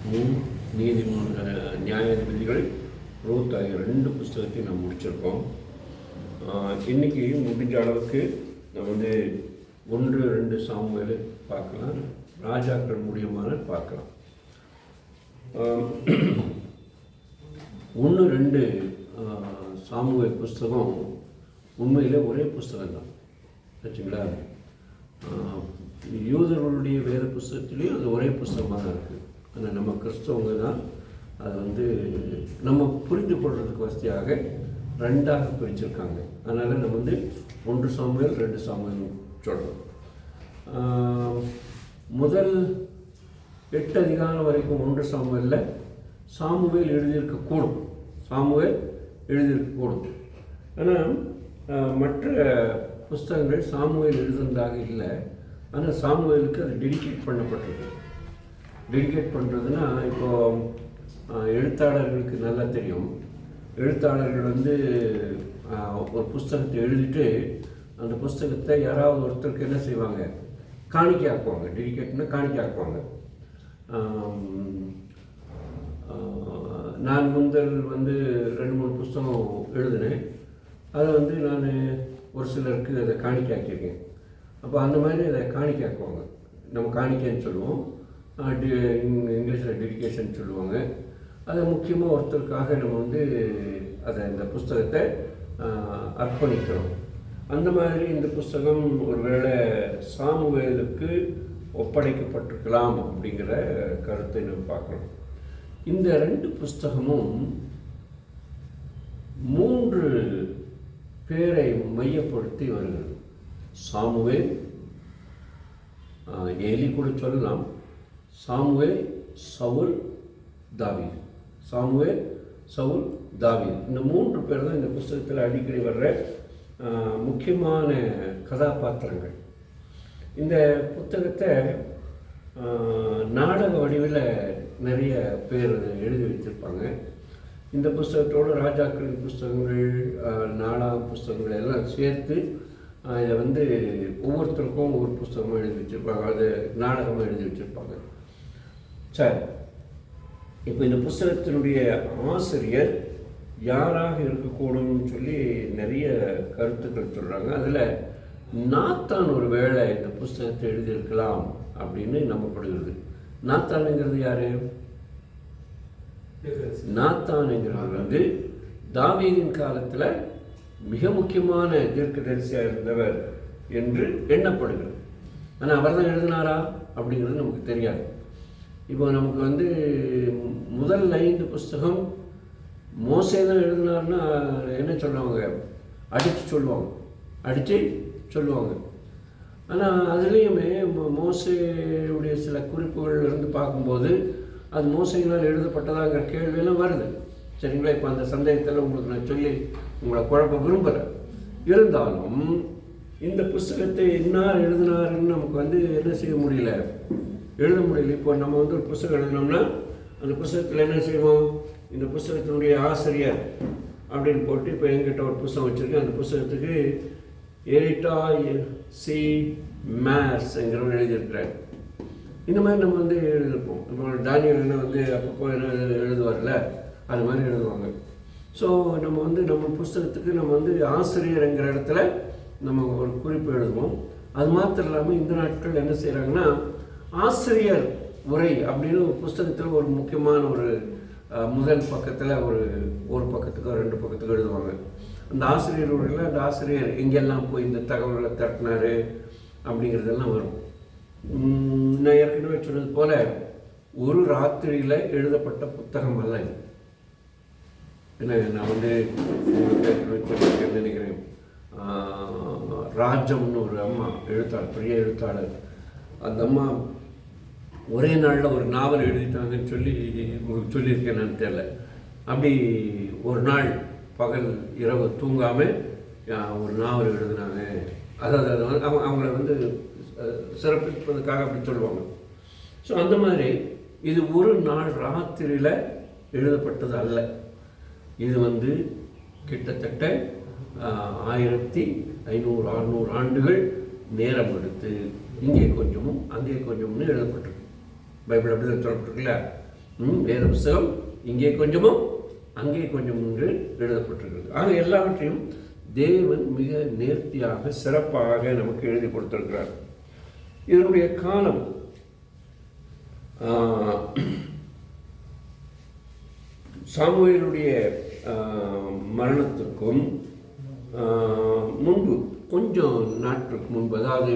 நீதிமன்ற நியாயாதிபதிகள் ரூத் ஆகிய 2 புஸ்தகத்தையும் நம்ம முடிச்சிருக்கோம். இன்றைக்கி முடிஞ்ச அளவுக்கு நம்ம 1-2 சாமுவேல் பார்க்கலாம், ராஜாக்கள் முடியுமான பார்க்கலாம். 1-2 சாமுவேல் புஸ்தகம் உண்மையில் ஒரே புஸ்தகம் தான் ஆச்சுங்களா. யூதர்களுடைய வேத புஸ்தகத்துலேயும் அது ஒரே புஸ்தகமாக தான் இருக்குது. ஆனால் நம்ம கிறிஸ்தவங்க தான் அதை நம்ம புரிந்து கொள்வதற்கு வசதியாக 2ஆக பிரிச்சிருக்காங்க. அதனால் நம்ம 1 சாமுவேல் 2 சாமுவேல் சொல்கிறோம். முதல் 8 அதிகாரம் வரைக்கும் 1 சாமுவேலில் சாமுவேல் எழுதியிருக்கக்கூடும். ஆனால் மற்ற புஸ்தகங்கள் சாமுவேல் எழுதுனதாக இல்லை. ஆனால் சாமுவேலுக்கு அது டெடிகேட் பண்ணப்பட்டிருக்கு. டெடிகேட் பண்ணுறதுன்னா, இப்போது எழுத்தாளர்களுக்கு நல்லா தெரியும். எழுத்தாளர்கள் ஒரு புஸ்தகத்தை எழுதிட்டு அந்த புஸ்தகத்தை யாராவது ஒருத்தருக்கு என்ன செய்வாங்க, காணிக்கை ஆக்குவாங்க. டெடிகேட்னா காணிக்கை ஆக்குவாங்க. நான் முதல் 2-3 புஸ்தகம் எழுதினேன். அதை நான் ஒரு சிலருக்கு அதை காணிக்கை ஆக்கியிருக்கேன். அப்போ அந்த மாதிரி அதை காணிக்கை ஆக்குவாங்க. நம்ம காணிக்கைன்னு சொல்லுவோம், இங்கிலீஷில் டெடிகேஷன் சொல்லுவாங்க. அதை முக்கியமாக ஒருத்தருக்காக நம்ம அதை இந்த புஸ்தகத்தை அர்ப்பணிக்கிறோம். அந்த மாதிரி இந்த புஸ்தகம் ஒருவேளை சாமுவேலுக்கு ஒப்படைக்கப்பட்டிருக்கலாம் அப்படிங்கிற கருத்தை நம்ம பார்க்குறோம். இந்த 2 புஸ்தகமும் 3 பேரை மையப்படுத்தி வருகிறது. சாமுவேல், ஏலி கூட சொல்லலாம், சாமுவேல், சவுல், தாவீது. சாமுவேல், சவுல், தாவீது, இந்த 3 பேர் தான் இந்த புஸ்தகத்தில் அடிக்கடி வர்ற முக்கியமான கதாபாத்திரங்கள். இந்த புத்தகத்தை நாடக வடிவில் நிறைய பேர் எழுதி வச்சுருப்பாங்க. இந்த புஸ்தகத்தோடு ராஜாக்களின் புஸ்தகங்கள், நாடக புஸ்தகங்கள் எல்லாம் சேர்த்து இதை ஒவ்வொருத்தருக்கும் ஒவ்வொரு புஸ்தகமாக எழுதி வச்சுருப்பாங்க, அது நாடகமாக எழுதி வச்சுருப்பாங்க. சரி, இப்போ இந்த புஸ்தகத்தினுடைய ஆசிரியர் யாராக இருக்கக்கூடும்னு சொல்லி நிறைய கருத்துக்கள் சொல்கிறாங்க. அதில் நாத்தான் ஒரு வேளை இந்த புஸ்தகத்தை எழுதியிருக்கலாம் அப்படின்னு நம்பப்படுகிறது. நாத்தானுங்கிறது யார்? நாத்தானுங்கிறது தாவீதின் காலத்தில் மிக முக்கியமான தீர்க்கதரிசியாக இருந்தவர் என்று எண்ணப்படுகிறது. ஆனால் அவர் தான் எழுதினாரா அப்படிங்கிறது நமக்கு தெரியாது. இப்போ நமக்கு முதல் 5 புஸ்தகம் மோசே தான் எழுதினார்னா என்ன சொல்லுவாங்க, அடித்து சொல்லுவாங்க. ஆனால் அதுலேயுமே மோசேயுடைய சில குறிப்புகள் பார்க்கும்போது அது மோசையினால் எழுதப்பட்டதாங்கிற கேள்வியெல்லாம் வருது. சரிங்களா? இப்போ அந்த சந்தேகத்தில் உங்களுக்கு நான் சொல்லி உங்களை குழப்ப விரும்புகிறேன். இருந்தாலும் இந்த புஸ்தகத்தை இன்னார் எழுதினாருன்னு நமக்கு என்ன செய்ய முடியல, எழுத முடியல. இப்போ நம்ம ஒரு புஸ்தகம் எழுதினோம்னா அந்த புஸ்தகத்தில் என்ன செய்வோம், இந்த புஸ்தகத்தினுடைய ஆசிரியர் அப்படின்னு போட்டு, இப்போ எங்கிட்ட ஒரு புஸ்தகம் வச்சுருக்கேன், அந்த புஸ்தகத்துக்கு எரிட்டா சி மேர்ஸ்ங்கிறவர் எழுதியிருக்கிறார். இந்த மாதிரி நம்ம எழுதியிருப்போம். இப்போ டானியல் அப்பப்போ என்ன எழுதுவார்ல, அது மாதிரி எழுதுவாங்க. ஸோ நம்ம நம்ம புஸ்தகத்துக்கு நம்ம ஆசிரியருங்கிற இடத்துல நம்ம ஒரு குறிப்பு எழுதுவோம். அது மாத்திரம் இல்லாமல் இந்த நாட்கள் என்ன செய்கிறாங்கன்னா, ஆசிரியர் உரை அப்படின்னு ஒரு புஸ்தகத்தில் ஒரு முக்கியமான ஒரு முதல் பக்கத்தில் ஒரு பக்கத்துக்கோ 2 பக்கத்துக்கோ எழுதுவாங்க. அந்த ஆசிரியர் உரையில் அந்த ஆசிரியர் எங்கெல்லாம் போய் இந்த தகவல்களை தட்டினார் அப்படிங்கிறதெல்லாம் வரும். நான் ஏற்கனவே சொன்னது போல் ஒரு ராத்திரியில் எழுதப்பட்ட புத்தகம் அல்ல இது. ஏன்னா நான் உங்களுக்கு நினைக்கிறேன், ராஜம்னு ஒரு அம்மா எழுத்தாளர், பெரிய எழுத்தாளர். அந்த அம்மா ஒரே நாளில் ஒரு நாவல் எழுதிட்டாங்கன்னு சொல்லி உங்களுக்கு சொல்லியிருக்கேன் நான் தெரியல. அப்படி ஒரு நாள் பகல் இரவு தூங்காமல் ஒரு நாவல் எழுதினாங்க. அதாவது அவங்கள சிறப்பிப்பதுக்காக அப்படி சொல்லுவாங்க. ஸோ அந்த மாதிரி இது ஒரு நாள் ராத்திரியில் எழுதப்பட்டது அல்ல. இது கிட்டத்தட்ட 1500-600 ஆண்டுகள் நேரம் எடுத்து இங்கே கொஞ்சமும் அங்கே கொஞ்சமும்னு எழுதப்பட்டிருக்கு. பைபிள் அப்படி தான் சொல்லப்பட்டிருக்குல்ல. வேத புஸ்தகம் இங்கே கொஞ்சமும் அங்கே கொஞ்சம் என்று எழுதப்பட்டிருக்கிறது. ஆக எல்லாவற்றையும் தேவன் மிக நேர்த்தியாக சிறப்பாக நமக்கு எழுதி கொடுத்திருக்கிறார். இதனுடைய காலம் சாமுவேலுடைய மரணத்துக்கும் முன்பு கொஞ்சம் நாட்களுக்கு முன்பு, அதாவது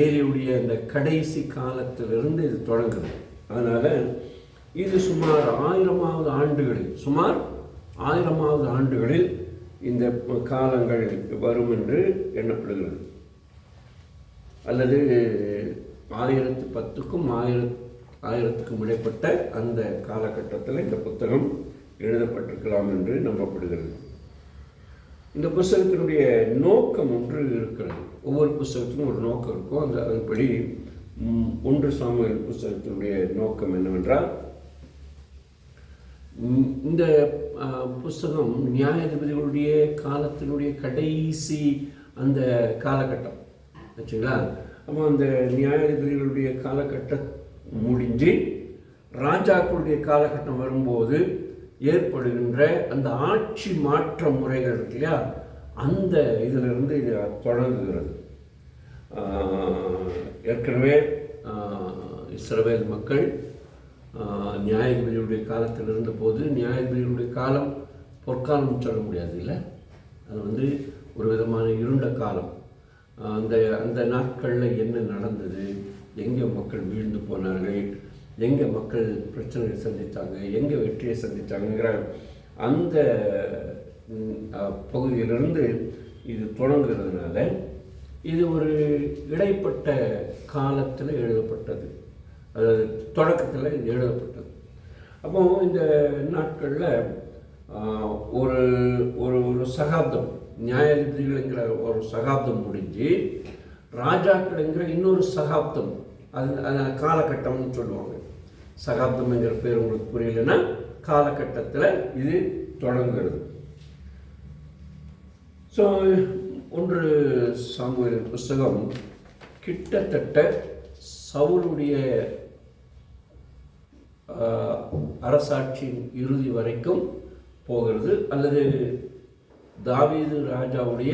ஏலியுடைய அந்த கடைசி காலத்திலிருந்து இது தொடங்குது. அதனால் இது சுமார் 1000வது ஆண்டுகளில் இந்த காலங்கள் வரும் என்று எண்ணப்படுகிறது. அல்லது 1010க்கும் 1000க்கும் இடைப்பட்ட அந்த காலகட்டத்தில் இந்த புத்தகம் எழுதப்பட்டிருக்கலாம் என்று நம்பப்படுகிறது. இந்த புஸ்தகத்தினுடைய நோக்கம் ஒன்று இருக்கிறது. ஒவ்வொரு புஸ்தகத்துக்கும் ஒரு நோக்கம் இருக்கும். அதன்படி 1 சாமுவேல் புஸ்தகத்தினுடைய நோக்கம் என்னவென்றால், இந்த புஸ்தகம் நியாயாதிபதிகளுடைய காலத்தினுடைய கடைசி அந்த காலகட்டம் ஆச்சுங்களா. அப்போ அந்த நியாயாதிபதிகளுடைய காலகட்டம் முடிஞ்சு ராஜாக்களுடைய காலகட்டம் வரும்போது ஏற்படுகின்ற அந்த ஆட்சி மாற்ற முறைகள் இருக்கு இல்லையா, அந்த இதிலிருந்து இது தொடங்குகிறது. ஏற்கனவே இஸ்ரவேல் மக்கள் நியாயாதிபதிகளுடைய காலத்தில் இருந்தபோது, நியாயாதிபதிகளுடைய காலம் பொற்காலம் சொல்ல முடியாது இல்லை, அது ஒரு விதமான இருண்ட காலம். அந்த நாட்களில் என்ன நடந்தது, எங்கே மக்கள் வீழ்ந்து போனார்கள், எங்கே மக்கள் பிரச்சனையை சந்தித்தாங்க, எங்கே வெற்றியை சந்தித்தாங்கிற அந்த பகுதியிலிருந்து இது தொடங்குறதுனால இது ஒரு இடைப்பட்ட காலத்தில் எழுதப்பட்டது, அதாவது தொடக்கத்தில் இது எழுதப்பட்டது. அப்போ இந்த நாட்களில் ஒரு ஒரு ஒரு சகாப்தம், நியாயாதிபதிகள்ங்கிற ஒரு சகாப்தம் முடிஞ்சு ராஜாக்கள்ங்கிற இன்னொரு சகாப்தம், அது காலகட்டம்னு சொல்லுவாங்க. சகாப்தம்ங்கிற பேர் உங்களுக்கு புரியலைன்னா காலகட்டத்தில் இது தொடங்குகிறது. ஸோ 1 சாமுவேல் புஸ்தகம் கிட்டத்தட்ட சவுலுடைய அரசாட்சியின் இறுதி வரைக்கும் போகிறது, அல்லது தாவீது ராஜாவுடைய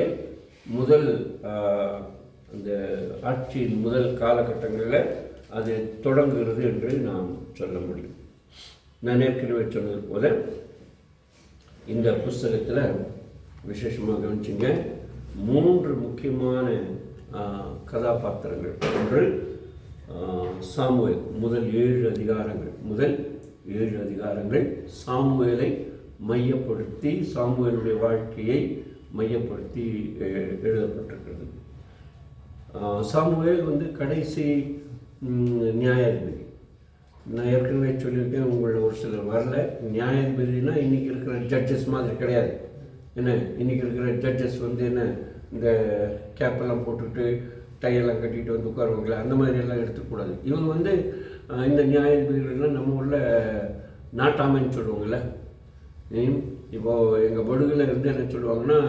முதல் அந்த ஆட்சியின் முதல் காலகட்டங்களில் அது தொடங்குகிறது என்று நாம் சொல்ல முடியும். நான் ஏற்கனவே சொன்னது போல இந்த புஸ்தகத்தில் விசேஷமாக கவனிச்சிங்க 3 முக்கியமான கதாபாத்திரங்கள். ஒன்று சாமுவேல். முதல் 7 அதிகாரங்கள் சாமுவேலை மையப்படுத்தி, சாமுவேலுடைய வாழ்க்கையை மையப்படுத்தி எழுதப்பட்டிருக்கிறது. சாமுவேல் கடைசி நியாயாதிபதி. நான் ஏற்கனவே சொல்லியிருக்கேன், உங்களில் ஒரு சிலர் வரல. நியாயாதிபதினா இன்றைக்கி இருக்கிற ஜட்ஜஸ் மாதிரி கிடையாது. என்ன, இன்றைக்கி இருக்கிற ஜட்ஜஸ் என்ன இந்த கேப்பெல்லாம் போட்டுட்டு டையெல்லாம் கட்டிட்டு உட்காருவாங்களே, அந்த மாதிரியெல்லாம் எடுத்துக்கூடாது. இவங்க இந்த நியாயாதிபதிகள்லாம் நம்ம உள்ள நாட்டாமைன்னு சொல்லுவாங்கள்ல. இப்போது எங்கள் படுகில் இருந்து என்ன சொல்லுவாங்கன்னா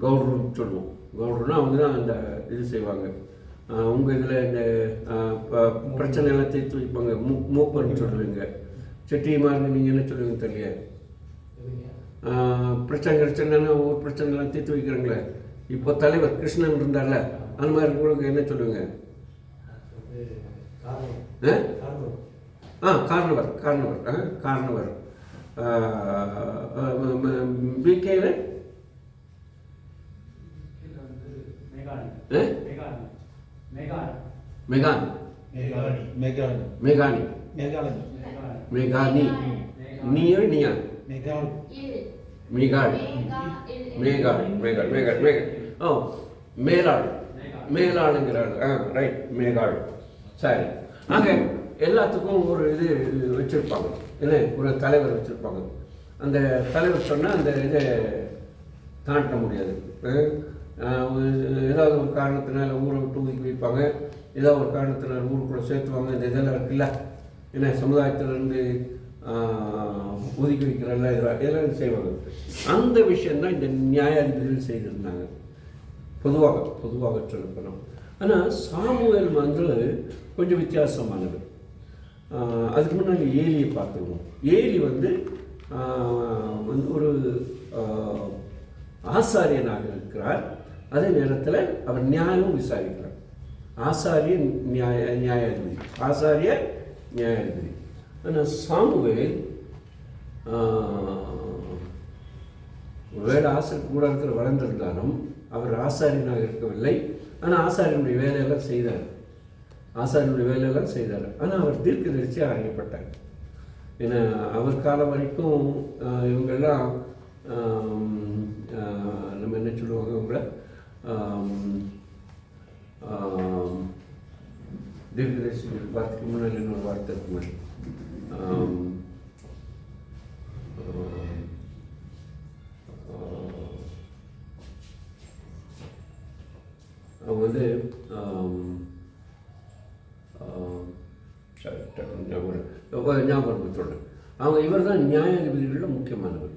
கவுடருன்னு சொல்லுவோம். கவுடருன்னா அவங்க தான் அந்த இது செய்வாங்க. உங்கள் இதில் இந்த பிரச்சனையெல்லாம் தீர்த்து வைப்பாங்க, மூப்பர்னு சொல்லுவீங்க. செட்டியமாக நீங்கள் என்ன சொல்லுவீங்க தெரியல. பிரச்சனைன்னா ஒவ்வொரு பிரச்சனைலாம் தீர்த்து வைக்கிறாங்களே. இப்போ தலைவர் கிருஷ்ணன் இருந்தார்ல, அந்த மாதிரி உங்களுக்கு என்ன சொல்லுவீங்க? கார்னவர். பிகேல மேகானி. மேலாளுங்கிறாள். ரைட், மேகாள். சரி. ஆக எல்லாத்துக்கும் ஒரு இது வச்சுருப்பாங்க, இல்லை, ஒரு தலைவர் வச்சுருப்பாங்க. அந்த தலைவர் சொன்னால் அந்த இதை தாண்ட முடியாது. ஏதாவது ஒரு காரணத்தினால ஊரை விட்டு ஒதுக்கி வைப்பாங்க, ஏதாவது ஒரு காரணத்தினால ஊருக்குள்ளே சேர்த்துவாங்க. இந்த இதெல்லாம் இருக்குல்ல, ஏன்னா சமுதாயத்திலேருந்து ஒதுக்கி வைக்கிறல்ல, இதெல்லாம் செய்வாங்க. அந்த விஷயந்தான் இந்த நியாயாதிபதிகள் செய்திருந்தாங்க பொதுவாக சொல்லப்போனோம். ஆனால் சாமுவேல் கொஞ்சம் வித்தியாசமானது. அதுக்கு முன்னாடி ஏலியை பார்த்துருவோம். ஏலி வந்து ஒரு ஆசாரியனாக இருக்கிறார். அதே நேரத்தில் அவர் நியாயமும் விசாரிக்கிறார். ஆசாரிய நியாயாதிபதி. ஆனால் சாமுவேல் ஒருவேளை ஆசிரியர் கூட இருக்கிற வளர்ந்திருந்தாலும் அவர் ஆசாரியனாக இருக்கவில்லை. ஆனால் ஆசாரியனுடைய வேலையெல்லாம் செய்தார். ஆனால் அவர் தீர்க்கதரிசியாக அறியப்பட்டார். ஏன்னா அவர் காலம் வரைக்கும் இவங்கெல்லாம் நம்ம என்ன சொல்லுவாங்க, அவங்கள தீர்க்கதரிசி வார்த்தைக்கு முன்னாடி இன்னொரு வார்த்தை இருக்குமே, அவங்க வந்து ஞாபகம் சொல்கிறேன். அவங்க இவர் தான் நியாயாதிபதிகளில் முக்கியமானவர்.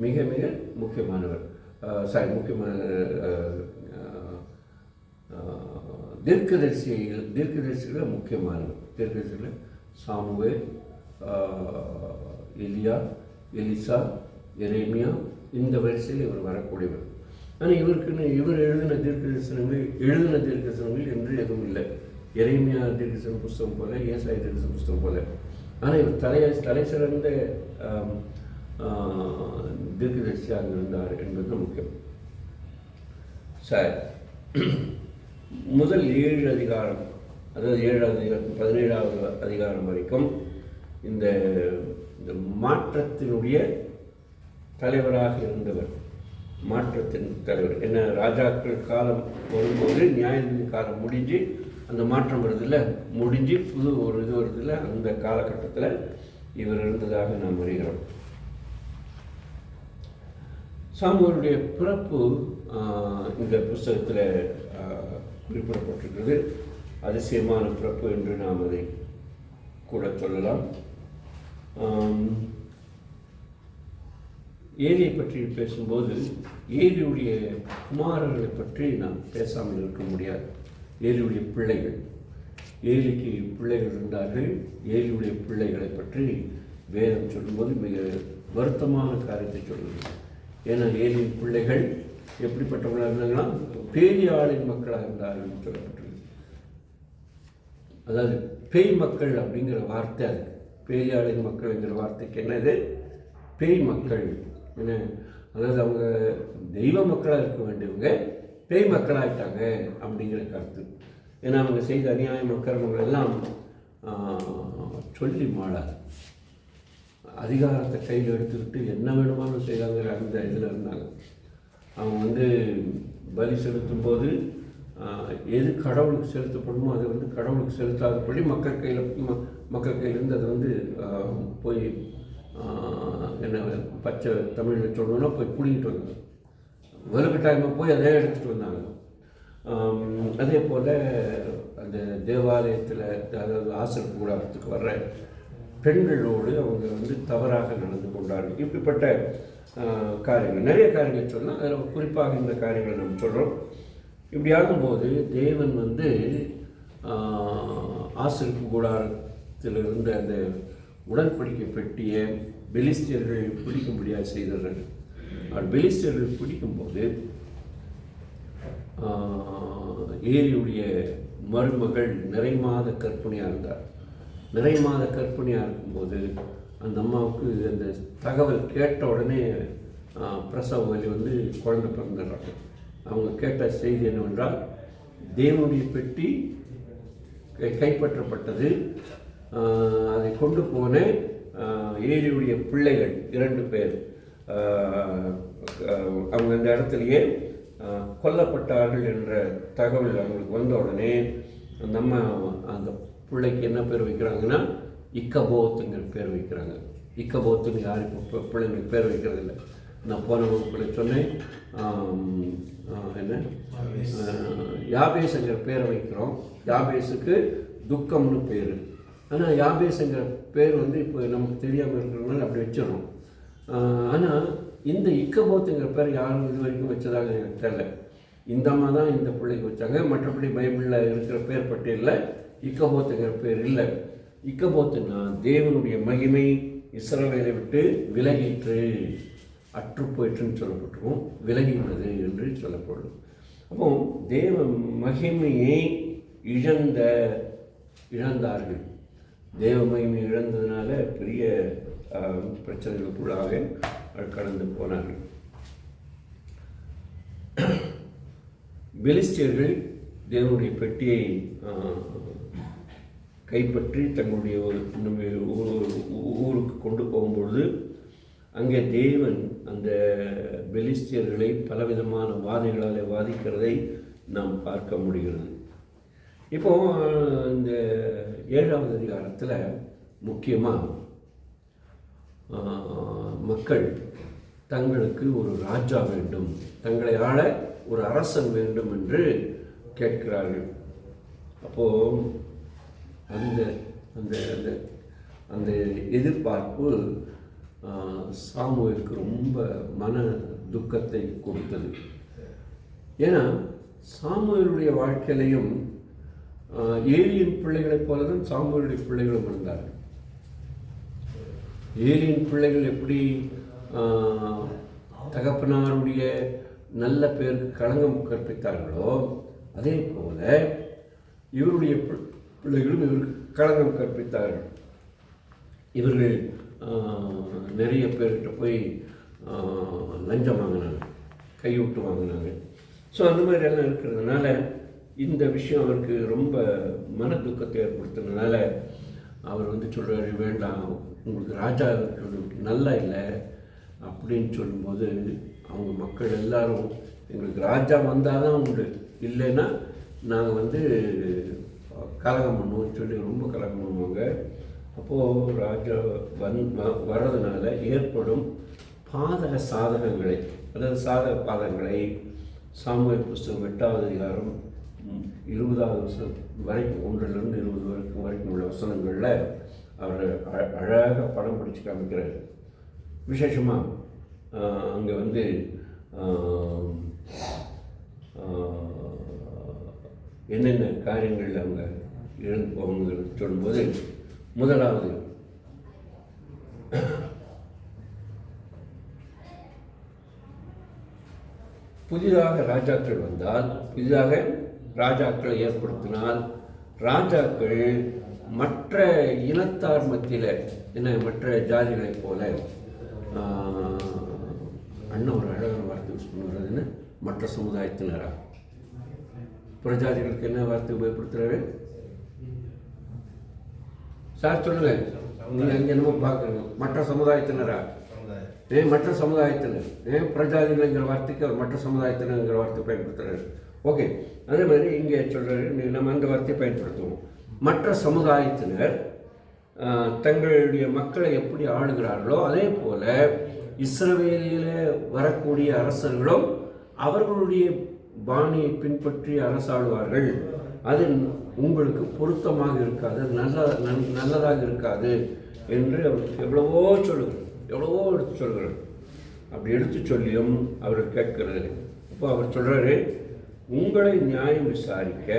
மிக மிக முக்கியமானவர். தீர்க்கதரிசிகளில் முக்கியமானவர். தீர்க்கதரிசிகளில் சாமுவேல், எலியா, எலிசா, எரேமியா, இந்த வரிசையில் இவர் வரக்கூடியவர். ஆனால் இவர் எழுதின தீர்க்கதரிசனங்கள் என்று எதுவும் இல்லை. எரேமியா தீர்க்கதரிசன புஸ்தகம் போல, ஏசாயா தீர்க்கதரிசன புஸ்தகம் போல. ஆனால் இவர் தலை சிறந்த தீர்க்கதரிசியாக இருந்தார் என்பது முக்கியம். சார், முதல் 7 அதிகாரம், அதாவது 7வது அதிகாரம் 17வது அதிகாரம் வரைக்கும் இந்த மாற்றத்தினுடைய தலைவராக இருந்தவர். மாற்றத்தின் தலைவர் என்ன, ராஜாக்கள் காலம் வரும்போது நியாயாதிபதி காலம் முடிஞ்சு அந்த மாற்றம் வருதில்ல, முடிஞ்சு புது ஒரு இது வருதில்ல, அந்த காலகட்டத்தில் இவர் இருந்ததாக நாம் அறிகிறோம். சாமுவேலுடைய பிறப்பு இந்த புஸ்தகத்தில் குறிப்பிடப்பட்டிருக்கிறது. அதிசயமான பிறப்பு என்று நாம் அதை கூட சொல்லலாம். ஏலியை பற்றி பேசும்போது ஏலியுடைய குமாரர்களை பற்றி நாம் பேசாமல் இருக்க முடியாது. ஏலியுடைய பிள்ளைகள், ஏலிக்கு பிள்ளைகள் இருந்தார்கள். ஏலியுடைய பிள்ளைகளை பற்றி வேதம் சொல்லும்போது மிக வருத்தமான காரியத்தை சொல்லுது. ஏன்னா ஏலியின் பிள்ளைகள் எப்படிப்பட்டவர்களாக இருந்தாங்கன்னா பேரியாளின் மக்களாக இருந்தார்கள் சொல்லப்பட்டிருக்கு. அதாவது பேய் மக்கள் அப்படிங்கிற வார்த்தை, அது பேரியாளின் மக்கள்ங்கிற வார்த்தைக்கு என்னது, பேய் மக்கள். என்ன, அதாவது அவங்க தெய்வ மக்களாக இருக்க வேண்டியவங்க பேய் மக்களாகிட்டாங்க அப்படிங்கிற கருத்து. ஏன்னா அவங்க செய்த அநியாய அக்கிரமங்கள் எல்லாம் சொல்லி மாளாது. அதிகாரத்தை கையில் எடுத்துக்கிட்டு என்ன வேணுமானு செய்தாங்கிற அந்த இதில் இருந்தாங்க. அவங்க வந்து பலி செலுத்தும் போது எது கடவுளுக்கு செலுத்தப்படுமோ அதை வந்து கடவுளுக்கு செலுத்தாதபடி மக்கள் கையிலேருந்து அதை வந்து போய் என்ன பச்சை தமிழில் சொல்லணும்னா போய் பிடிங்கிட்டு வந்தாங்க. வலுக்கட்டாயமாக போய் அதே எடுத்துகிட்டு வந்தாங்க. அதே போல் அந்த தேவாலயத்தில், அதாவது ஆசிரியர் கூடாரத்துக்கு வர்ற பெண்களோடு அவங்க வந்து தவறாக நடந்து கொண்டார்கள். இப்படிப்பட்ட காரியங்கள், நிறைய காரியங்கள் சொன்னால் அதில் குறிப்பாக இந்த காரியங்களை நம்ம சொல்கிறோம். இப்படி ஆகும்போது தேவன் வந்து ஆசிரியர் கூடாரத்தில் இருந்த அந்த உடன்படிக்கை பெட்டியை பெலிஸ்தியர்கள் பிடிக்கும்படியாக செய்தார்கள். பெலிஸ்தியர்கள் பிடிக்கும்போது ஏலியுடைய மருமகள் நிறைமாத கர்ப்பிணியாக இருந்தார். நிறைமாத கர்ப்பிணியாக இருக்கும்போது அந்த அம்மாவுக்கு அந்த தகவல் கேட்ட உடனே பிரசவ வலி வந்து குழந்தை பிறந்துடுறாங்க. அவங்க கேட்ட செய்தி என்னவென்றால், தேவனுடைய பெட்டி கைப்பற்றப்பட்டது, அதை கொண்டு போன ஏலியுடைய பிள்ளைகள் 2 பேர் அவங்க அந்த இடத்துலையே கொல்லப்பட்டார்கள் என்ற தகவல் அவங்களுக்கு வந்த உடனே அந்த அம்மா அந்த பிள்ளைக்கு என்ன பேர் வைக்கிறாங்கன்னா இக்கபோத்துங்கிற பேர் வைக்கிறாங்க. இக்கபோத்துன்னு யாரும் இப்போ பிள்ளைங்களுக்கு பேர் வைக்கிறதில்லை. நான் போன வகுப்பில் சொன்னேன், என்ன யாபேஸுங்கிற பேரை வைக்கிறோம். யாபேஸுக்கு துக்கம்னு பேர். ஆனால் யாபேஸுங்கிற பேர் வந்து இப்போ நமக்கு தெரியாமல் இருக்கிறதுனால அப்படி வச்சிடறோம். ஆனால் இந்த இக்கபோத்துங்கிற பேர் யாரும் இது வரைக்கும் வச்சதாக எனக்கு தெரியல. இந்த அம்மா தான் இந்த பிள்ளைக்கு வச்சாங்க. மற்றபடி பைபிளில் இருக்கிற பேர் பட்டியலில் இக்கபோத்துங்கிற பேர் இல்லை. இக்கபோத்துனா தேவனுடைய மகிமை இஸ்ரவேலை விட்டு விலகிற்று, அற்று போயிற்றுன்னு சொல்லப்பட்டிருக்கும், விலகினது என்று சொல்லப்படும். அப்போ தேவ மகிமையை இழந்தார்கள். தேவ மகிமை இழந்ததுனால பெரிய பிரச்சனைகளுக்குள்ளாக கடந்து போனார்கள். பெலிஸ்தியர்கள் தேவனுடைய பெட்டியை கைப்பற்றி தங்களுடைய ஊருக்கு கொண்டு போகும்பொழுது அங்கே தேவன் அந்த பெலிஸ்தியர்களை பலவிதமான வாதைகளால் வாதிக்கிறதை நாம் பார்க்க முடிகிறது. இப்போ இந்த 7வது அதிகாரத்தில் முக்கியமாக மக்கள் தங்களுக்கு ஒரு ராஜா வேண்டும், தங்களை ஆள ஒரு அரசன் வேண்டும் என்று கேட்கிறார்கள். அப்போது அந்த அந்த அந்த அந்த எதிர்பார்ப்பு சாமுவேலுக்கு ரொம்ப மன துக்கத்தை கொடுத்தது. ஏன்னா சாமுவேலுடைய வாழ்க்கையிலையும் ஏலியின் பிள்ளைகளைப் போல தான் சாமுவேலுடைய பிள்ளைகளும் இருந்தார்கள். ஏலியின் பிள்ளைகள் எப்படி தகப்பனாருடைய நல்ல பேருக்கு களங்கம் கற்பித்தார்களோ அதே போல இவருடைய பிள்ளைகளும் இவருக்கு களங்கம் கற்பித்தார்கள். இவர்கள் நிறைய பேர்கிட்ட போய் லஞ்சம் வாங்கினாங்க, கைவிட்டு வாங்கினாங்க. ஸோ அந்த மாதிரி எல்லாம் இருக்கிறதுனால இந்த விஷயம் அவருக்கு ரொம்ப மன துக்கத்தை ஏற்படுத்தினால அவர் சொல்கிறாரு, வேண்டாம், உங்களுக்கு ராஜா இருக்கிறது நல்லா இல்லை அப்படின்னு சொல்லும்போது அவங்க மக்கள் எல்லாரும் எங்களுக்கு ராஜா வந்தால் தான் உண்டு, இல்லைன்னா நாங்கள் கலகம் பண்ணுவோம்னு சொல்லி ரொம்ப கலகம் பண்ணுவாங்க. அப்போது ராஜா வர்றதுனால ஏற்படும் பாதக சாதகங்களை, அதாவது சாதக பாதங்களை சாமுவேல் புஸ்தகம் 8வது அதிகாரம் 20வது வசனம் வரைக்கும் 1லிருந்து 20 வரைக்கும் உள்ள வசனங்களில் அவர் அழகாக படம் பிடிச்சு காமிக்கிறார். விசேஷமாக அங்கே என்னென்ன காரியங்கள் அவங்க இழந்து போகணுங்கிறது சொல்லும்போது, முதலாவது புதிதாக ராஜாக்கள் வந்தால், புதிதாக ராஜாக்களை ஏற்படுத்தினால் ராஜாக்கள் மற்ற இனத்தார் மத்தியில் மற்ற ஜாதிகளைப் போல அண்ணன் ஒரு அழகான வார்த்தை யூஸ் பண்ணுறதுன்னு மற்ற சமுதாயத்தினரா, புறஜாதிகளுக்கு என்ன வார்த்தை உபயோகப்படுத்துறாரு சார் சொல்லுங்க, நீங்கள் அங்கே என்னமோ பார்க்குறீங்க, மற்ற சமுதாயத்தினரா, மற்ற சமுதாயத்தினர், பிரஜாதிகள்ங்கிற வார்த்தைக்கு அவர் மற்ற சமுதாயத்தினருங்கிற வார்த்தை பயன்படுத்துறாரு. ஓகே, அதே மாதிரி இங்கே சொல்கிறாரு, நம்ம அந்த வார்த்தையை பயன்படுத்துவோம். மற்ற சமுதாயத்தினர் தங்களுடைய மக்களை எப்படி ஆளுகிறார்களோ அதே போல இஸ்ரவேலில் வரக்கூடிய அரசர்களும் அவர்களுடைய பாணியை பின்பற்றி அரசாளுவார்கள். அது உங்களுக்கு பொருத்தமாக இருக்காது, நல்லதாக இருக்காது என்று அவர் எவ்வளவோ எடுத்து சொல்கிறார். அப்படி எடுத்து சொல்லியும் அவர் கேட்கிறது. அப்போ அவர் சொல்கிறாரு, உங்களை நியாயம் விசாரிக்க,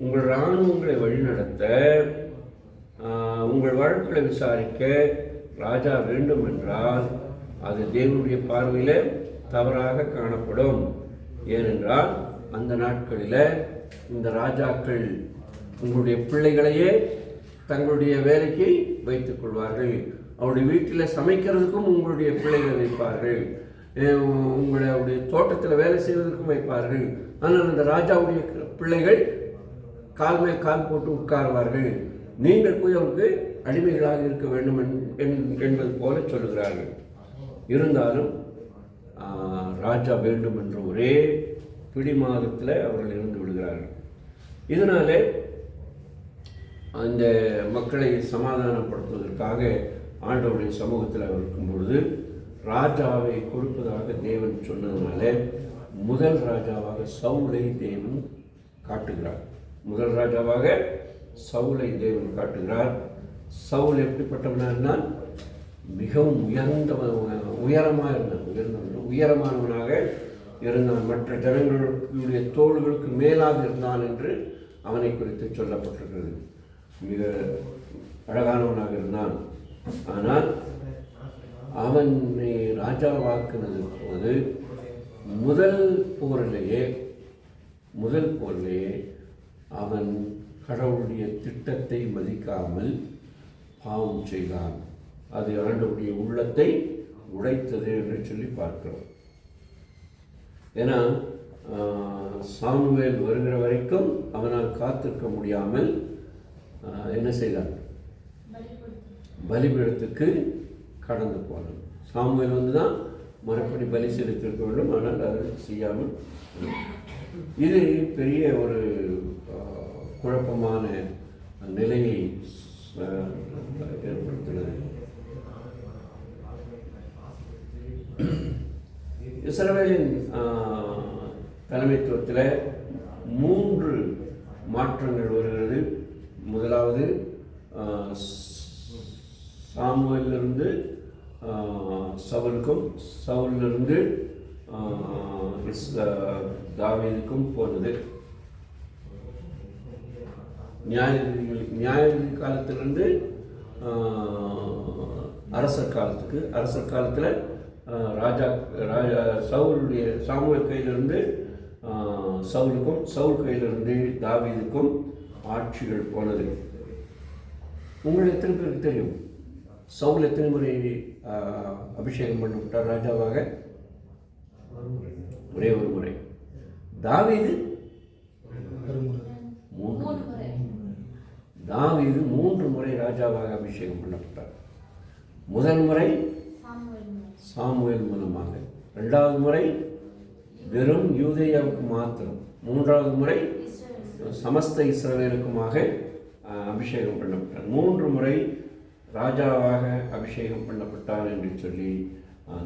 உங்கள் இராணுவங்களை வழிநடத்த, உங்கள் வழக்குகளை விசாரிக்க ராஜா வேண்டும் என்றால் அது தேவனுடைய பார்வையில் தவறாக காணப்படும். ஏனென்றால் அந்த நாட்களில் இந்த ராஜாக்கள் உங்களுடைய பிள்ளைகளையே தங்களுடைய வேலைக்கு வைத்துக் கொள்வார்கள். அவருடைய வீட்டில் சமைக்கிறதுக்கும் உங்களுடைய பிள்ளைகளை வைப்பார்கள், உங்களுடைய தோட்டத்தில் வேலை செய்வதற்கும் வைப்பார்கள். ஆனால் அந்த ராஜாவுடைய பிள்ளைகள் கால் மேல் கால் போட்டு உட்காருவார்கள். நீங்கள் போய் அவருக்கு அடிமைகளாக இருக்க வேண்டும் என்பது போல சொல்லுகிறார்கள். இருந்தாலும் ராஜா வேண்டும் என்ற ஒரே பிடிமாதத்தில் அவர்கள் இருந்து விடுகிறார்கள். இதனாலே அந்த மக்களை சமாதானப்படுத்துவதற்காக ஆண்டவருடைய சமூகத்தில் அவர் இருக்கும் பொழுது ராஜாவை கொடுப்பதாக தேவன் சொன்னதுனால முதல் ராஜாவாக சவுலை தேவன் காட்டுகிறார். முதல் ராஜாவாக சவுலை தேவன் காட்டுகிறார். சவுல் எப்படிப்பட்டவனால் மிகவும் உயரமானவனாக இருந்தான். மற்ற ஜனங்களுடைய தோள்களுக்கு மேலாக இருந்தான் என்று அவனை குறித்து சொல்லப்பட்டிருக்கிறது. மிக அழகானவனாக இருந்தான். ஆனால் அவனை ராஜாவாக்குனது போது முதல் போரிலேயே அவன் கடவுளுடைய திட்டத்தை மதிக்காமல் பாவம் செய்தான். அது ஆண்டவருடைய உள்ளத்தை உடைத்தது என்று சொல்லி பார்க்கிறோம். ஏன்னா சாமுவேல் வருகிற வரைக்கும் அவனால் காத்திருக்க முடியாமல் என்ன செய்தான்? பலிபீடத்துக்கு கடந்து போனான். சாமுவேல் வந்து தான் மறுபடி பலி செலுத்திருக்க வேண்டும், ஆனால் அது செய்யாமல். இது பெரிய ஒரு குழப்பமான நிலையை ஏற்படுத்தினது. இஸ்ரவேலின் தலைமைத்துவத்தில் 3 மாற்றங்கள் வருகிறது. முதலாவது சாமுவேலிலிருந்து சவுலுக்கும், சவுலிலிருந்து தாவீதுக்கும் போனது. நியாயாதிபதி காலத்திலிருந்து அரசர் காலத்துக்கு, அரசர் காலத்தில் சவுலுடைய சாமுவேல் கையிலிருந்து சவுலுக்கும், சவுல் கையிலிருந்து தாவீதுக்கும் ஆட்சிகள் போனது. உங்களுக்கு எத்தனை பேருக்கு தெரியும் சவுல் எத்தனை முறை அபிஷேகம் பண்ணப்பட்டார் ராஜாவாக? ஒரே ஒரு முறை. தாவீது 3 முறை ராஜாவாக அபிஷேகம் பண்ணப்பட்டார். முதல் முறை சாமுவேல் மூலமாக, 2வது முறை வெறும் யூதேயாவுக்கு மாத்திரம், 3வது முறை சமஸ்த இஸ்ரவேலுக்குமாக அபிஷேகம் பண்ணப்பட்டார். 3 முறை ராஜாவாக அபிஷேகம் பண்ணப்பட்டார் என்று சொல்லி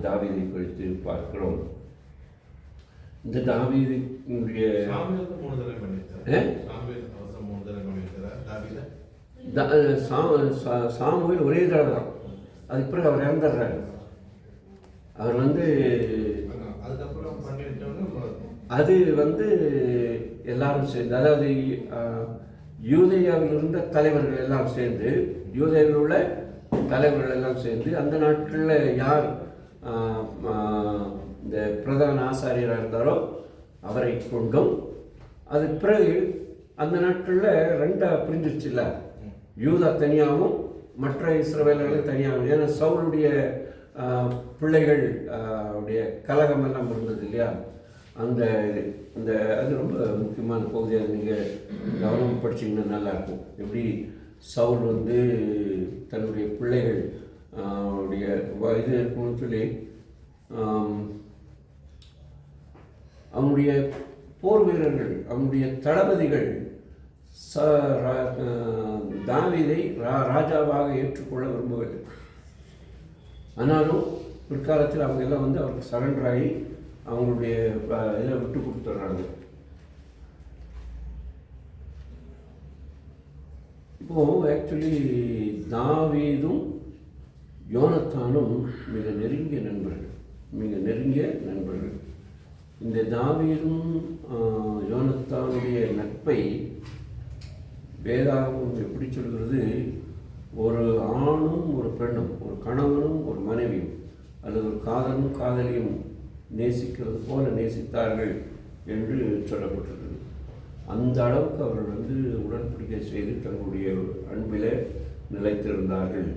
தாவீதை குறித்து பார்க்கிறோம். இந்த தாவீதுடைய சாமுவேல் ஒரே தடவை தான், அதுக்கு பிறகு அவர் இறந்துடுறாரு. அவர் வந்து அது வந்து எல்லாரும் சேர்ந்து, அதாவது யூதேயாவில் இருந்த தலைவர்கள் எல்லாம் சேர்ந்து, யூதேயாவில் உள்ள தலைவர்கள் எல்லாம் சேர்ந்து, அந்த நாட்களில் யார் இந்த பிரதான ஆசாரியராக இருந்தாரோ அவரை கொண்டும், அதுக்கு பிறகு அந்த நாட்களில் 2 பிரிஞ்சிருச்சு இல்லை, யூதா தனியாகவும் மற்ற இஸ்ரவேலர்கள் தனியாகவும். ஏன்னா சவுளுடைய பிள்ளைகள் உடைய கலகம் எல்லாம் இருந்தது இல்லையா, அந்த அது ரொம்ப முக்கியமான பகுதி. அது நீங்கள் கவனம் படிச்சிங்கன்னா நல்லாயிருக்கும். எப்படி சவுல் வந்து தன்னுடைய பிள்ளைகள் உடைய இது இருக்குன்னு சொல்லி அவனுடைய போர் வீரர்கள், அவனுடைய தளபதிகள் தாவீதை ராஜாவாக ஏற்றுக்கொள்ள விரும்பவில்லை. ஆனாலும் பிற்காலத்தில் அவங்க எல்லாம் வந்து அவருக்கு சரண்டர் ஆகி அவங்களுடைய இதை விட்டு கொடுத்துட்றாங்க. இப்போது ஆக்சுவலி தாவீதும் யோனத்தானும் மிக நெருங்கிய நண்பர்கள். இந்த தாவீதும் யோனத்தானுடைய நட்பை வேதாகமம் எப்படி சொல்கிறது? ஒரு ஆணும் ஒரு பெண்ணும், ஒரு கணவனும் ஒரு மனைவியும், அல்லது ஒரு காதலும் காதலியும் நேசிக்கிறது போல நேசித்தார்கள் என்று சொல்லப்பட்டிருக்கிறது. அந்த அளவுக்கு அவர்கள் வந்து உடன்படிக்கை செய்து தங்களுடைய அன்பிலே நிலைத்திருந்தார்கள்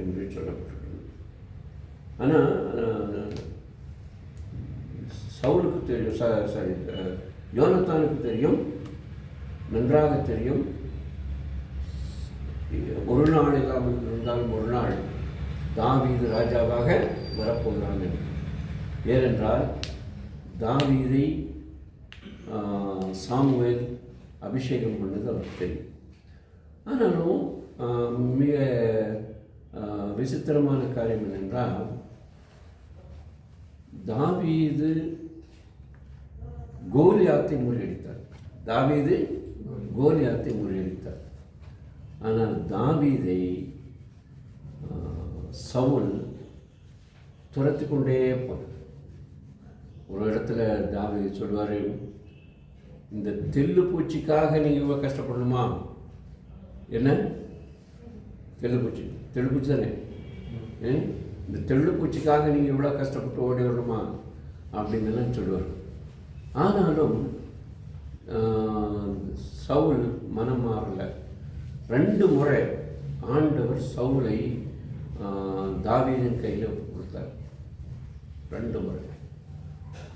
என்று சொல்லப்பட்டிருக்கிறது. ஆனால் சவுலுக்கு தெரியும், யோனத்தானுக்கு தெரியும், நன்றாக தெரியும், ஒரு நாள் இல்லாமல் இருந்தாலும் ஒரு நாள் தாவீது ராஜாவாக வரப்போகிறான். ஏனென்றால் தாவீதை சாமுவேல் அபிஷேகம் பண்ணது அவருக்கு தெரியும். ஆனாலும் மிக விசித்திரமான காரியம் என்னென்றால், தாவீது கோலியாத்தை முறியடித்தார். ஆனால் தாவீதை சவுல் துரத்தி கொண்டே போனார். ஒரு இடத்துல தாவீது சொல்வார், இந்த தெல்லு பூச்சிக்காக நீங்கள் இவ்வளோ கஷ்டப்படணுமா? என்ன தெள்ளுப்பூச்சி? தெள்ளுப்பூச்சி தானே. இந்த தெள்ளுப்பூச்சிக்காக நீங்கள் இவ்வளோ கஷ்டப்பட்டு ஓடி வரணுமா அப்படின்னு சொல்லுவார். ஆனாலும் சவுல் மனம் மாறல. 2 முறை ஆண்டவர் சவுலை தாவீதின் கையில் கொடுத்தார். 2 முறை.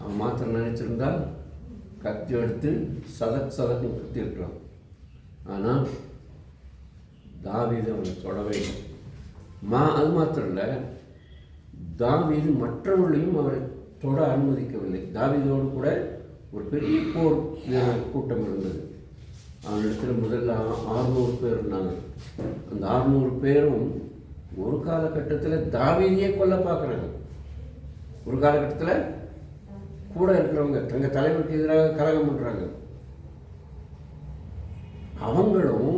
அவன் மாத்திரம் நினைச்சிருந்தா கத்தி எடுத்து சதக்கு குத்தி இருக்கலாம். ஆனால் தாவீது அவனை தொடவே இல்லை. அது மாத்திரம் இல்லை, தாவீது மற்றவர்களையும் அவரை தொட அனுமதிக்கவில்லை. தாவீதோடு கூட ஒரு பெரிய போர் கூட்டம் இருந்தது. அவனிடத்தில் முதல்ல 600 பேர் இருந்தாங்க. அந்த 600 பேரும் ஒரு காலகட்டத்தில் தாவீதையே கொல்ல பார்க்குறாங்க. ஒரு காலகட்டத்தில் கூட இருக்கிறவங்க தங்கள் தலைவருக்கு எதிராக கலகம் பண்ணுறாங்க. அவங்களும்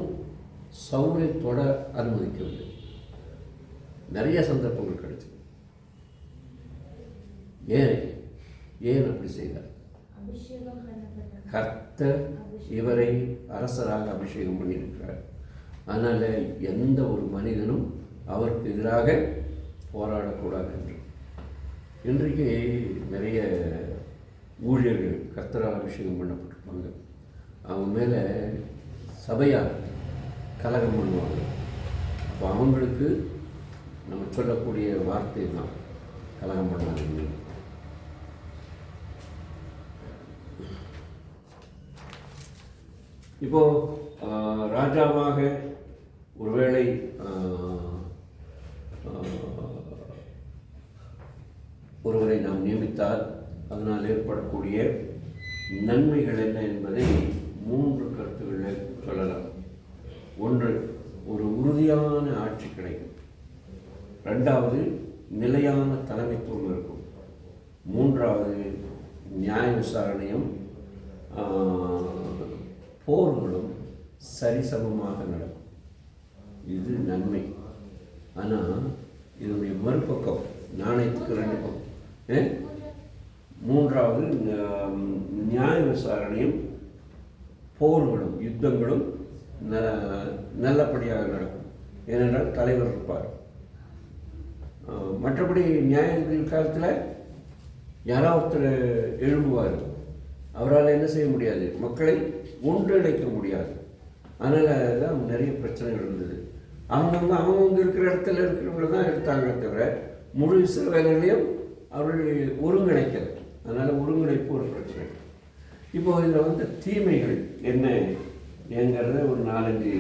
சவுலை தொட அனுமதிக்கவில்லை. நிறைய சந்தர்ப்பங்கள் கிடைச்சு. ஏன் அப்படி செய்தார்? கர்த்தர் இவரை அரசராக அபிஷேகம் பண்ணியிருக்கிறார். அதனால் எந்த ஒரு மனிதனும் அவருக்கு எதிராக போராடக்கூடாது என்று. இன்றைக்கு நிறைய ஊழியர்கள் கர்த்தரால் அபிஷேகம் பண்ணப்பட்டிருப்பாங்க. அவங்க மேலே சபையார் கலகம் பண்ணுவாங்க. அப்போ அவங்களுக்கு நம்ம சொல்லக்கூடிய வார்த்தை தான் கலகம் பண்ணாதீங்க. இப்போது ராஜாவாக ஒருவேளை ஒருவரை நாம் நியமித்தால் அதனால் ஏற்படக்கூடிய நன்மைகள் என்ன என்பதை 3 கருத்துக்களில் சொல்லலாம். 1, ஒரு உறுதியான ஆட்சி கிடைக்கும். 2வது, நிலையான தலைமைத்துவம் இருக்கும். 3வது, நியாய விசாரணையும் போர்களும் சரிசமமாக நடக்கும். இது நன்மை. ஆனால் இதனுடைய மறுபக்கம், நாணயத்துக்கு 2 பக்கம். 3வது, நியாய விசாரணையும் போர்களும் யுத்தங்களும் நல்லபடியாக நடக்கும். ஏனென்றால் தலைவர் இருப்பார். மற்றபடி நியாய காலத்தில் யாராவது ஒருத்தர் எழும்புவார். அவரால் என்ன செய்ய முடியாது, மக்களை ஒன்றிணைக்க முடியாது. அதனால் தான் நிறைய பிரச்சனைகள் இருந்தது. அவங்க இருக்கிற இடத்துல இருக்கிறவங்கள தான் எடுத்தாங்களே தவிர முழு இஸ்ரவேலையும் அவர்கள் ஒருங்கிணைக்கல. அதனால் ஒருங்கிணைப்பு ஒரு பிரச்சனை. இப்போது இதில் தீமைகள் என்னங்கிறத ஒரு 4-5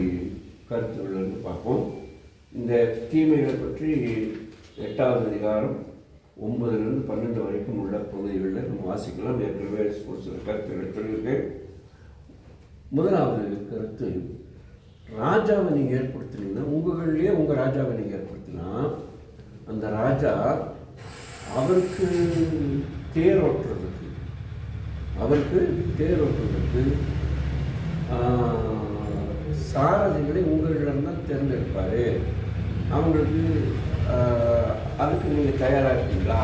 கருத்துக்கள் பார்ப்போம். இந்த தீமைகளை பற்றி 8வது அதிகாரம் 9லிருந்து 12 வரைக்கும் உள்ள பகுதிகளில் நம்ம வாசிக்கலாம். ஏற்கனவே ஒரு சில கருத்துக்களை சொல்லியிருக்கேன். முதலாவது கருத்து, ராஜாவை நீங்கள் ஏற்படுத்தினீங்கன்னா, உங்களிலேயே உங்கள் ராஜாவை நீங்கள் ஏற்படுத்தினா, அந்த ராஜா அவருக்கு தேரோட்டுறதுக்கு சாரதிகளை உங்களிடம்தான் தேர்ந்தெடுப்பார். அவங்களுக்கு அதுக்கு நீங்கள் தயாராக இருக்கீங்களா?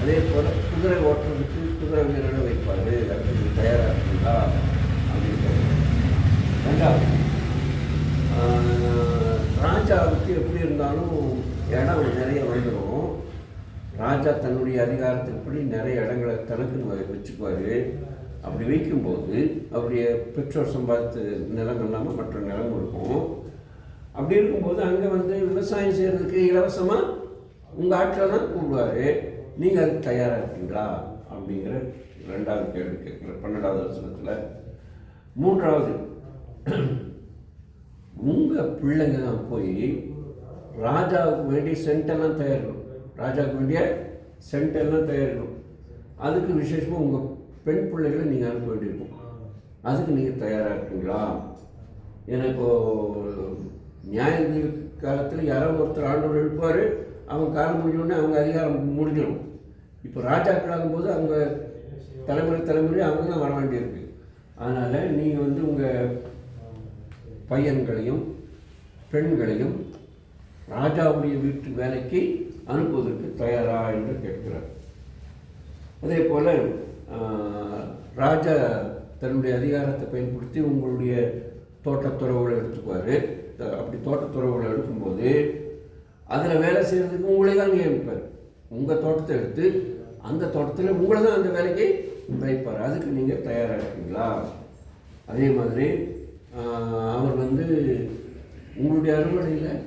அதே போல் குதிரை ஓட்டுறதுக்கு குதிரை வீரரை வைப்பார். அதுக்கு நீங்கள் தயாராக இருக்கீங்களா அப்படின்னு. 2வது, ராஜாவுக்கு எப்படி இருந்தாலும் இடம் நிறைய வந்துடும். ராஜா தன்னுடைய அதிகாரத்தின்படி நிறைய இடங்களை தனக்குன்னு வச்சுக்குவார். அப்படி வைக்கும்போது அவருடைய பெற்றோர் சம்பாதித்த நிலம் இல்லாமல் மற்ற நிலம் இருக்கும். அப்படி இருக்கும்போது அங்கே விவசாயம் செய்கிறதுக்கு இலவசமாக உங்கள் ஆட்களை தான் கூடுவார். நீங்கள் அதுக்கு தயாராக இருக்கீங்களா அப்படிங்கிற 2வது கேள்வி கேட்குற 12வது வசனத்தில். 3வது, உங்கள் பிள்ளைங்க தான் போய் ராஜாவுக்கு வேண்டிய சென்டெல்லாம் தயாரிக்கணும். அதுக்கு விசேஷமாக உங்கள் பெண் பிள்ளைகளை நீங்கள் அனுப்ப வேண்டியிருக்கும். அதுக்கு நீங்கள் தயாராக இருக்கீங்களா? ஏன்னா இப்போது நியாய காலத்தில் யாரோ ஒருத்தர் ஆண்டவர் எழுப்பார். அவங்க காலம் முடிஞ்சோடனே அவங்க அதிகாரம் முடிஞ்சிடும். இப்போ ராஜாக்களாகும்போது அவங்க தலைமுறை அவங்க தான் வர வேண்டியிருக்கு. அதனால் நீங்கள் உங்கள் பையன்களையும் பெண்களையும் ராஜாவுடைய வீட்டு வேலைக்கு அனுப்புவதற்கு தயாரா என்று கேட்கிறார். அதே போல் ராஜா தன்னுடைய அதிகாரத்தை பயன்படுத்தி உங்களுடைய தோட்டத்துறவுகளை எடுத்துக்குவார். அப்படி தோட்டத்துறவுகளை எடுக்கும்போது அதில் வேலை செய்கிறதுக்கு உங்களே தான் நியமிப்பார். உங்கள் தோட்டத்தை எடுத்து அந்த தோட்டத்தில் உங்களை தான் அந்த வேலைக்கு வைப்பார். அதுக்கு நீங்கள் தயாராக இருக்கீங்களா? அதே மாதிரி அவர் உங்களுடைய அறுவடையில்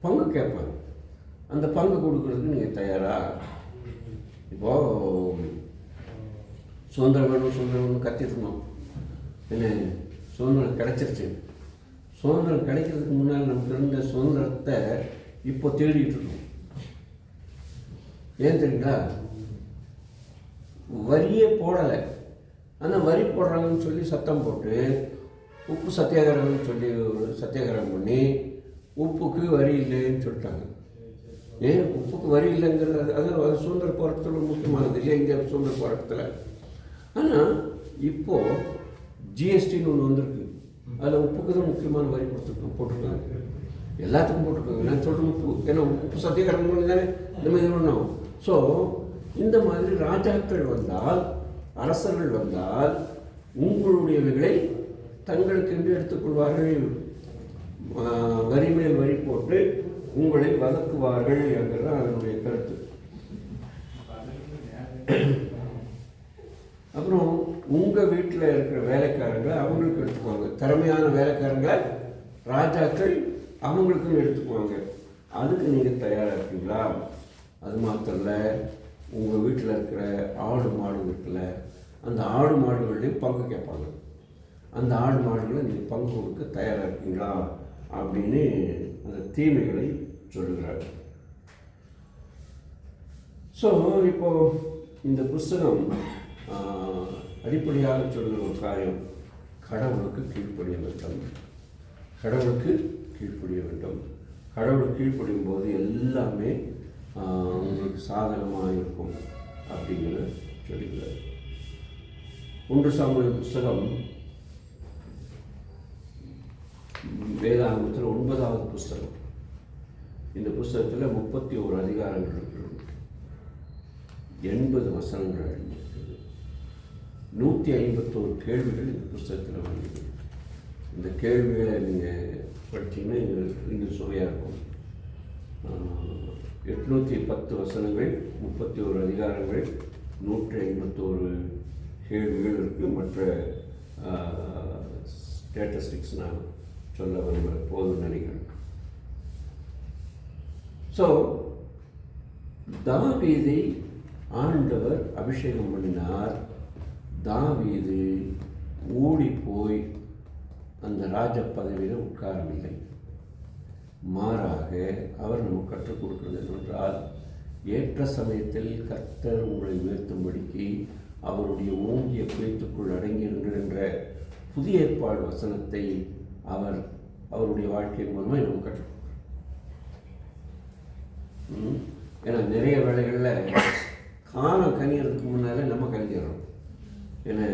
பங்கு கேட்பார். அந்த பங்கு கொடுக்கறதுக்கு நீங்கள் தயாரா? இப்போது சுதந்திரம் வேணும் கத்திருக்கணும். என்ன சுதந்திரம் கிடைச்சிருச்சு. சுதந்திரம் கிடைக்கிறதுக்கு முன்னால் நமக்கு இருந்த சுதந்திரத்தை இப்போ தேடிட்டு இருக்கோம். ஏன் தெரியுங்களா? வரியே போடலை. ஆனால் வரி போடுறாங்கன்னு சொல்லி சத்தம் போட்டு உப்பு சத்தியாகிரகம்னு சொல்லி சத்தியாகிரகம் பண்ணி உப்புக்கு வரி இல்லைன்னு சொல்லிட்டாங்க. ஏன் உப்புக்கு வரி இல்லைங்கிறது அது சுதந்திர போராட்டத்தில் ஒரு முக்கியமானது இல்லையா இந்தியா சுதந்திர போராட்டத்தில். ஆனால் இப்போது ஜிஎஸ்டின்னு ஒன்று வந்திருக்கு. அதில் உப்புக்கு தான் முக்கியமான வரி போட்டிருக்காங்க. எல்லாத்துக்கும் போட்டிருக்காங்க. நான் சொல்கிறேன் உப்பு, ஏன்னா உப்பு சத்தியாகிரகம் பண்ணி தானே இந்த மாதிரி பண்ணோம். ஸோ இந்த மாதிரி ராஜாக்கள் வந்தால், அரசர்கள் வந்தால் உங்களுடையவைகளை தங்களுக்கென்று எடுத்துக்கொள்வார்கள். வரி மேல் வரி போட்டு உங்களை வதக்குவார்கள் என்கிறது அதனுடைய கருத்து. அப்புறம் உங்கள் வீட்டில் இருக்கிற வேலைக்காரங்களை அவங்களுக்கு எடுத்துக்குவாங்க. திறமையான வேலைக்காரங்களை ராஜாக்கள் அவங்களுக்கும் எடுத்துக்குவாங்க. அதுக்கு நீங்கள் தயாராக இருக்கீங்களா? அது மாத்திரம் இல்லை, உங்கள் வீட்டில் இருக்கிற ஆடு மாடு இருக்குல்ல, அந்த ஆடு மாடுகள்லேயும் பங்கு கேட்பாங்க. அந்த ஆடு மாடுகளை நீங்கள் பங்கு கொடுக்க தயாராக இருக்கீங்களா அப்படின்னு அந்த தீமைகளை சொல்லுகிறார். ஸோ இப்போது இந்த புஸ்தகம் அடிப்படையாக சொல்கிற ஒரு காரியம், கடவுளுக்கு கீழ்ப்படிய வேண்டும். கடவுளுக்கு கீழ்ப்படிய வேண்டும். கடவுளுக்கு கீழ்ப்படியும் போது எல்லாமே உங்களுக்கு சாதகமாக இருக்கும் அப்படிங்கிற சொல்லுகிறார். 1 சாமுவேல் புஸ்தகம் வேதாகமத்தில் 9வது புஸ்தகம். இந்த புஸ்தகத்தில் 31 அதிகாரங்கள் இருக்கிறது, 80 வசனங்கள் அடங்கியிருக்கிறது, 151 கேள்விகள் இந்த புஸ்தகத்தில் வந்தது. இந்த கேள்விகளை நீங்கள் படித்தீங்கன்னா இன்னும் சுவையாக இருக்கும். 810 வசனங்கள், 31 அதிகாரங்கள், 151 கேள்விகள் இருக்குது. மற்ற ஸ்டேட்டிஸ்டிக்ஸ் நான் சொல்ல விரும்புகிற போதும் நினைக்கிறேன். ஸோ தாவீதை ஆண்டவர் அபிஷேகம் பண்ணினார். தாவீது ஓடி போய் அந்த ராஜ பதவியில் உட்காரவில்லை. மாறாக அவர் நமக்கு கற்றுக் கொடுக்கிறது என்னவென்றால், ஏற்ற சமயத்தில் கர்த்தர் உங்களை உயர்த்தும்படிக்கு அவருடைய ஓங்கிய குயத்துக்குள் அடங்கியிருங்கள் என்ற புதிய ஏற்பாடு வசனத்தை அவர் அவருடைய வாழ்க்கையின் மூலமாக நமக்கு கற்றுக் கொடுக்கிறார். ஏன்னா நிறைய வேளைகளில் காலம் கனியறதுக்கு முன்னாலே நம்ம கனிக்கிறோம். ஏன்னா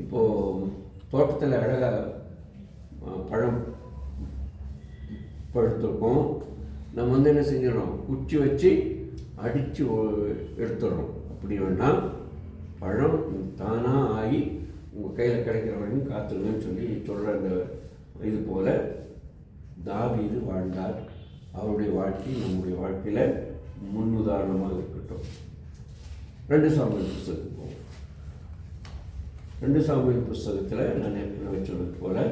இப்போது தோட்டத்தில் அழகாக பழம் பழுத்திருக்கோம். நம்ம என்ன செஞ்சிடறோம், குச்சி வச்சு அடித்து எடுத்துடுறோம். அப்படி வேணால் பழம் தானாக ஆகி உங்கள் கையில் கிடைக்கிற வரைக்கும் காத்துருங்கன்னு சொல்லி சொல்கிற அந்த இது போல் தாவீது வாழ்ந்தார். அவருடைய வாழ்க்கை நம்முடைய வாழ்க்கையில் முன்னுதாரணமாக இருக்கட்டும். 2 சாமுவேல் புஸ்தகத்துக்கு போவோம். 2 சாமுவேல் புஸ்தகத்தில் நான் ஏற்கனவே சொன்னது போல்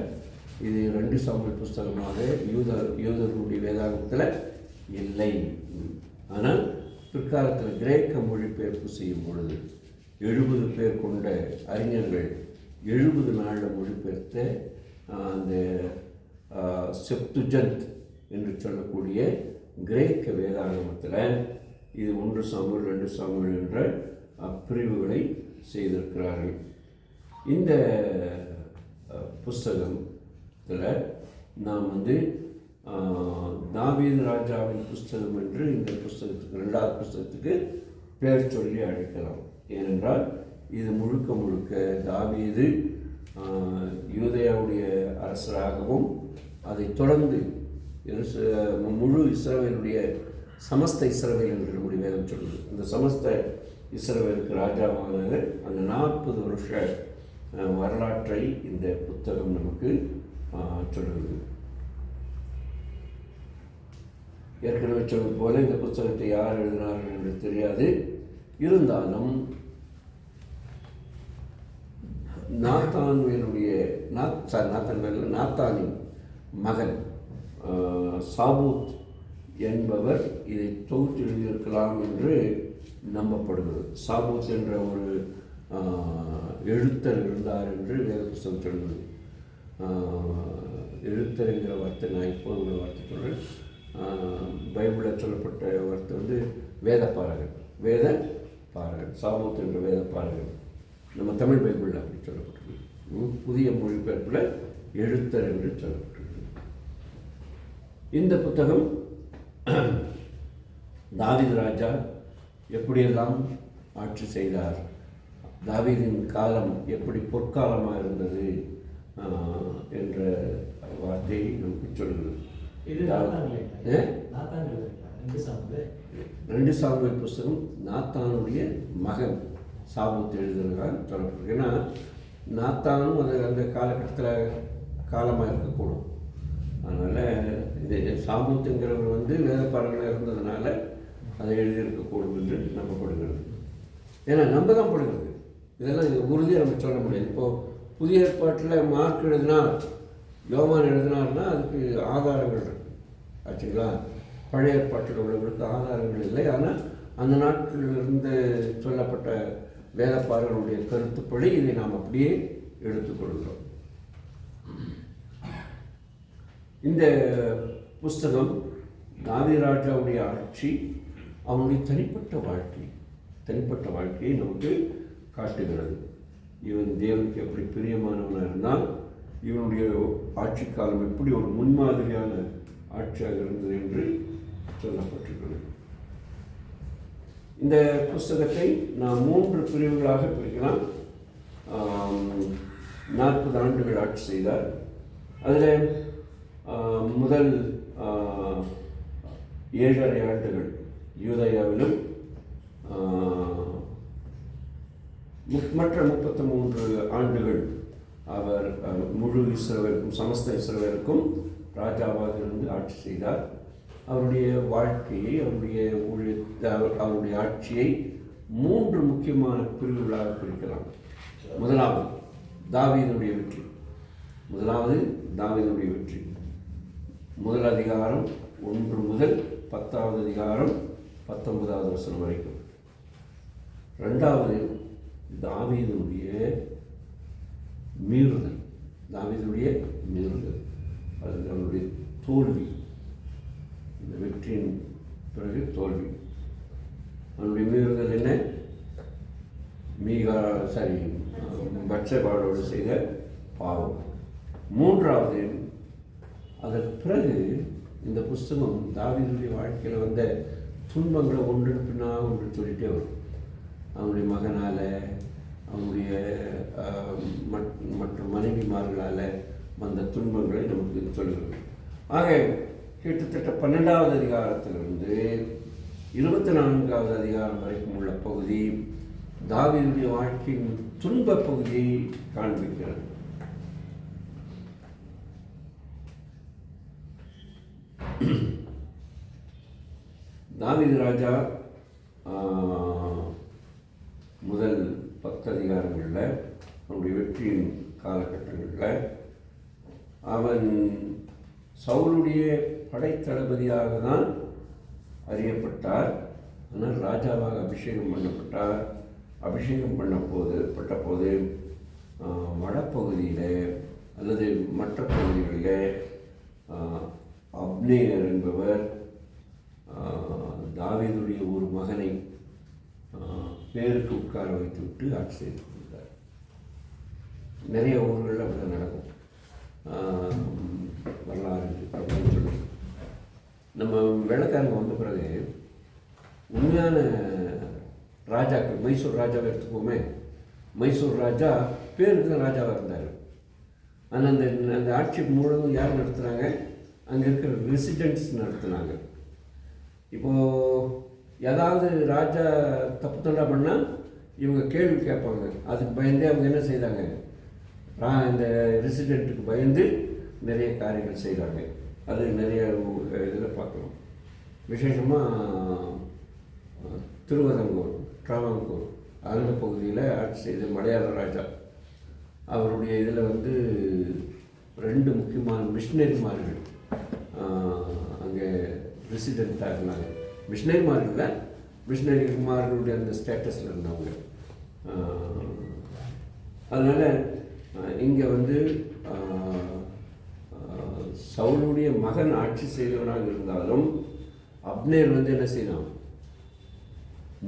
இது 2 சாமுவேல் புஸ்தகமாக யூதர்களுடைய வேதாகமத்தில் இல்லை. ஆனால் பிற்காலத்தில் கிரேக்க மொழிபெயர்ப்பு செய்யும் பொழுது 70 பேர் கொண்ட அறிஞர்கள் 70 நாளில் மொழிபெயர்த்த அந்த செப்துஜன்த் என்று சொல்லக்கூடிய கிரேக்க வேதாகமத்தில் இது 1 சாமுவேல் 2 சாமுவேல் என்ற பிரிவுகளை செய்திருக்கிறார்கள். இந்த புஸ்தகத்தில் நாம் தாவீது ராஜாவின் புஸ்தகம் என்று இந்த புஸ்தகத்துக்கு 2வது புஸ்தகத்துக்கு பேர் சொல்லி அழைக்கலாம். ஏனென்றால் இது முழுக்க முழுக்க தாவீது யூதேயாவுடைய அரசராகவும் அதை தொடர்ந்து முழு இஸ்ரவேலுடைய சமஸ்த இஸ்ரவேல் என்று நம்முடைய வேதம் சொல்லுது. இந்த சமஸ்த இஸ்ரவேலுக்கு ராஜாவானது அந்த 40 வருஷ வரலாற்றை இந்த புத்தகம் நமக்கு சொல்லுது. ஏற்கனவே சொன்னது போல இந்த புத்தகத்தை யார் எழுதினார்கள் என்று தெரியாது. இருந்தாலும் நாத்தானின் மகன் சாபூத் என்பவர் இதை தொகுத்து எழுதியிருக்கலாம் என்று நம்பப்படுகிறது. சாபூத் என்ற ஒரு எழுத்தர் இருந்தார் என்று வேத புத்தகம் சொல்கிறது. எழுத்தர் என்கிற வார்த்தை நான் இப்போது உள்ள வார்த்தை சொல்கிறேன். பைபிளில் சொல்லப்பட்ட வார்த்தை வேத பாரகன் சாபூத் என்ற வேத பாரகன். நம்ம தமிழ் பைபிளில் அப்படி சொல்லப்பட்டிருக்கு. புதிய மொழிபெயர்ப்பில் எழுத்தர் என்று சொல்லப்பட்டிருக்கு. இந்த புத்தகம் தாவீது ராஜா எப்படியெல்லாம் ஆட்சி செய்தார், தாவீதின் காலம் எப்படி பொற்காலமாக இருந்தது என்ற வார்த்தையை நமக்கு சொல்கிறது. 2 சாமுவேல் புஸ்தகம் நாத்தானுடைய மகன் சாபூத் எழுதுறதுக்காக சொல்லப்பட்டிருக்கு. ஏன்னா நாத்தானும் அந்த காலகட்டத்தில் காலமாக இருக்கக்கூடும். அதனால் இந்த சாபூத்துங்கிறவர் வேதப்பாரங்களாக இருந்ததுனால அதை எழுதியிருக்கக்கூடும் என்று நம்பப்படுகிறது. ஏன்னா நம்ப தான் படுகிறது. இதெல்லாம் உறுதியாக நம்ம சொல்ல முடியாது. இப்போது புதிய ஏற்பாட்டில் மார்க் எழுதினார், யோவான் எழுதினார்னா அதுக்கு ஆதாரங்கள் இருக்குது ஆச்சுங்களா. பழைய ஏற்பாட்டில் உள்ளவர்களுக்கு ஆதாரங்கள் இல்லை. ஆனால் அந்த நாட்களிலிருந்து சொல்லப்பட்ட வேதப்பாரர்களுடைய கருத்துப்படி இதை நாம் அப்படியே எடுத்துக்கொள்கிறோம். இந்த புஸ்தகம் தாவீது ராஜாவுடைய ஆட்சி, அவனுடைய தனிப்பட்ட வாழ்க்கையை நமக்கு காட்டுகிறது. இவன் தேவனுக்கு எப்படி பிரியமானவனாக இருந்தால் இவனுடைய ஆட்சி காலம் எப்படி ஒரு முன்மாதிரியான ஆட்சியாக இருந்தது என்று சொல்லப்பட்டிருக்கிறது. இந்த புஸ்தகத்தை நாம் 3 பிரிவுகளாக பிரிக்கலாம். 40 ஆண்டுகள் ஆட்சி செய்தார். அதில் முதல் 7.5 ஆண்டுகள் யூதேயாவிலும் மற்ற 33 ஆண்டுகள் அவர் முழு இஸ்ரவேலுக்கும் சமஸ்த இஸ்ரவேலுக்கும் ராஜாவாக இருந்து ஆட்சி செய்தார். அவருடைய வாழ்க்கையை, அவருடைய ஆட்சியை 3 முக்கியமான பிரிவுகளாக பிரிக்கலாம். முதலாவது தாவீதுடைய வெற்றி. முதல் அதிகாரம் 1 முதல் 10வது அதிகாரம் 19வது வசனம் வரைக்கும். 2வது தாவீதுடைய மீறுதல், அது அவருடைய தோல்வி, இந்த வெற்றியின் பிறகு தோல்வி. அவனுடைய மீறுதல் என்ன? பத்சேபாவோடு செய்த பாவம். 3வது, அதற்கு பிறகு இந்த புஸ்தகம் தாவீதுடைய வாழ்க்கையில் வந்த துன்பங்களை ஒன்று சொல்லிகிட்டே வரும். அவனுடைய மகனால், அவனுடைய மற்ற மனைவிமார்களால் வந்த துன்பங்களை நமக்கு சொல்லுகிறது. ஆக கிட்டத்தட்ட 12வது அதிகாரத்திலிருந்து 24வது அதிகாரம் வரைக்கும் உள்ள பகுதி தாவீதுடைய வாழ்க்கையின் துன்ப பகுதியை காண்பிக்கிறது. தாவீது ராஜா முதல் 10 அதிகாரங்களில் அவனுடைய வெற்றியின் காலகட்டங்களில் அவன் சவுலுடைய படைத்தளபதியாக தான் அறியப்பட்டார். ஆனால் ராஜாவாக அபிஷேகம் பண்ணப்பட்ட போது வடப்பகுதியில் அல்லது மற்ற பகுதிகளில் அப்னேயர் என்பவர் தாவீதுடைய ஒரு மகனை பேருக்கு உட்கார வைத்து விட்டு ஆட்சி செய்து கொண்டார். நிறைய ஊர்களில் அப்படி நடக்கும். வரலாறு அப்படின்னு சொல்லி நம்ம வெள்ளக்காரங்க வந்த பிறகு உண்மையான ராஜாக்கள், மைசூர் ராஜாவை எடுத்துக்கோமே. மைசூர் ராஜா பேருக்கு தான் ராஜாவாக இருந்தார். ஆனால் அந்த ஆட்சி முழுவதும் யார் நடத்துகிறாங்க? அங்கே இருக்கிற ரெசிடென்ட்ஸ் நடத்துனாங்க. இப்போது ஏதாவது ராஜா தப்பு தண்டா பண்ணால் இவங்க கேள்வி கேட்பாங்க. அதுக்கு பயந்தே அவங்க என்ன செய்தாங்க? இந்த ரெசிடெண்ட்டுக்கு பயந்து நிறைய காரியங்கள் செய்கிறாங்க. அது நிறைய இதில் பார்க்கலாம். விசேஷமாக திருவிதாங்கூர், ட்ராவங்கூர் அந்த பகுதியில் ஆட்சி செய்த மலையாள ராஜா அவருடைய இதில் 2 முக்கியமான மிஷினரிமார்கள் அங்கே ரெசிடெண்ட்டாக இருந்தாங்க. மிஷினரிமார்களுடைய அந்த ஸ்டேட்டஸில் இருந்தவங்க. அதனால் இங்கே சவுலுடைய மகன் ஆட்சி செய்தவனாக இருந்தாலும் அப்னேர் என்ன செய்தான்,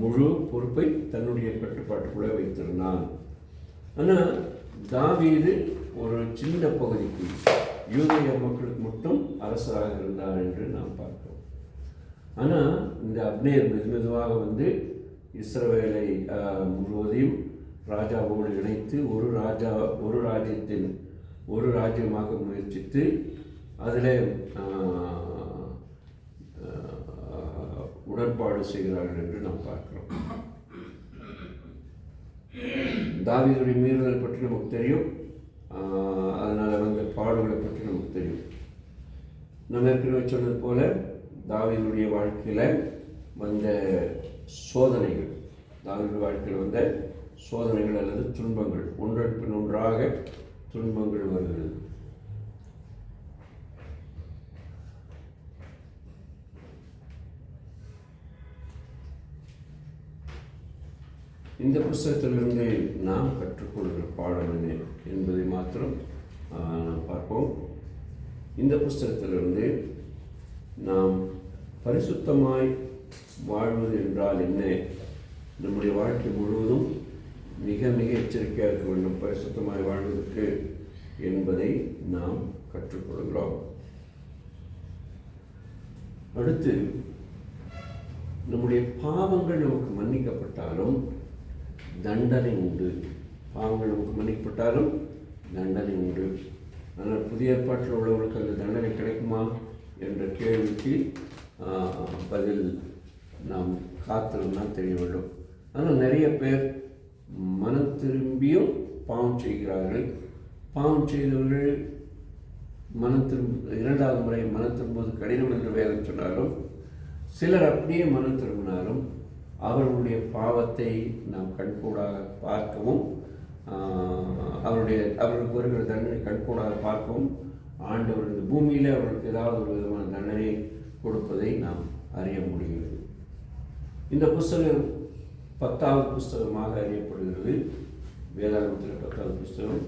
முழு பொறுப்பை தன்னுடைய கட்டுப்பாட்டுக்குள்ளே வைத்திருந்தான். ஆனால் தாவீது ஒரு சின்ன பகுதிக்கு, யூதேய மக்களுக்கு மட்டும் அரசராக இருந்தார் என்று நாம் பார்க்கிறோம். ஆனால் இந்த அப்னேர் மெதுவாக இஸ்ரவேலை முழுவதையும் ராஜாவோடு இணைத்து ஒரு ராஜ்யமாக முயற்சித்து அதில் உடன்பாடு செய்கிறார்கள் என்று நாம் பார்க்கிறோம். தாவீதுடைய மீறுதல் பற்றி நமக்கு தெரியும். அதனால் பாடுகளை பற்றி நமக்கு தெரியும். நம்ம ஏற்கனவே சொன்னது போல தாவீதுடைய வாழ்க்கையில் சோதனைகள், தாவீதுடைய வாழ்க்கையில் சோதனைகள் அல்லது துன்பங்கள், ஒன்றன் பின் ஒன்றாக துன்பங்கள் வருகிறது. இந்த புஸ்தகத்திலிருந்து நாம் கற்றுக்கொள்கிற பாடம் என்ன என்பதை மாத்திரம் நாம் பார்ப்போம். இந்த புஸ்தகத்திலிருந்து நாம் பரிசுத்தமாய் வாழ்வது என்றால் என்ன, நம்முடைய வாழ்க்கை முழுவதும் மிக மிக எச்சரிக்கையாக இருக்க வேண்டும் பரிசுத்தமாய் வாழ்வதற்கு என்பதை நாம் கற்றுக்கொள்கிறோம். அடுத்து, நம்முடைய பாவங்கள் நமக்கு மன்னிக்கப்பட்டாலும் தண்டனை உண்டு. பாவங்கள் நமக்கு மன்னிக்கப்பட்டாலும் தண்டனை உண்டு. ஆனால் புதிய ஏற்பாட்டில் உள்ளவர்களுக்கு அந்த தண்டனை கிடைக்குமா என்ற கேள்விக்கு பதில் நாம் காத்திருந்தால் தெரிய வேண்டும். ஆனால் நிறைய பேர் மனம் திரும்பியும் பாவம் செய்கிறார்கள். பாவம் செய்தவர்கள் இரண்டாவது முறை மனம் திரும்புவது கடினம் என்று வேதம் சொன்னாலும், சிலர் அப்படியே மனம் திரும்பினாலும் அவர்களுடைய பாவத்தை நாம் கண்கூடாக பார்க்கவும், அவர்களுக்கு வருகிற தண்டனை கண்கூடாக பார்க்கவும் ஆண்டவர் இந்த பூமியில் அவர்களுக்கு ஏதாவது ஒரு விதமான தண்டனை கொடுப்பதை நாம் அறிய முடிகிறது. இந்த புஸ்தகம் 10வது புஸ்தகமாக அறியப்படுகிறது. வேதாகமத்தில் 10வது புஸ்தகம்.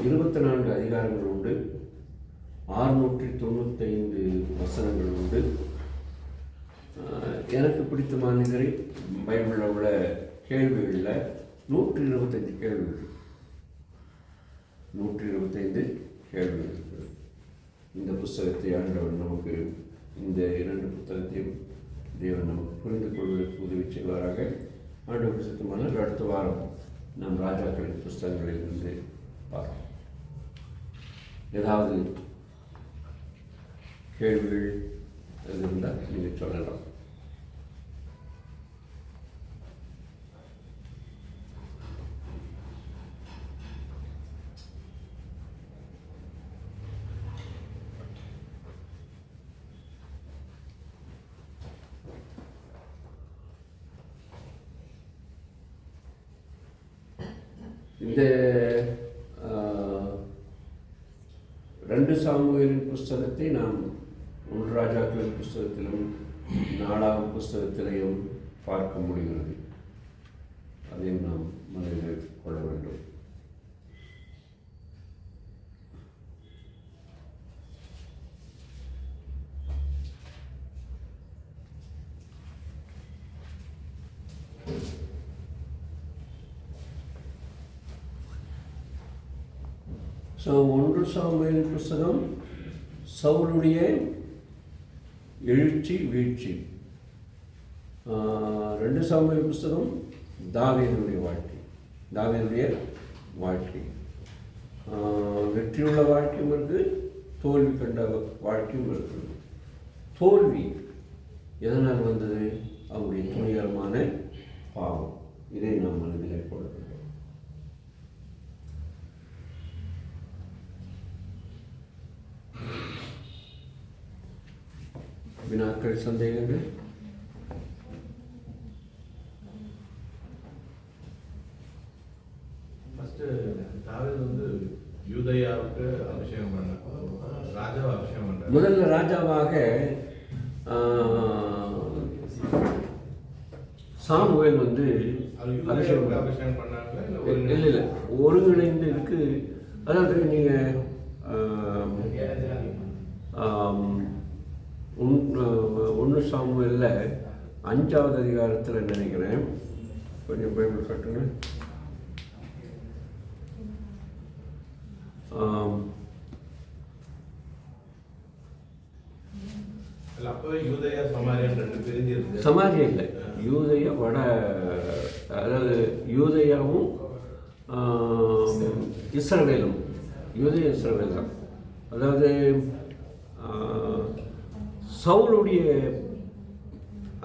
24 அதிகாரங்கள் உண்டு, 695 வசனங்கள் உண்டு. எனக்கு பிடித்தமான இதில் பைபிளில் உள்ள கேள்விகளில் 125 கேள்விகள், 125 கேள்விகள் இருக்குது. இந்த புஸ்தகத்தை ஆண்டவர் நமக்கு, இந்த 2 புத்தகத்தையும் தேவன் நமக்கு புரிந்து கொள்வதற்கு உதவி செய்வாராக. ஆண்டவர் சித்தமான அடுத்த வாரம் நாம் ராஜாக்களின் புஸ்தகங்களில் இருந்து பார்ப்போம். ஏதாவது கேள்விகள் எது இருந்தால் நீங்கள் சொல்லலாம். இந்த 2 சாமுவேலின் புஸ்தகத்தை நாம் 1 ராஜாக்களின் புஸ்தகத்திலும் 4ஆம் புஸ்தகத்திலையும் பார்க்க முடிகிறது. அதையும் நாம் மனதில் கொள்ள வேண்டும். ஸோ 1 சாமுவேல் புஸ்தகம் சவுலுடைய எழுச்சி வீழ்ச்சி. 2 சாமுவேல் புஸ்தகம் தாவீதுடைய வாழ்க்கை. வெற்றியுள்ள வாழ்க்கையும் இருக்குது, தோல்வி கண்ட வாழ்க்கையும் இருக்குது. தோல்வி எதனால் வந்தது? அவருடைய துணிகரமான பாவம். இதை நாம் மனதில் கொள்ள வேண்டும். வினாக்கள், சந்தேகங்கள்? ஃபஸ்ட்டு தாவீது வந்து யூதயாவுக்கு அபிஷேகம் பண்ண ராஜாவை அபிஷேகம் பண்ண முதல்ல ராஜாவாக சாமுவேல் வந்து அபிஷேகம் பண்ணாங்க. இல்லை ஒருங்கிணைந்து இருக்கு. அதாவது நீங்கள் ஒன்று சாமுவேலில் 5வது அதிகாரத்தில் நினைக்கிறேன், கொஞ்சம் பைபிள் கட்டுங்க. சமாரியா இல்லை, யூதயா வட, அதாவது யூதயாவும் இஸ்ரவேலும், யூதயா இஸ்ரவேல் தான். அதாவது சவுலுடைய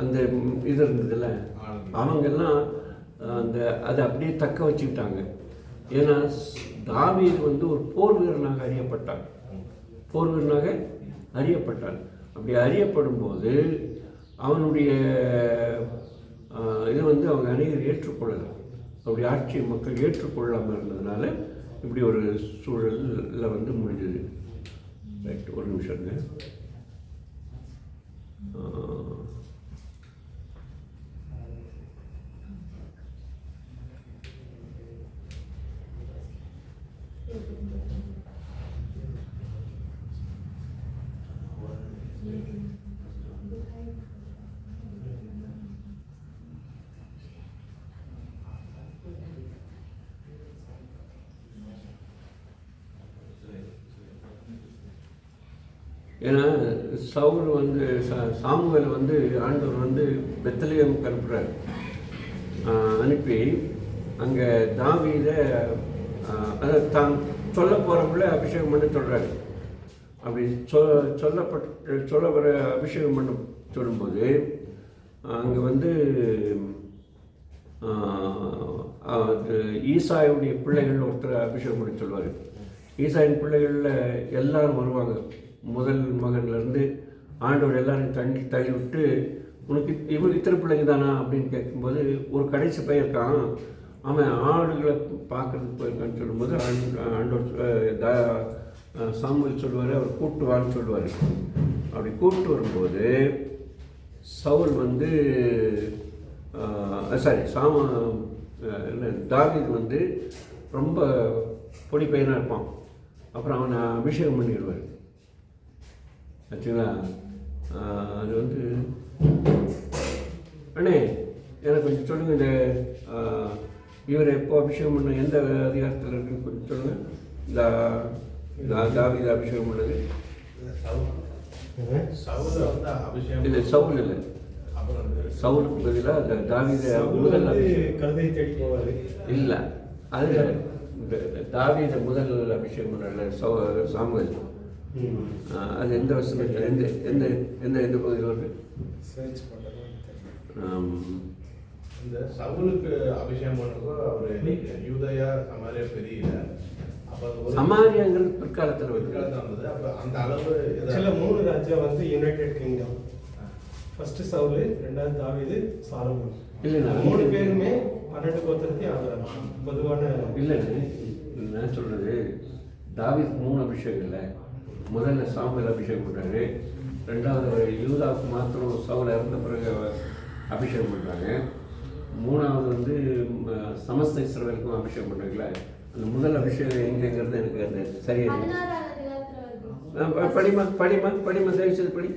அந்த இது இருந்ததில்ல, அவங்கெல்லாம் அந்த அதை அப்படியே தக்க வச்சுக்கிட்டாங்க. ஏன்னா தாவீது வந்து ஒரு போர் வீரனாக அறியப்பட்டான், போர் வீரனாக அறியப்பட்டான். அப்படி அறியப்படும்போது அவனுடைய இது வந்து அவங்க அனைவரும் ஏற்றுக்கொள்ளலை. அப்படி ஆட்சி மக்கள் ஏற்றுக்கொள்ளாமல் இருந்ததுனால இப்படி ஒரு சூழலில் வந்து முடிஞ்சது. ரைட், ஒரு நிமிஷங்க. ஏன்னா சவுல் வந்து சாமுவேல் வந்து ஆண்டவர் வந்து பெத்லகேமுக்கு அனுப்புகிறார். அனுப்பி அங்கே தாவீதை அதை தான் சொல்ல போகிறவங்கள அபிஷேகம் பண்ண சொல்கிறாரு. அப்படி சொல்ல வர அபிஷேகம் பண்ண சொல்லும்போது அங்கே வந்து ஈசாயுடைய பிள்ளைகள் ஒருத்தர் அபிஷேகம் பண்ணி சொல்லுவார். ஈசாயின் பிள்ளைகளில் எல்லாரும் வருவாங்க. முதல் மகன்லேருந்து ஆண்டவர் எல்லாரும் தள்ளி விட்டு, உனக்கு இவங்க இத்தனை பிள்ளைங்க தானா அப்படின்னு கேட்கும்போது, ஒரு கடைசி பையன் இருக்கான், அவன் ஆடுகளை பார்க்குறதுக்கு போயிருக்கான்னு சொல்லும்போது ஆண்டவர் சாமுவேல் சொல்லுவார், அவர் கூட்டுவான்னு சொல்லுவார். அப்படி கூப்பிட்டு வரும்போது சவுல் வந்து தாவீது வந்து ரொம்ப பொடி பையனாக இருப்பான். அப்புறம் அவனை அபிஷேகம் பண்ணிடுவார். ஆச்சுங்களா? அது வந்து அண்ணே எனக்கு கொஞ்சம் சொல்லுங்கள், இந்த இவரை எப்போ அபிஷேகம் பண்ண எந்த அதிகாரத்தில் இருக்குன்னு கொஞ்சம் சொல்லுங்கள். தாவீது அபிஷேகம் பண்ணது இல்லை, சவுல் இல்லை, சவுலுக்கு பதிலாக அந்த தாவீதை முதல் கழுதை தேடி போவார். இல்லை, அது தாவீதை முதல் அபிஷேகம் பண்ணல சாமுவேல். அது எந்த வருஷத்தில் எந்த எந்த எந்த எந்த பகுதியில் வருது? இந்த சவுலுக்கு அபிஷேகம் பண்ணப்போ அவர் யூதயா சமாரியா பெரிய சமாரியாங்கிறது பிற்காலத்தில் வந்தது. அப்போ அந்த அளவு சில 3 ராஜா வந்து யுனைடெட் கிங்டம். ஃபர்ஸ்ட் சவுல், 2வது தாவீது, சாலமோன். இல்லைண்ணா 3 பேருமே 12 கோத்திரத்தையும் ஆகிறாங்க. பொதுவான இல்லைண்ணே, நான் சொல்கிறது தாவீது 3 அபிஷேகம் இல்லை. முதல்ல சாமுவேல் அபிஷேகம் பண்ணுறாரு, 2வது யூதாவுக்கு மாத்திரம் சவுல் இறந்த பிறகு அபிஷேகம் பண்ணுறாங்க, 3வது வந்து சமஸ்த இஸ்ரவேலுக்கும் அபிஷேகம் பண்ணுறாங்களே. அந்த முதல் அபிஷேகம் எங்கேங்கிறது எனக்கு அந்த சரியாக படிமா தயவு செய்து படி.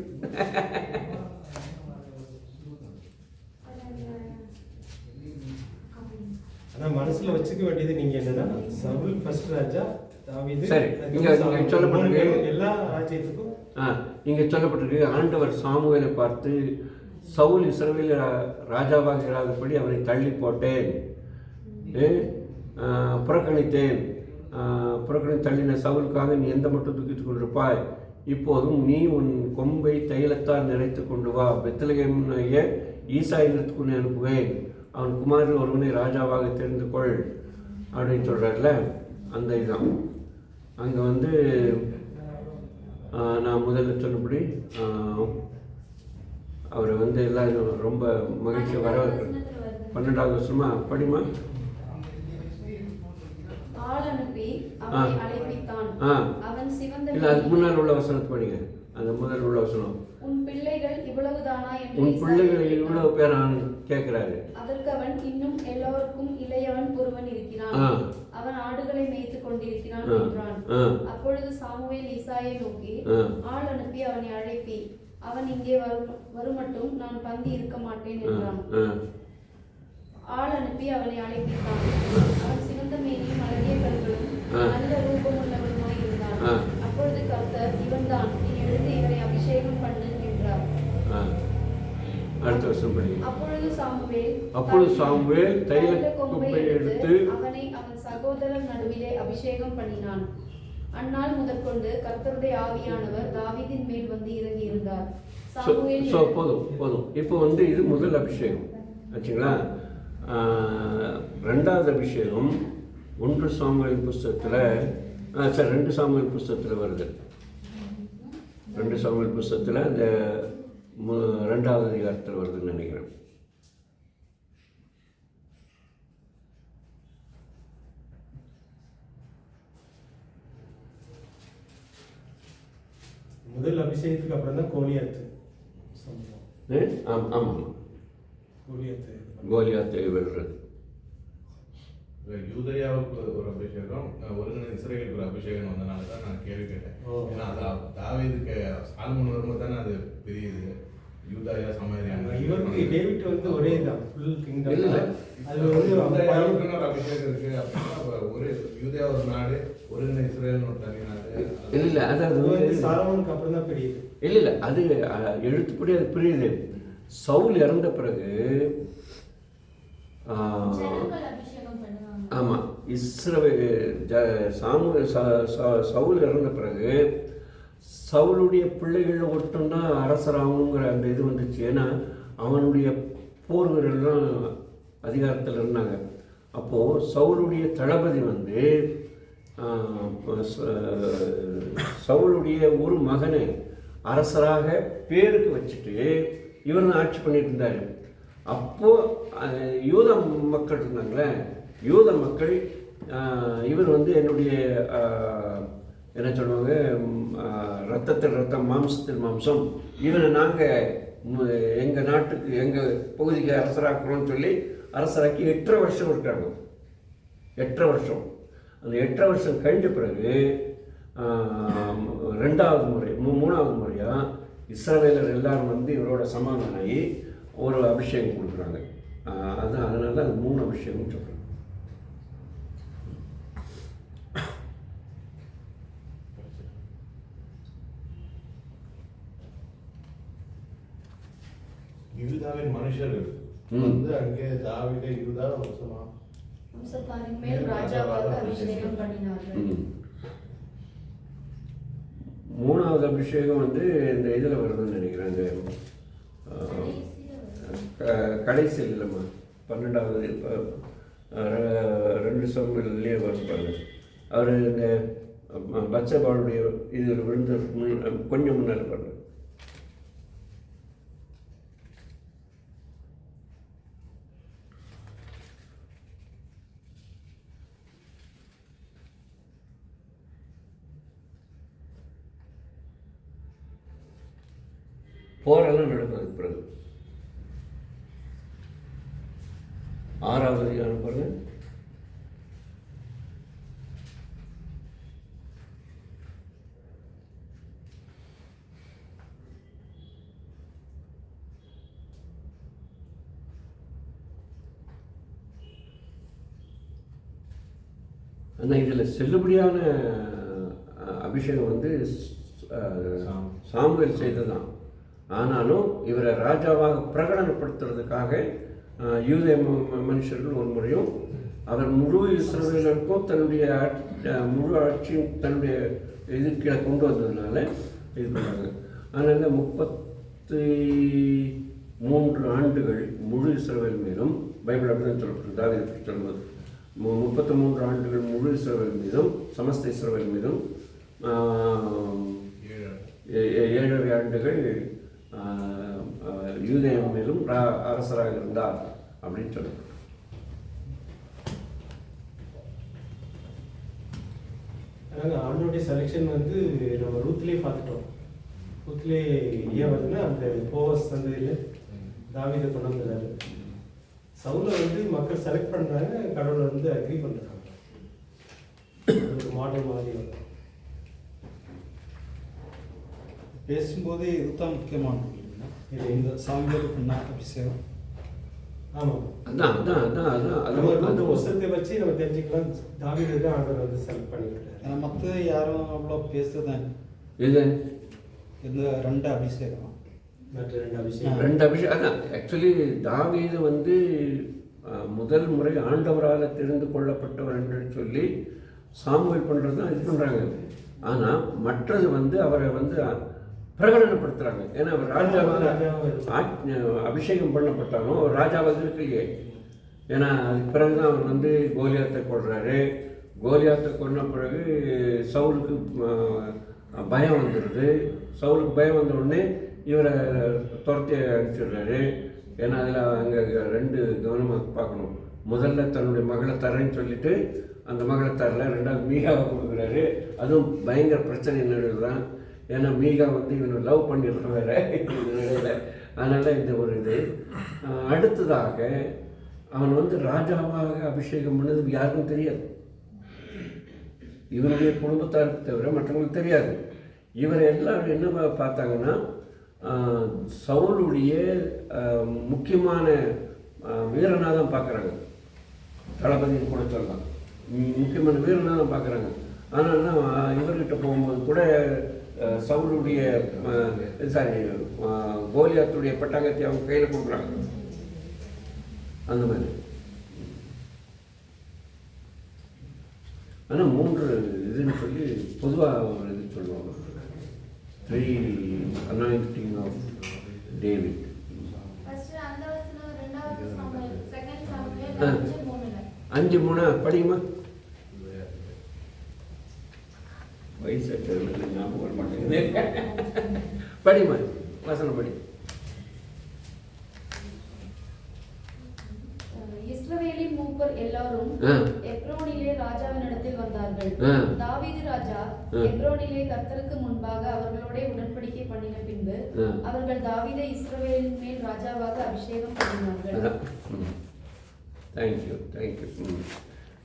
ஆனால் மனசில் வச்சுக்க வேண்டியது நீங்கள் என்னன்னா, சவுல் ஃபர்ஸ்ட் ராஜா, தாவீது. சரி, இங்கே சொல்லப்பட்டிருக்கு எல்லா ராஜ்யத்துக்கும் இங்கே சொல்லப்பட்டிருக்கு, ஆண்டவர் சாமுவேலை பார்த்து சவுல் இஸ்ரவேலில் ராஜாவாக இராதபடி அவரை தள்ளி போட்டேன், புறக்கணித்தேன். தள்ளின சவுலுக்காக நீ எந்த மட்டும் துக்கித்துக் கொண்டிருப்பாய்? இப்போதும் நீ உன் கொம்பை தைலத்தால் நிறைத்து கொண்டு வா, பெத்லகேமிய ஈசாயினத்துக்கு உன்னை அனுப்புவேன், அவன் குமாரில் ஒருவனை ராஜாவாக தெரிந்து கொள் அப்படின்னு சொல்கிறார்ல. அந்த இதுதான் அங்கே வந்து நான் முதல்ல சொன்னபடி அவரை வந்து எல்லாரும் ரொம்ப மகிழ்ச்சி வரவேற்கிறேன். 12வது வருஷமா படிமா. ஆள் அனுப்பி அவனை அழைப்பித்தான். அவன் சிவந்த இல்லை, அதுக்கு முன்னால் உள்ள வசனத்தை படிங்க. அந்த முதல் உள்ள வசனம், உன் பிள்ளைகள் இவ்வளவுதானா என்று உன் பிள்ளைகள் இவ்வளவு பேரான் கேட்கிறாரு. அதற்கு அவன், இன்னும் எல்லோருக்கும் இளையவன் ஒருவன் இருக்கிறான், அவன் ஆடுகளை மேய்த்துக் கொண்டிருக்கிறான் என்றான். அப்பொழுது சாமுவேல் ஈசாயை நோக்கி, ஆள் அனுப்பி அவனை அழைப்பி, அவன் இங்கே வருமட்டும் நான் பந்தி இருக்க மாட்டேன் என்றான். ஆள் அனுப்பி அவனை அழைப்பித்தான். அவன் சிவந்த மேனியும் அழகிய கண்களும் நல்ல ரூபமுள்ளவனுமாய் இருந்தான். அப்பொழுது கர்த்தர், இவன்தான், நீ எழுந்து இவனை அபிஷேகம் பண்ணு என்றார். அடுத்த வருஷம் படி. அப்பொழுது சாமுவேல் தைல கொம்பை எடுத்து அவனை அவன் சகோதரர் நடுவிலே அபிஷேகம் பண்ணினான். அந்நாள் முதற்கொண்டு கர்த்தருடைய ஆவியானவர் தாவீதின் மேல் வந்து இறங்கி இருந்தார். போதும். இப்போ வந்து இது முதல் அபிஷேகம் ஆச்சுங்களா. ரெண்டாவது அபிஷேகம் 1 சாமுவேல் புஸ்தகத்தில் 2 சாமுவேல் புஸ்தகத்தில் வருது. 2 சாமுவேல் புஸ்தகத்தில் அந்த 2வது அதிகாரத்தில் வருதுன்னு நினைக்கிறேன். முதல் அபிஷேகத்துக்கு அப்புறம் தான் கோலியாத்து. ஆமாம், கோலியாத்தை வெல்றது. யூதயாவுக்கு ஒரு அபிஷேகம், ஒருங்கிணைந்த இஸ்ரேலுக்கு ஒரு அபிஷேகம் வந்தனால தான் நான் கேள்வி கேட்டேன். ஏன்னா அது தாவீதுக்கு சாலமோன் வரும்போது தானே அது பிரியுது. யூதயா சமாரியா, இவருக்கு டேவிட் வந்து ஒரே தான் ஃபுல் கிங்டம். அது வந்து யூதயாவுக்குன்னு ஒரு அபிஷேகம் இருக்கு அப்படின்னா ஒரு யூதயா ஒரு நாடு, ஒருங்கிணைந்த இஸ்ரேல்னு ஒரு தனி நாடு. இல்லை, அதாவது சாலமோனுக்கு அப்புறம் தான் பிரியுது. இல்லை, அது எழுத்துப்படி அது பிரியுது. சவுல் இறந்த பிறகு ஆமாம், சவுல் இறந்த பிறகு சவுளுடைய பிள்ளைகள் ஒட்டும்னா அரசராகணுங்கிற அந்த இது வந்துச்சு. ஏன்னா அவனுடைய போர் வீரர்கள்லாம் அதிகாரத்தில் இருந்தாங்க. அப்போது சவுளுடைய தளபதி வந்து சவுளுடைய ஒரு மகனை அரசராக பேருக்கு வச்சுட்டு இவர் தான் ஆட்சி பண்ணிட்டு இருந்தார். அப்போது யூத மக்கள் இருந்தாங்களே, யூத மக்கள் இவர் வந்து என்னுடைய என்ன சொல்லுவாங்க, ரத்தத்தில் ரத்தம் மாம்சத்தில் மாம்சம், இவனை நாங்கள் எங்கள் நாட்டுக்கு எங்கள் பகுதிக்கு அரசராக்குறோம்னு சொல்லி அரசராக்கி 8.5 வருஷம் இருக்காங்க. 8.5 வருஷம். அந்த 8.5 வருஷம் கழிஞ்ச பிறகு 3வது முறையாக இஸ்ரவேலர் எல்லாரும் வந்து இவரோட சமாதானம் ஆகி ஒரு அபிஷேகம் கொடுக்குறாங்க. அதுதான், அதனால தான் அது 3 அபிஷேகம் சொல்கிறாங்க. யூதாவின் மனுஷர்கள் வந்து அங்கே தாவீதை யூதா வம்சத்தாரின் மேல் ராஜாவாக அபிஷேகம் பண்ணினார்கள். 3வது அபிஷேகம் வந்து இந்த இதில் வருதுன்னு நினைக்கிறேன். இந்த கடைசியில் இல்லைம்மா, 12வது 2 சாமுவேல்லையே வருவாங்க. அவர் இந்த பத்சேபாவுடைய இதில் விழுந்து கொஞ்சம் முன்னால் பாருங்க. போரெல்லாம் நடக்கும். அதுக்கு பிறகு 6வது அதிகாரம் பாருங்க. ஆனால் இதில் செல்லுபடியான அபிஷேகம் வந்து சாமுவேல் செய்ததான். ஆனாலும் இவரை ராஜாவாக பிரகடனப்படுத்துறதுக்காக யூத மனுஷர்கள் ஒரு முறையும் அவர் முழு இஸ்ரவேலருக்கும் தன்னுடைய முழு ஆட்சியும் தன்னுடைய இது கீழே கொண்டு வந்ததுனால இது பண்ணாங்க. அதனால் 33 ஆண்டுகள் முழு இஸ்ரவேல் மீதும், பைபிள் அப்படிதான் சொல்லப்படுது, தாவீது சொல்லும்போது 33 ஆண்டுகள் முழு இஸ்ரவேல் மீதும், சமஸ்த இஸ்ரவேல் மீதும் 7 ஆண்டுகள் யூதேயம் மேலும் அரசராக இருந்தார் அப்படின்னு சொல்லுவாங்க. அதனால் ஆண்டோடைய செலெக்ஷன் வந்து நம்ம ரூத்லேயே பார்த்துட்டோம். ரூத்லே ஏன் வருதுன்னா அந்த போவஸ் சந்ததியில் தாவீதை கொண்டு வந்துடுறாரு. சவுலை வந்து மக்கள் செலக்ட் பண்ணுறாங்க, கடவுளை வந்து அக்ரி பண்ணுறாங்க. ஒரு மாடல் மாதிரி வரும். பேசும்போது இதுதான் முக்கியமானது இது, இந்த சாமியார் பண்ண அபிஷேகம். ஆமாம், அதான் அதான் அதான் அதான் அது அந்த புஸ்தகத்தை வச்சு நம்ம தெரிஞ்சுக்கலாம் தாவீதை தான் ஆண்டவர் வந்து செலக்ட் பண்ணியிருக்காரு. ஏன்னா மற்ற யாரும் அவ்வளோ பேசுறதான் இது இந்த 2 அபிஷேகம், மற்ற 2 அபிஷேகம். 2 அபிஷேகம். அதான் ஆக்சுவலி தாவீது வந்து முதல் முறை ஆண்டவரால் தெரிந்து கொள்ளப்பட்டவர் என்று சொல்லி சாமுவேல் பண்ணுறது தான் இது பண்ணுறாங்க. ஆனால் மற்றது வந்து அவரை வந்து பிரகடனப்படுத்துகிறாங்க. ஏன்னா அவர் ராஜாவாக அபிஷேகம் பண்ணப்பட்டாலும் அவர் ராஜாவாக இருக்கலையே. ஏன்னா அதுக்கு பிறகு தான் அவர் வந்து கோலியாத்தை கொள்கிறாரு. கோலியாத்தை கொன்ன பிறகு சவுலுக்கு பயம் வந்துடுது. சவுலுக்கு பயம் வந்த உடனே இவரை துரத்தி அனுப்பிச்சிடுறாரு. ஏன்னா அதில் அங்கே 2 கவனமாக பார்க்கணும். முதல்ல தன்னுடைய மகளை தரேன்னு சொல்லிட்டு அந்த மகளை தரல, 2வது மீகாவை கொடுக்குறாரு. அதுவும் பயங்கர பிரச்சனை நடுவுதான். ஏன்னா மீகா வந்து இவனை லவ் பண்ணிடுற வேற நிலையில். அதனால் இந்த ஒரு இது. அடுத்ததாக அவன் வந்து ராஜாவாக அபிஷேகம் பண்ணது யாருக்கும் தெரியாது. இவனுடைய குடும்பத்தாருக்கு தவிர மற்றவங்களுக்கு தெரியாது. இவர் எல்லாரும் என்ன பார்த்தாங்கன்னா சவுலுடைய முக்கியமான வீரனாக தான் பார்க்குறாங்க. தளபதியின் கூட சொல்லலாம், முக்கியமான வீரனாக தான் பார்க்குறாங்க. ஆனால் இவர்கிட்ட போகும்போது கூட சவுலுடைய கோலியாத்துடைய பட்டாங்கத்தை அவங்க கையில் கொடுக்குறாங்க. அந்த மாதிரி. ஆனால் 3 இதுன்னு சொல்லி பொதுவாக ஒரு இது சொல்லுவாங்க, 3 anointing of David. 5:3 படியுமா? வயசு ஞாபகம் வர மாட்டேங்குது. படிமா, வசனம் படி. இஸ்ரவேலின் மூப்பர் எல்லாரும் எப்ரோனிலே ராஜாவினிடத்தில் வந்தார்கள். தாவீது ராஜா எப்ரோனிலே கர்த்தருக்கு முன்பாக அவர்களோட உடன்படிக்கை பண்ணின பின்பு அவர்கள் தாவீதை இஸ்ரவேலின் மேல் ராஜாவாக அபிஷேகம் பண்ணினார்கள். தேங்க்யூ.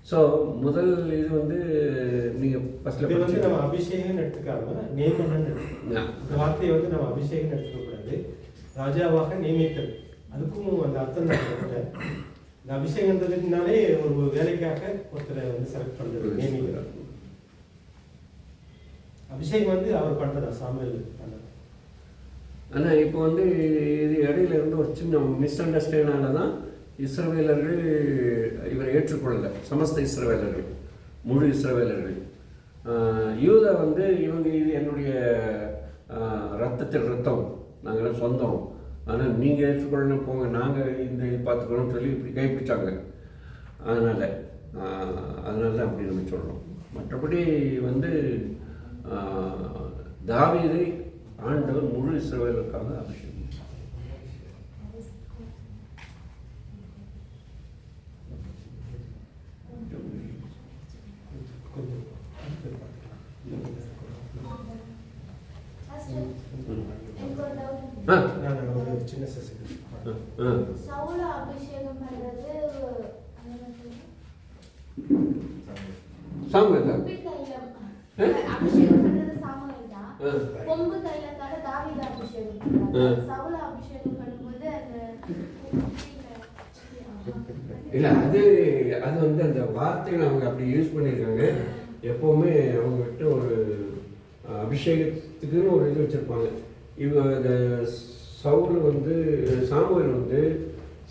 ஸோ முதல் இது வந்து நீங்கள் ஃபஸ்ட்டில் இது வந்து நம்ம அபிஷேகம் எடுத்துக்காம நியமனம் எடுத்துக்கணும். இந்த வார்த்தையை வந்து நம்ம அபிஷேகம் எடுத்துக்கக்கூடாது, ராஜாவாக நியமித்தல். அதுக்கும் அந்த அர்த்தம் தான். இந்த அபிஷேகன்றதுனாலே ஒரு வேலைக்காக ஒருத்தரை வந்து செலக்ட் பண்ணுறது, நியமிக்கிறார். அபிஷேகம் வந்து அவர் பண்ணுறதா, சாமுவேல் பண்ணுறது. ஆனால் இப்போ வந்து இது இடையில இருந்து ஒரு சின்ன மிஸ் அண்டர்ஸ்டாண்டிங்னால தான் இஸ்ரவேலர்கள் இவரை ஏற்றுக்கொள்ளலை. சமஸ்த இஸ்ரவேலர்கள், முழு இஸ்ரவேலர்கள். யூதா வந்து இவங்க இது என்னுடைய ரத்தத்தில் ரத்தம், நாங்கள்லாம் சொந்தம், ஆனால் நீங்கள் ஏற்றுக்கொள்ளணும் போங்க, நாங்கள் இந்த பார்த்துக்கணும்னு சொல்லி இப்படி கைப்பிடிச்சாங்க. அதனால் தான் அப்படி நம்ம சொல்லணும். மற்றபடி வந்து தாவீதை ஆண்டவர் முழு இஸ்ரவேலுக்காக அபிஷேகம். சின்ன சசி சவுல அபிஷேகம் பண்றது சாமுவேல் அபிஷேகம் பண்றது சாமுவேல் தான். கொம்பு தைலத்தால தாவீது அபிஷேகம் பண்றாங்க. சவுல அபிஷேகம் பண்ணும்போது அந்த இல்லை, அது வந்து அந்த வார்த்தைகளை அவங்க அப்படி யூஸ் பண்ணியிருக்காங்க. எப்போவுமே அவங்ககிட்ட ஒரு அபிஷேகத்துக்குன்னு ஒரு இது வச்சுருப்பாங்க. இவங்க சவுல் வந்து சாமுவேல் வந்து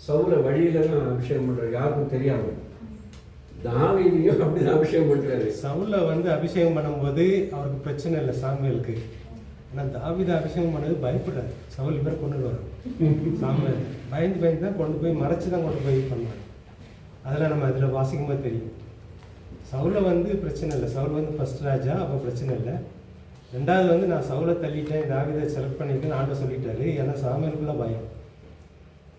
சவுலை வழியிலலாம் அபிஷேகம் பண்ணுறாரு, யாருக்கும் தெரியாது. தாவீதையும் அப்படி தான் அபிஷேகம் பண்ணுறாரு. சவுலை வந்து அபிஷேகம் பண்ணும்போது அவருக்கு பிரச்சனை இல்லை சாமுவேலுக்கு. ஆனால் தாவீதை அபிஷேகம் பண்ணது பயப்படுறாரு. சவுல் இவரை கொண்டு வரும், சாமுவேல் பயந்து தான் கொண்டு போய் மறைச்சி தான் கொண்டு போய் பண்ணுவாங்க. அதெல்லாம் நம்ம அதில் வாசிக்கும்போது தெரியும். சவுலை வந்து பிரச்சனை இல்லை, சவுல் வந்து ஃபர்ஸ்ட் ராஜா, அப்போ பிரச்சனை இல்லை. ரெண்டாவது வந்து நான் சவுலை தள்ளிட்டேன், தாவீதை செலக்ட் பண்ணிட்டேன்னு ஆண்டவர் சொல்லிட்டாரு. ஏன்னா சாமுவேலுக்குள்ள பயம்.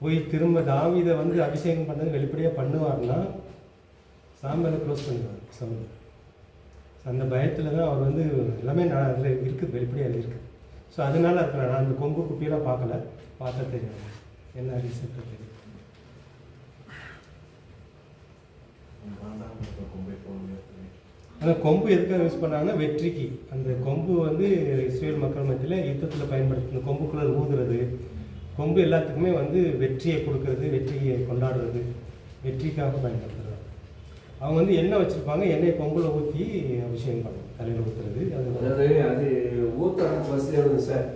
போய் திரும்ப தாவீதை வந்து அபிஷேகம் பண்ணது வெளிப்படையாக பண்ணுவார்னா சாமுவேலை க்ளோஸ் பண்ணிடுவார் சவுல். அந்த பயத்தில் தான் அவர் வந்து எல்லாமே நான் அதில் இருக்குது, வெளிப்படையாக இருக்குது. ஸோ அதனால இருக்கலாம். நான் அந்த கொம்பு குட்டியெல்லாம் பார்க்கல, பார்த்தா தெரியும் என்ன ரீசெண்ட் தெரியும். அந்த கொம்பு எதுக்காக யூஸ் பண்ணாங்கன்னா வெற்றிக்கு. அந்த கொம்பு வந்து இஸ்ரேல் மக்கள் மத்தியில் யுத்தத்தில் பயன்படுத்தி கொம்புக்குள்ளே ஊதுறது, கொம்பு எல்லாத்துக்குமே வந்து வெற்றியை கொடுக்கறது, வெற்றியை கொண்டாடுறது, வெற்றிக்காக பயன்படுத்துகிறாங்க. அவங்க வந்து எண்ணெய் வச்சுருப்பாங்க, எண்ணெய் கொம்பில் ஊற்றி அபிஷேகம் பண்ணுவாங்க, தலையில் ஊற்றுறது. அது ஊற்றுறது வசதியாக சார்.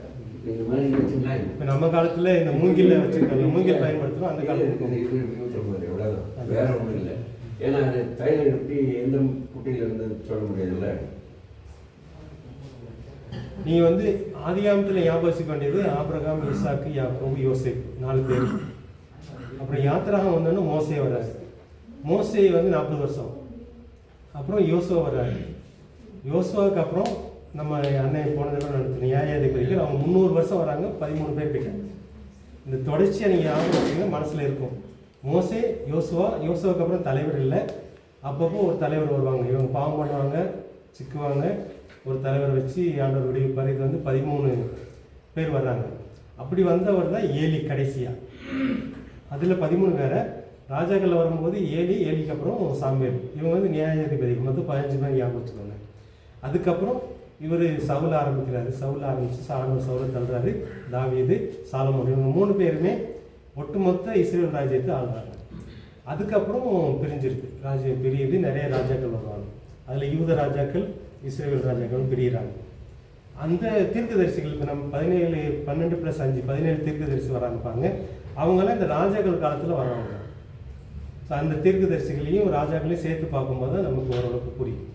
இந்த மாதிரி வச்சுங்களா இப்போ நம்ம காலத்தில் இந்த மூங்கில் வச்சுருக்காங்க, மூங்கில் பயன்படுத்துகிறோம். அந்த காலத்தில் எவ்வளோதான், வேற ஒன்றும் இல்லை. ஏன்னா அது தைலம் எப்படி எந்த குட்டியில் இருந்து சொல்ல முடியாதுல்ல. நீங்கள் வந்து ஆதிகாமத்தில் ஞாபகம் வச்சுக்க வேண்டியது ஆபிரகாம், ஈசாக்கு, யாக்கோபு, யோசேப்பு 4 பேர். அப்புறம் யாத்திராகம் வந்தோன்னா மோசே வர்றாரு. மோசே வந்து 40 வருஷம். அப்புறம் யோசுவா வர்றாரு. யோசுவாவுக்கு அப்புறம் நம்ம அண்ணன் போன தடவை நடத்தின நியாயாதிபதிகள் அவங்க 300 வருஷம் வராங்க, 13 பேர் போயிட்டாங்க. இந்த தொடர்ச்சியாக நீங்கள் ஞாபகம் வச்சுங்க, மனசில் இருக்கும். மோசே, யோசுவாவுக்கு அப்புறம் தலைவர் இல்லை. அப்பப்போ ஒரு தலைவர் வருவாங்க, இவங்க பாவம் பண்ணுவாங்க, சிக்குவாங்க, ஒரு தலைவரை வச்சு ஆண்டவர் விடுவிப்பார். இது வந்து 13 பேர் வர்றாங்க. அப்படி வந்தவர் தான் ஏலி கடைசியாக. அதில் 13 பேரை ராஜாக்கள் வரும்போது ஏலிக்கு அப்புறம் சாமுவேல், இவங்க வந்து நியாயாதிபதிகள் மொத்தம் 15 பேர் ஞாபகம் வச்சுக்கோங்க. அதுக்கப்புறம் இவர் சவுல ஆரம்பிக்கிறாரு. சவுல ஆரம்பித்து ஆண்டவர் சவுலை தள்ளுறாரு. தாவீது, சாலமோன், இவங்க 3 பேருமே ஒட்டுமொத்த இஸ்ரேல் ராஜ்யத்தை ஆளுறாங்க. அதுக்கப்புறம் பிரிஞ்சிருக்கு, ராஜ்யம் பிரியுது, நிறைய ராஜாக்கள் வருவாங்க. அதில் யூத ராஜாக்கள், இஸ்ரேல் ராஜாக்களும் பிரிகிறாங்க. அந்த தீர்க்கதரிசிகள் இப்போ நம்ம 12 + 5 17 தீர்க்கதரிசி வராங்க பாருங்க. அவங்களாம் இந்த ராஜாக்கள் காலத்தில் வர்றவங்க. ஸோ அந்த தீர்க்கதரிசிகளையும் ராஜாக்களையும் சேர்த்து பார்க்கும்போது தான் நமக்கு ஓரளவுக்கு புரியும்.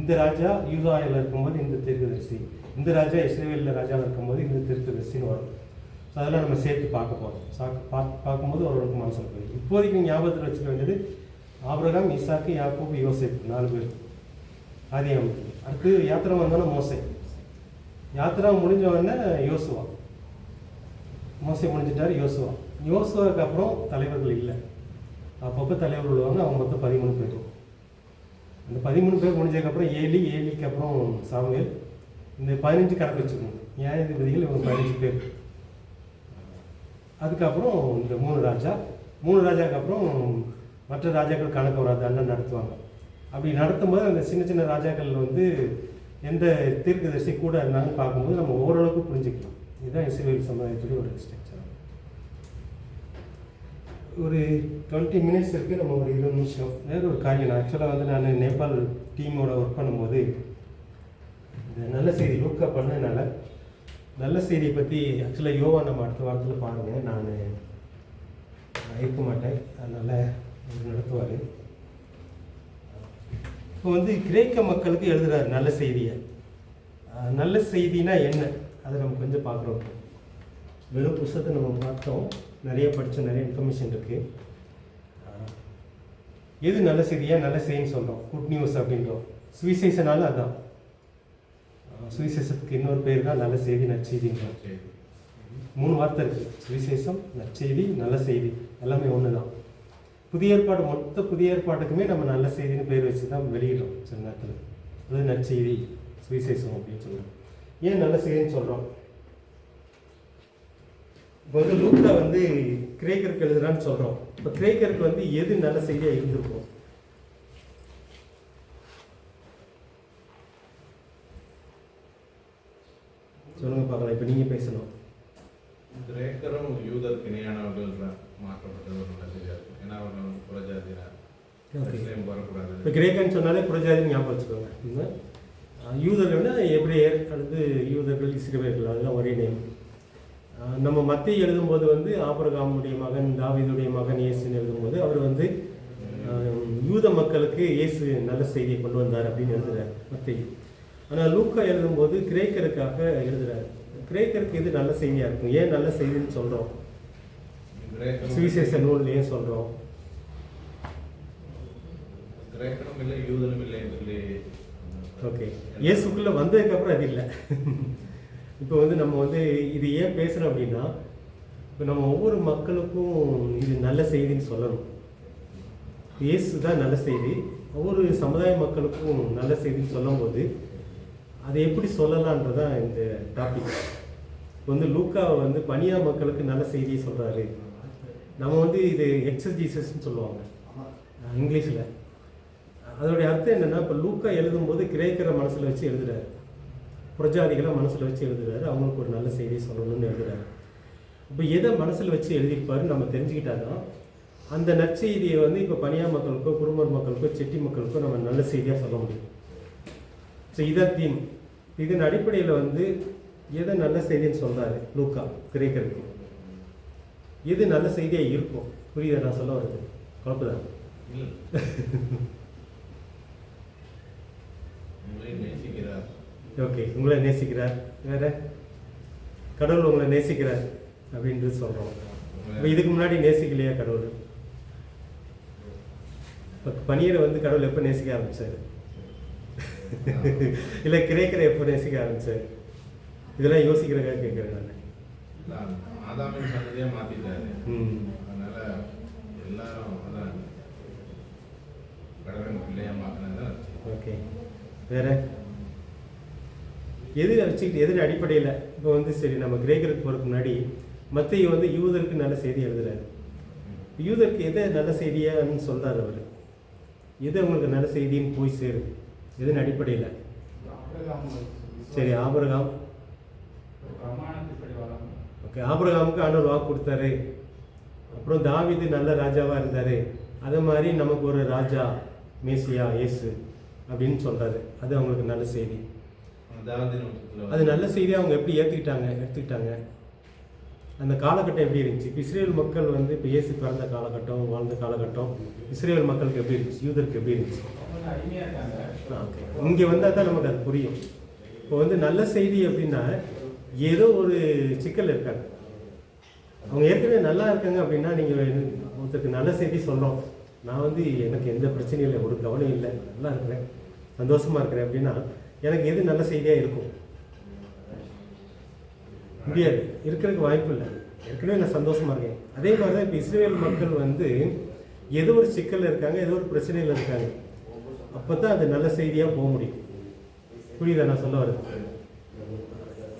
இந்த ராஜா யூதாயில் இருக்கும்போது இந்த தீர்க்கதரிசி, இந்த ராஜா இஸ்ரேலில் ராஜாவில் இருக்கும்போது இந்த தீர்க்கதரிசின்னு வரும். ஸோ அதெல்லாம் நம்ம சேர்த்து பார்க்க போகிறோம். பார்க்கும்போது ஓரளவுக்கு மனசில் போயிடும். இப்போதைக்கு ஞாபகத்தில் வச்சுக்க வேண்டியது ஆபிரகாம், ஈசாக்கு, யாக்கோபு, யோசேப்பு 4 பேர் ஆதிகாமத்தில். அடுத்து யாத்திரை வந்தோன்னா மோசே. யாத்திரா முடிஞ்ச உடனே யோசுவா. மோசே முடிஞ்சிட்டார், யோசுவாவுக்கு அப்புறம் தலைவர்கள் இல்லை. அப்பப்போ தலைவர்கள் வருவாங்க. அவங்க மொத்தம் 13 பேர். அந்த 13 பேர் முடிஞ்சதுக்கப்புறம் ஏலிக்கு அப்புறம் சாமுவேல். இந்த 15 கணக்கு வச்சுக்கணும். நியாயாதிபதிகள் இவங்க 15 பேர். அதுக்கப்புறம் இந்த 3 ராஜாக்கு அப்புறம் மற்ற ராஜாக்கள் கணக்கு ஒரு தண்டனை நடத்துவாங்க. அப்படி நடத்தும்போது அந்த சின்ன சின்ன ராஜாக்கள் வந்து எந்த தீர்க்கதரிசி கூட இருந்தாலும் பார்க்கும்போது நம்ம ஓரளவுக்கு புரிஞ்சுக்கலாம். இதுதான் இஸ்ரேல் சமுதாயத்துடைய ஒரு ஸ்ட்ரக்சர். ஒரு 20 மினிட்ஸ் இருக்குது, நம்ம ஒரு 20 நிமிஷம். வேற ஒரு காரியம், நான் ஆக்சுவலாக வந்து நான் நேபாள் டீமோட ஒர்க் பண்ணும்போது இந்த நல்ல செய்தி லூக்கா பண்ணதுனால நல்ல செய்தியை பற்றி ஆக்சுவலாக யோவா நம்ம அடுத்த வாரத்தில் பாருங்கள். நான் இருக்க மாட்டேன், அதனால் அவர் நடத்துவார். இப்போ வந்து கிரேக்க மக்களுக்கு எழுதுகிறார் நல்ல செய்தியை. நல்ல செய்தினா என்ன, அதை நம்ம கொஞ்சம் பார்க்குறோம். வெறும் புத்தகத்தை நம்ம பார்த்தோம், நிறைய படித்தோம், நிறைய இன்ஃபர்மேஷன் இருக்குது. எது நல்ல செய்தியாக நல்ல செய்தின்னு சொல்கிறோம், குட் நியூஸ் அப்படின்றோம். சுவிசேஷனாலும் அதுதான். சுவிசேஷத்துக்கு இன்னொரு பேர் தான் நல்ல செய்தி, நற்செய்தின்றோம். 3 வார்த்தை இருக்குது: சுவிசேஷம், நற்செய்தி, நல்ல செய்தி. எல்லாமே ஒன்று தான். புதிய ஏற்பாடு, மொத்த புதிய ஏற்பாட்டுக்குமே நம்ம நல்ல செய்தின்னு பேர் வச்சு தான் வெளியிடுறோம் சில நேரத்தில். அது நற்செய்தி, சுவிசேஷம் அப்படின்னு சொல்கிறோம். ஏன் நல்ல செய்தின்னு சொல்கிறோம்? இப்போ வந்து லூக்கா வந்து கிரேக்கருக்கு எழுதுறான்னு சொல்கிறோம். இப்போ கிரேக்கருக்கு வந்து எது நல்ல செய்தியாக இருந்திருக்கும்? சொல்லுங்க பார்க்கலாம். இப்போ நீங்கள் பேசணும். கிரேக்கரும் யூதருக்கு இணையானவர்கள் மாற்றப்பட்டது ஒரு நல்ல செய்தியாக இருக்கும். ஏன்னா அவர்கள் புறஜாதியினர், முஸ்லீம் வரக்கூடாது. இப்போ கிரேக்கன்னு சொன்னாலே புறஜாதின்னு ஞாபகம் வச்சுக்கோங்க. யூதர்கள்னா எப்ரேயர், அடுத்து யூதர்கள், இஸ்ரவேலர்கள், அதெல்லாம் ஒரே நேம். நம்ம மத்திய எழுதும்போது வந்து ஆபிரகாமுடைய மகன், தாவீதுடைய மகன் இயேசுன்னு எழுதும்போது அவர் வந்து யூத மக்களுக்கு இயேசு நல்ல செய்தியை கொண்டு வந்தார் அப்படின்னு எழுதுகிறார் மத்திய. ஆனால் லூக்கா எழுதும்போது கிரேக்கருக்காக எழுதுகிறார். கிரேக்கருக்கு இது நல்ல செய்தியாக இருக்கும். ஏன் நல்ல செய்தின்னு சொல்கிறோம்? சுவிசேஷ நூல் ஏன் சொல்கிறோம்? கிரேக்கனும் இல்லை யூதனும் இல்லை என்று சொல்லி ஓகே, இயேசுக்குள்ளே வந்ததுக்கப்புறம் அது இல்லை. இப்போ வந்து நம்ம வந்து இது ஏன் பேசுகிறோம் அப்படின்னா, இப்போ நம்ம ஒவ்வொரு மக்களுக்கும் இது நல்ல செய்தின்னு சொல்லணும். இயேசு தான் நல்ல செய்தி, ஒவ்வொரு சமுதாய மக்களுக்கும் நல்ல செய்தின்னு சொல்லும்போது அதை எப்படி சொல்லலான்றதான் இந்த டாபிக். இப்போ வந்து லூக்காவை வந்து பனியா மக்களுக்கு நல்ல செய்தியை சொல்கிறாரு. நம்ம வந்து இது எக்ஸஜீசஸ்ன்னு சொல்லுவாங்க இங்கிலீஷில். அதோடைய அர்த்தம் என்னென்னா, இப்போ லூக்கா எழுதும்போது கிரேக்கரை மனசில் வச்சு எழுதுறாரு, புரஜாதிகளை மனசில் வச்சு எழுதுறாரு, அவங்களுக்கு ஒரு நல்ல செய்தியை சொல்லணும்னு எழுதுறாரு. இப்போ எதை மனசில் வச்சு எழுதியிருப்பாருன்னு நம்ம தெரிஞ்சுக்கிட்டாதான் அந்த நற்செய்தியை வந்து இப்போ பனியா மக்களுக்கோ, குடும்பர் மக்களுக்கோ, செட்டி மக்களுக்கோ நம்ம நல்ல செய்தியாக சொல்ல முடியும். ஸோ இதான் தீம். இதன் அடிப்படையில் வந்து எதை நல்ல செய்தின்னு சொல்கிறாரு லூக்கா கிரேக்கருக்கு, எது நல்ல செய்தியாக இருக்கும். புரியுதா நான் சொல்ல வருது? குழப்பதான். ஓகே, உங்களை நேசிக்கிறார், வேற கடவுள் உங்களை நேசிக்கிறார் அப்படின்றது சொல்கிறோம். இப்போ இதுக்கு முன்னாடி நேசிக்கலையா கடவுள்? இப்போ பனியரை வந்து கடவுள் எப்போ நேசிக்க ஆரம்பிச்சார்? இல்லை கிரேக்கரை எப்போ நேசிக்க ஆரம்பிச்சார்? இதெல்லாம் யோசிக்கிறதுக்காக கேட்குறேன் நான். ஆதாமின் சந்ததியை மாத்திட்டாரு. அதனால எல்லாரும் அதான் கடவுளின் பிள்ளையா மாத்தினது. ஓகே, வேற எது வச்சுக்கிட்டு எதின் அடிப்படையில் இப்போ வந்து சரி நம்ம கிரேக்கருக்கு போகிறதுக்கு முன்னாடி மத்தேயு வந்து யூதருக்கு நல்ல செய்தி எழுதுறாரு. யூதருக்கு எதை நல்ல செய்தியான்னு சொல்கிறார் அவர்? எது அவங்களுக்கு நல்ல செய்தின்னு போய் சேருது எதன் அடிப்படையில்? சரி, ஆபிரகாம். ஓகே, ஆபிரகாமுக்கு ஆண்டவர் வாக்கு கொடுத்தாரு. அப்புறம் தாவீது நல்ல ராஜாவாக இருந்தார், அதே மாதிரி நமக்கு ஒரு ராஜா மேசியா இயேசு அப்படின்னு சொல்கிறாரு. அது அவங்களுக்கு நல்ல செய்தி. அது நல்ல செய்தியாக அவங்க எப்படி எடுத்துக்கிட்டாங்க? அந்த காலகட்டம் எப்படி இருந்துச்சு? இப்போ இஸ்ரேல் மக்கள் வந்து இப்போ இயேசு பிறந்த காலகட்டம், வாழ்ந்த காலகட்டம் இஸ்ரேல் மக்களுக்கு எப்படி இருந்துச்சு, யூதருக்கு எப்படி இருந்துச்சு? ஓகே, இங்கே வந்தால் தான் நமக்கு அது புரியும். இப்போ வந்து நல்ல செய்தி அப்படின்னா ஏதோ ஒரு சிக்கல் இருக்காங்க, அவங்க ஏற்கனவே நல்லா இருக்காங்க அப்படின்னா நீங்கள் ஒருத்தருக்கு நல்ல செய்தி சொல்கிறோம், நான் வந்து எனக்கு எந்த பிரச்சனையும் இல்லை, ஒரு கவனம் இல்லை, நல்லா இருக்கிறேன், சந்தோஷமாக இருக்கிறேன் அப்படின்னா எனக்கு எது நல்ல செய்தியாக இருக்கும்? முடியாது, இருக்கிறதுக்கு வாய்ப்பு இல்லை. ஏற்கனவே நான் சந்தோஷமாக இருக்கேன். அதே மாதிரி தான் இப்போ இஸ்ரேல் மக்கள் வந்து ஏதோ ஒரு சிக்கலில் இருக்காங்க, ஏதோ ஒரு பிரச்சனையில் இருக்காங்க, அப்போ தான் அது நல்ல செய்தியாக போக முடியும். புரியுதா நான் சொல்ல வரது?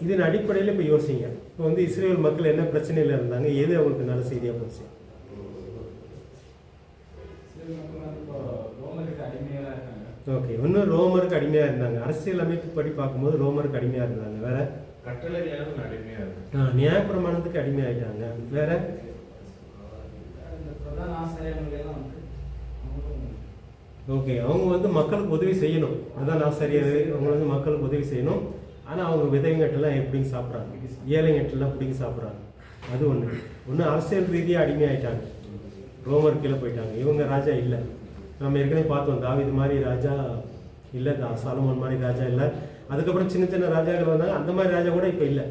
இதன் அடிப்படையில் இப்போ யோசிங்க. இப்போ வந்து இஸ்ரேல் மக்கள் என்ன பிரச்சனையில் இருந்தாங்க, எது அவங்களுக்கு நல்ல செய்தியாக போச்சு? ஓகே, இன்னும் ரோமருக்கு அடிமையாக இருந்தாங்க. அரசியல் அமைப்பு படி பார்க்கும்போது ரோமருக்கு அடிமையாக இருந்தாங்க. வேற நியாயப்பிரமாணத்துக்கு அடிமையாகிட்டாங்க. வேற ஓகே, அவங்க வந்து மக்களுக்கு உதவி செய்யணும், அதான் ஆசிரியர், அவங்க வந்து மக்களுக்கு உதவி செய்யணும். ஆனால் அவங்க விதைங்கட்டெல்லாம் எப்படிங்க சாப்பிட்றாங்க, ஏழைங்கட்டெல்லாம் பிடிங்கி சாப்பிட்றாங்க. அது ஒன்று அரசியல் ரீதியாக அடிமையாயிட்டாங்க, ரோமர் கீழே போயிட்டாங்க. இவங்க ராஜா இல்லை. நம்ம ஏற்கனவே பார்த்தோம், தாவீது மாதிரி ராஜா இல்லை, சாலமோன் மாதிரி ராஜா இல்லை. அதுக்கப்புறம் சின்ன சின்ன ராஜாக்கள் வந்தாங்க, அந்த மாதிரி ராஜா கூட இப்போ இல்லை.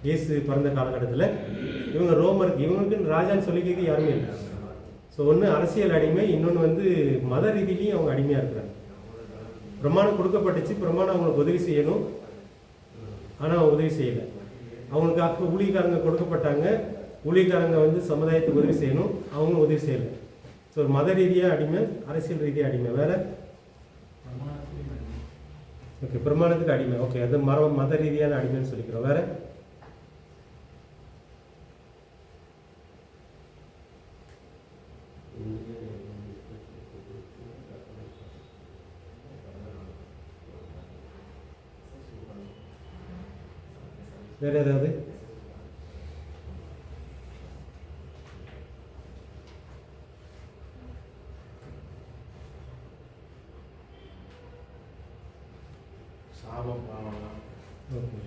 இயேசு பிறந்த காலகட்டத்தில் இவங்க ரோமருக்கு, இவங்களுக்குன்னு ராஜான்னு சொல்லிக்கிறது யாருமே இல்லை. ஸோ ஒன்று அரசியல் அடிமை, இன்னொன்று வந்து மத ரீதியிலையும் அவங்க அடிமையாக இருக்கிறாங்க. பிரமாணம் கொடுக்கப்பட்டுச்சு, பிரமாணம் அவங்களுக்கு உதவி செய்யணும், ஆனால் அவங்க உதவி செய்யலை. அவங்களுக்கு ஊழியக்காரங்க கொடுக்கப்பட்டாங்க, ஊழியக்காரங்க வந்து சமுதாயத்துக்கு உதவி செய்யணும், அவங்களும் உதவி செய்யலை. ஸோ மத ரீதியாக அடிமை, அரசியல் ரீதியாக அடிமை. வேற ஓகே, பிரமாணத்துக்கு அடிமை. ஓகே, அது மத ரீதியான அடிமைன்னு சொல்லிக்கிறோம். வேற வேற ஏதாவது? சாபம் பாவம்லாம். ஓகே,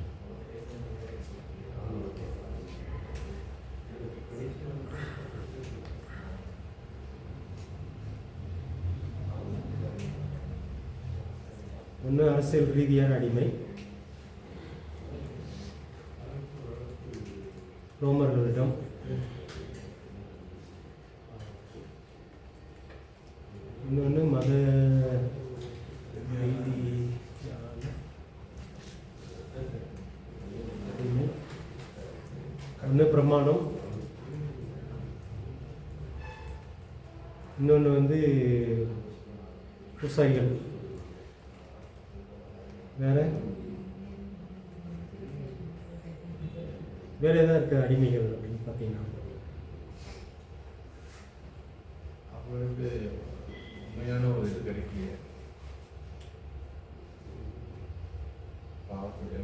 ஒன்று அரசியல் ரீதியான அடிமை, ரோமர்களிடம். இன்னொன்று மத ரீதி ஒன்று பிரமாணம், இன்னொன்று வந்து விவசாயிகள், வேற எதாவது இருக்குது அடிமைகள் அப்படின்னு பார்த்தீங்கன்னா? அவங்களுக்கு உண்மையான ஒரு இது கிடைக்கலையே.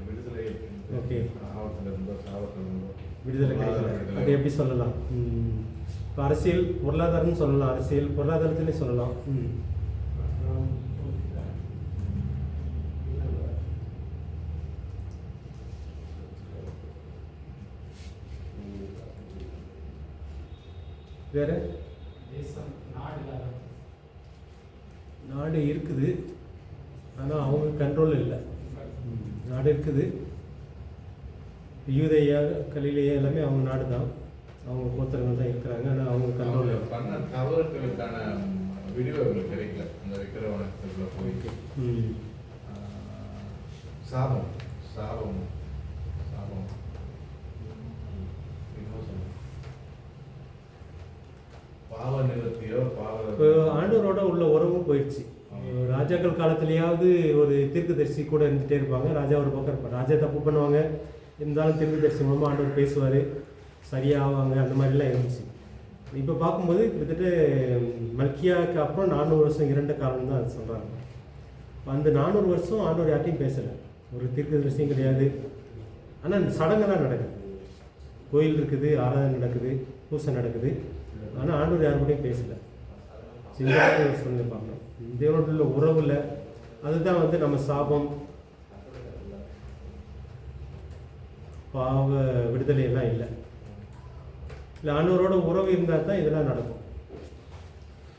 விடுதலை ஓகே, ஆபத்துல இருந்தோ சாபத்துல இருந்தோ விடுதலை கிடைக்கல. அது எப்படி சொல்லலாம்? இப்போ அரசியல் பொருளாதாரம்னு சொல்லலாம், அரசியல் பொருளாதாரத்துலேயும் சொல்லலாம். வேற நாடு இருக்குது, ஆனால் அவங்க கண்ட்ரோல் இல்லை. நாடு இருக்குது, யூதேயா கலிலேயா எல்லாமே அவங்க நாடு தான், அவங்க கோத்திரங்கள் தான் இருக்கிறாங்க, ஆனால் அவங்க கண்ட்ரோல் இல்லை. பண்ண தவறுகளுக்கான வீடியோ அவங்களுக்கு கிடைக்கல. அந்த விக்கிர வணக்கத்துக்குள்ள போய் சாபம் சாபம் சாபம் பாவ நிவர்த்தியோ இப்போ ஆண்டவரோட உள்ள உறவும் போயிடுச்சு. ராஜாக்கள் காலத்துலேயாவது ஒரு தீர்க்கதரிசி கூட இருந்துகிட்டே இருப்பாங்க, ராஜா ஒரு பக்கம் இருப்பார். ராஜா தப்பு பண்ணுவாங்க, இருந்தாலும் தீர்க்கதரிசி மூலமாக ஆண்டவர் பேசுவார், சரியாவாங்க, அந்த மாதிரிலாம் இருந்துச்சு. இப்போ பார்க்கும்போது கிட்டத்தட்ட மல்கியாவுக்கு அப்புறம் 400 வருஷம் இரண்ட காலம் தான் அது சொல்கிறாங்க. அந்த 400 வருஷம் ஆண்டவர் யார்ட்டையும் பேசலை, ஒரு தீர்க்கதரிசியும் கிடையாது. ஆனால் அந்த சடங்கெல்லாம் நடக்குது, கோயில் இருக்குது, ஆராதனை நடக்குது, பூசை நடக்குது, ஆனால் ஆண்டவர் யாருக்கூடையும் பேசலை. சின்ன சொல்லி பார்க்கணும், தேவனோட உள்ள உறவில் அதுதான் வந்து நம்ம சாபம், பாவ விடுதலை எல்லாம் இல்லை. இல்லை, ஆண்டவரோட உறவு இருந்தால் தான் இதெல்லாம் நடக்கும்.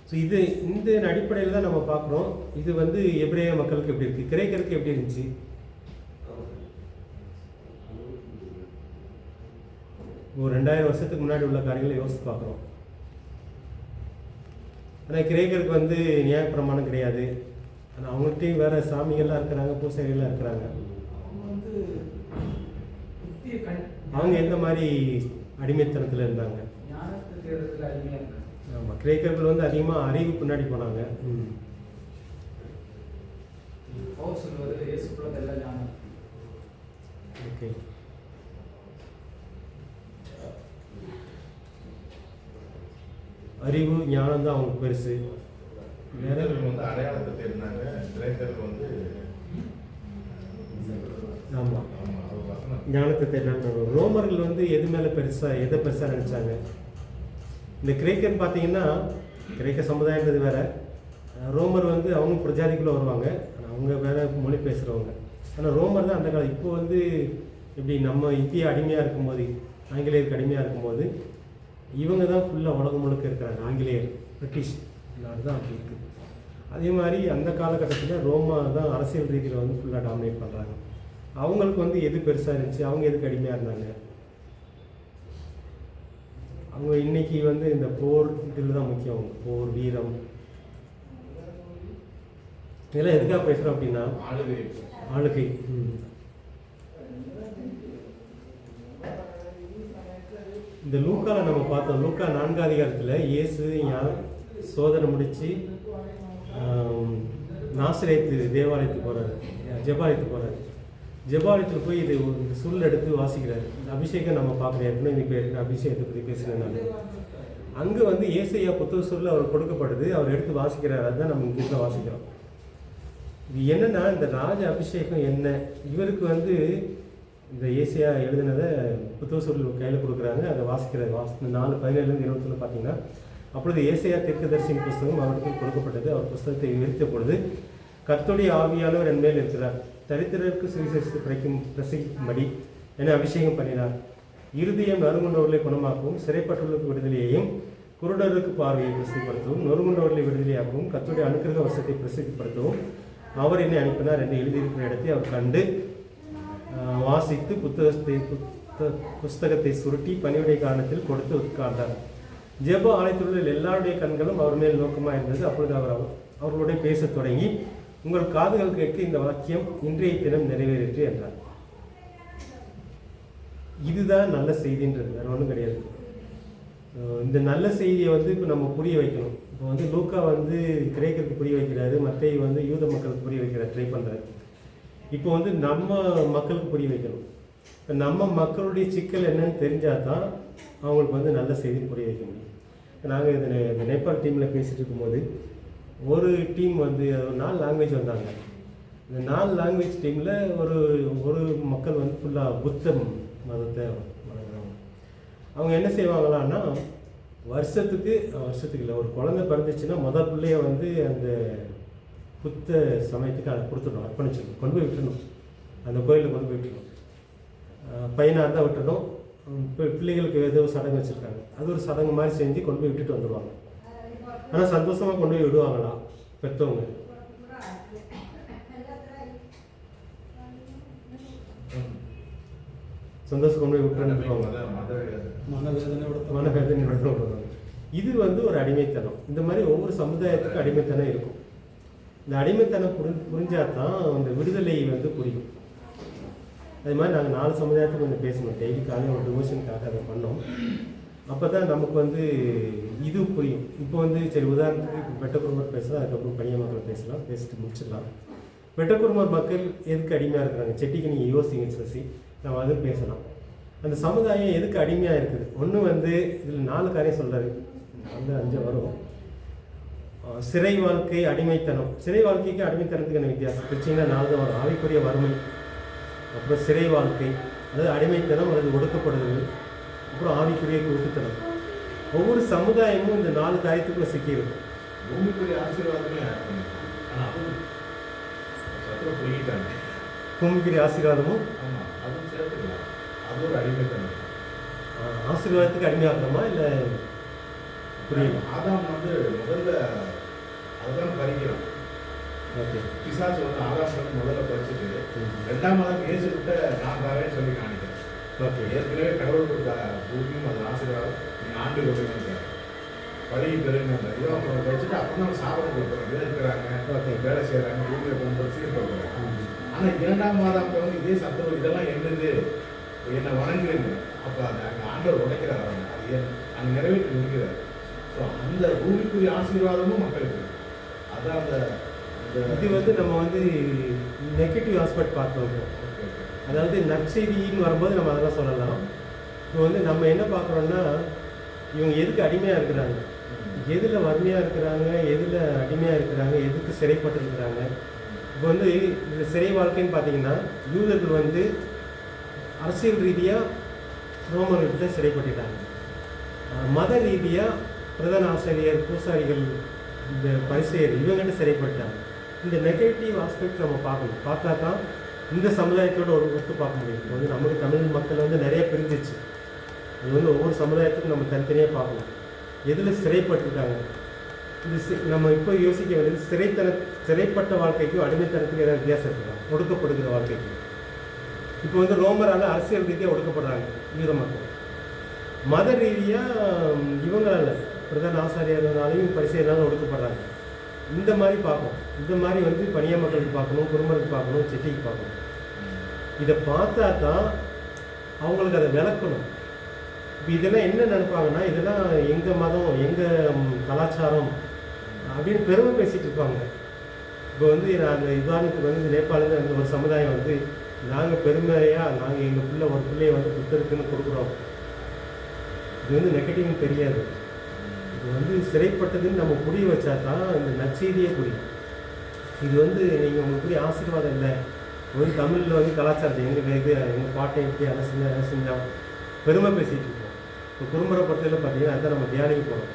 ஸோ இந்த அடிப்படையில் தான் நம்ம பார்க்குறோம். இது வந்து எபிரேய மக்களுக்கு எப்படி இருக்குது, கிரேக்கருக்கு எப்படி இருந்துச்சு? ஒரு 2000 வருஷத்துக்கு முன்னாடி உள்ள காரியங்களை யோசித்து பார்க்குறோம். ஆனால் கிரேக்கருக்கு வந்து நியாயப்பிரமாணம் கிடையாது, ஆனால் அவங்கள்ட்டையும் வேறு சாமிகள்லாம் இருக்கிறாங்க, பூசைகள்லாம் இருக்கிறாங்க. அவங்க எந்த மாதிரி அடிமைத்தனத்தில் இருந்தாங்க? ஆமாம், கிரேக்கர்கள் வந்து அதிகமாக அறிவு பின்னாடி போனாங்க. ஓகே, அறிவு ஞானம் தான் அவங்களுக்கு பெருசு. யூதர்கள் வந்து அடையாளத்தை தேடினாங்க, கிரேக்கர்கள் வந்து ஆமாம் ஞானத்தை தேடினாங்க. ரோமர்கள் வந்து எது மேலே எதை பெருசாக நினச்சாங்க? இந்த கிரேக்கர்னு பார்த்தீங்கன்னா, கிரேக்க சமுதாயன்றது வேற, ரோமர் வந்து அவங்க பிரஜாதிக்குள்ளே வருவாங்க, ஆனால் அவங்க வேற மொழி பேசுகிறவங்க. ஆனால் ரோமர் தான் அந்த காலம். இப்போ வந்து இப்படி நம்ம இந்தியா அடிமையாக இருக்கும்போது, ஆங்கிலேயருக்கு அடிமையாக இருக்கும்போது, இவங்க தான் ஃபுல்லாக உலகம் முழுக்க இருக்கிறாங்க. ஆங்கிலேயர், பிரிட்டிஷ் நாடு தான் அப்படி இருக்குது. அதே மாதிரி அந்த காலகட்டத்தில் ரோமா தான் அரசியல் ரீதியில் வந்து ஃபுல்லாக டாமினேட் பண்ணுறாங்க. அவங்களுக்கு வந்து எது பெருசாக இருந்துச்சு, அவங்க எதுக்கு அடிமையாக இருந்தாங்க? அவங்க இன்னைக்கு வந்து இந்த போர் இதில் தான் முக்கியம், போர் வீரம் இதெல்லாம் எதுக்காக பேசுகிறோம் அப்படின்னா ஆளுகை. இந்த லூக்காவில் நம்ம பார்த்தோம், லூக்கா 4ஆம் அதிகாரத்தில் இயேசு சோதனை முடித்து நாசரேத்து தேவாலயத்துக்கு போகிறாரு, ஜெபாலயத்துக்கு போகிறாரு. ஜெபாலயத்தில் போய் இது ஒரு சுல் எடுத்து வாசிக்கிறார். இந்த அபிஷேகம் நம்ம பார்க்குறோம், ஏற்கனவே அபிஷேகத்தை பற்றி பேசுகிறேன். அங்கே வந்து ஏசையா புத்தக சொல்ல அவர் கொடுக்கப்படுது, அவர் எடுத்து வாசிக்கிறார். அதுதான் நம்ம இங்கே வாசிக்கிறோம். இது என்னென்னா, இந்த ராஜ அபிஷேகம் என்ன, இவருக்கு வந்து இந்த ஏசையா எழுதினதை புத்தக சொல் கையில் கொடுக்குறாங்க, அதை வாசிக்கிறார். 4:17-21 பார்த்தீங்கன்னா, அப்பொழுது ஏசையா தீர்க்கதரிசியின் புஸ்தகம் அவருக்கு கொடுக்கப்பட்டது. அவர் புஸ்தகத்தை விரித்த பொழுது, கர்த்தருடைய ஆவியானவர் என் மேல் இருக்கிறார், தரித்திரருக்கு சுவிசேஷத்தை பிரசங்கிக்கும்படி என்னை அபிஷேகம் பண்ணினார், இருதயம் நறுங்குண்டவர்களை குணமாக்கவும், சிறைப்பட்டுள்ளவர்களுக்கு விடுதலையையும், குருடருக்கு பார்வையை பிரசிப்படுத்தவும், நொறுங்குண்டவர்களை விடுதலையாகவும், கர்த்தருடைய அனுக்கிரக வசத்தை பிரசிப்படுத்தவும் அவர் என்னை அனுப்பினார் என்று எழுதியிருக்கிற இடத்தை அவர் கண்டு வாசித்து புஸ்தகத்தை சுருட்டி பணியுடைய காரணத்தில் கொடுத்து உட்கார்ந்தார். ஜெப ஆலயத்தில் உள்ள எல்லாருடைய கண்களும் அவர் மேல் நோக்கமாக இருந்தது. அப்பொழுது அவர்களுடைய பேசத் தொடங்கி, உங்கள் காதுகள் கேட்க இந்த வாக்கியம் இன்றைய தினம் நிறைவேறிற்று என்றார். இதுதான் நல்ல செய்தின்றது, வேறு ஒன்றும் கிடையாது. இந்த நல்ல செய்தியை வந்து இப்போ நம்ம புரிய வைக்கணும். இப்போ வந்து லூக்கா வந்து கிரேக்கருக்கு புரிய வைக்கிறாரு, மத்தேயு வந்து யூத மக்களுக்கு புரிய வைக்கிறார், ட்ரை பண்ணுறாரு. இப்போ வந்து நம்ம மக்களுக்கு புரிய வைக்கணும். இப்போ நம்ம மக்களுடைய சிக்கல் என்னன்னு தெரிஞ்சால் தான் அவங்களுக்கு வந்து நல்ல செய்தி புரிய வைக்க முடியும். நாங்கள் இந்த நேபாள் டீமில் பேசிகிட்டு இருக்கும்போது ஒரு டீம் வந்து 4 லாங்குவேஜ் வந்தாங்க. இந்த 4 லாங்குவேஜ் டீமில் ஒரு மக்கள் வந்து ஃபுல்லாக புத்த மதத்தை வளர்க்குறவங்க. அவங்க என்ன செய்வாங்களான்னா வருஷத்துக்கு இல்லை, ஒரு குழந்தை பிறந்துச்சுன்னா முதல் பிள்ளைய வந்து அந்த புத்த சமயத்துக்கு அதை கொடுத்துடணும், அர்ப்பணிச்சிடணும், கொண்டு போய் விட்டுடணும், அந்த கோயிலில் கொண்டு போய் விட்டுடணும். பையனாக இருந்தால் விட்டுடணும். இப்போ பிள்ளைகளுக்கு ஏதோ சடங்கு வச்சுருக்காங்க, அது ஒரு சடங்கு மாதிரி செஞ்சு கொண்டு போய் விட்டுட்டு வந்துடுவாங்க. ஆனால் சந்தோஷமாக கொண்டு போய் விடுவாங்களா பெற்றவங்க? சந்தோஷம் கொண்டு போய் விட்டுருவாங்க, மனவேதனையோட தான் விடுவாங்க. இது வந்து ஒரு அடிமைத்தனம். இந்த மாதிரி ஒவ்வொரு சமுதாயத்துக்கும் அடிமைத்தனம் இருக்கும். இந்த அடிமைத்தனம் புரிஞ்சாதான் அந்த விடுதலை வந்து புரியும். அது மாதிரி நாங்கள் 4 சமுதாயத்துக்கு கொஞ்சம் பேசணும். டெய்லி காலையில் ஒரு டிவோஷனுக்காக அதை பண்ணோம். அப்போ தான் நமக்கு வந்து இது புரியும். இப்போ வந்து சரி, உதாரணத்துக்கு இப்போ வெட்டக்குருமர் பேசலாம், அதுக்கப்புறம் பனிய மக்கள் பேசலாம், பேசிட்டு முடிச்சிடலாம். வெட்டக்குருமர் மக்கள் எதுக்கு அடிமையாக இருக்கிறாங்க? செட்டிக்கு நீங்கள் யோசிங்க சசி, நம்ம அது பேசலாம். அந்த சமுதாயம் எதுக்கு அடிமையாக இருக்குது? ஒன்று வந்து இதில் 4 காரியம் சொல்கிறாரு, 4-5 வரும். சிறை வாழ்க்கை, அடிமைத்தனம். சிறை வாழ்க்கைக்கு அடிமைத்தனத்துக்கு என்ன வித்தியாசம்? பிரச்சனை 4 தான் வரும். ஆவிக்குரிய வறுமை, அப்புறம் சிறை வாழ்க்கை, அதாவது அடிமைத்தனம் அல்லது ஒடுக்கப்படுதல், அப்புறம் ஆவிக்குரிய குருட்டுத்தனம். ஒவ்வொரு சமுதாயமும் இந்த 4 காரியத்துக்குள்ள சிக்கியிருக்கும். பூமிக்குரிய ஆசீர்வாதமே பூமிக்குரிய ஆசீர்வாதமும் அதுவும் சேர்த்துக்கலாம். அது ஒரு அடிமைத்தனம். ஆசீர்வாதத்துக்கு அடிமையாகணுமா இல்லை? புரியல. ஆதாம் வந்து முதல்ல அதுதான் பறிக்கிறான். ஓகே. பிசாசு வந்து ஆதாம் வந்து முதல்ல பறிச்சுட்டு 2ஆம் ஆதாம் இயேசு கிட்ட நான் தரேன்னு சொல்லி காணிக்கிறேன். ஓகே. ஏற்கனவே கடவுள் கொடுத்த பூமியும் அது ஆசீர்வாதம், நீ ஆண்டு கொடுங்க பழகி பெருங்க இதோ அப்புறம் வச்சுட்டு அப்புறம் தான் சாப்பிட கொடுக்குறோம். இருக்கிறாங்க, வேலை செய்கிறாங்க, பூமியை கொண்டு சீர்படுத்துறாங்க. ஆனால் 2ஆம் மாதம் வந்து இதே சத்துவம் இதெல்லாம் என்னது, என்னை வணங்குறீங்க. அப்போ அந்த அங்கே ஆண்டவர் உடைக்கிறார், அவங்க அது அங்கே நிறைவேற்றி முடிக்கிறார். ஸோ அந்த பூமிக்குரிய ஆசீர்வாதமும் மக்களுக்கு அதான் அந்த இது வந்து நம்ம வந்து நெகட்டிவ் ஆஸ்பெக்ட் பார்க்கணும். அதாவது நற்செய்தின்னு வரும்போது நம்ம அதெல்லாம் சொல்லலாம். இப்போ வந்து நம்ம என்ன பார்க்குறோன்னா, இவங்க எதுக்கு அடிமையாக இருக்கிறாங்க, எதில் வறுமையாக இருக்கிறாங்க, எதில் அடிமையாக இருக்கிறாங்க, எதுக்கு சிறைப்பட்டு இருக்கிறாங்க. இப்போ வந்து இந்த சிறை வாழ்க்கைன்னு பார்த்தீங்கன்னா, யூதர்கள் வந்து அரசியல் ரீதியாக ரோமர்கிட்ட சிறைப்பட்டுட்டாங்க. மத ரீதியாக பிரதான ஆசிரியர், பூசாரிகள், இந்த பரிசெயர் இவங்ககிட்ட சிறைப்பட்டாங்க. இந்த நெகட்டிவ் ஆஸ்பெக்ட் நம்ம பார்க்கணும். பார்த்தா தான் இந்த சமுதாயத்தோடு ஒத்து பார்க்க முடியும். இப்போ வந்து நமக்கு தமிழ் மக்கள் வந்து நிறைய பிரிஞ்சிச்சு. அது வந்து ஒவ்வொரு சமுதாயத்துக்கும் நம்ம தனித்தனியாக பார்க்கணும். எதில் சிறைப்பட்டிருக்காங்க, இது நம்ம இப்போ யோசிக்க வேண்டியது சிறைப்பட்ட வாழ்க்கைக்கும் அடிமைத்தனத்துக்கு ஏதாவது வித்தியாசம் இருக்கலாம், ஒடுக்கப்படுகிற வாழ்க்கைக்கு. இப்போ வந்து ரோமரால் அரசியல் ரீதியாக ஒடுக்கப்படுறாங்க யூத மக்கள். மத ரீதியாக இவங்களால பிரதான ஆசாரியர்களாலையும் பரிசெயலாலும் ஒடுக்கப்படுறாங்க. இந்த மாதிரி பார்க்கணும். இந்த மாதிரி வந்து பனிய மக்களுக்கு பார்க்கணும், குருமருக்கு பார்க்கணும், செட்டிக்கு பார்க்கணும். இதை பார்த்தா தான் அவங்களுக்கு அதை விளக்கணும். இப்போ இதெல்லாம் என்ன நினைப்பாங்கன்னா, இதெல்லாம் எங்கள் மதம், எங்கள் கலாச்சாரம் அப்படின்னு பெருமை பேசிகிட்டு இருப்பாங்க. இப்போ வந்து அந்த உதாரணத்துக்கு வந்து இந்த நேபாளில் அந்த ஒரு சமுதாயம் வந்து, நாங்கள் பெருமையாக நாங்கள் எங்கள் பிள்ளை ஒரு பிள்ளையை வந்து புத்தருக்குன்னு கொடுக்குறோம். இது வந்து நெகட்டிவ்னு தெரியாது. இது வந்து சிறைப்பட்டதுன்னு நம்ம புரிய வச்சா தான் இந்த நற்செய்தியே புரியும். இது வந்து நீங்கள் உங்களுக்கு புரிய ஆசீர்வாதம் இல்லை. ஒரு தமிழில் வந்து கலாச்சாரத்தை எங்கள் பாட்டை எப்படி அதை செஞ்சால் பெருமை பேசிகிட்டு இருக்கோம். இப்போ குறும்பரை பொறுத்தவரை பார்த்தீங்கன்னா அதை நம்ம தியானிக்க போகிறோம்.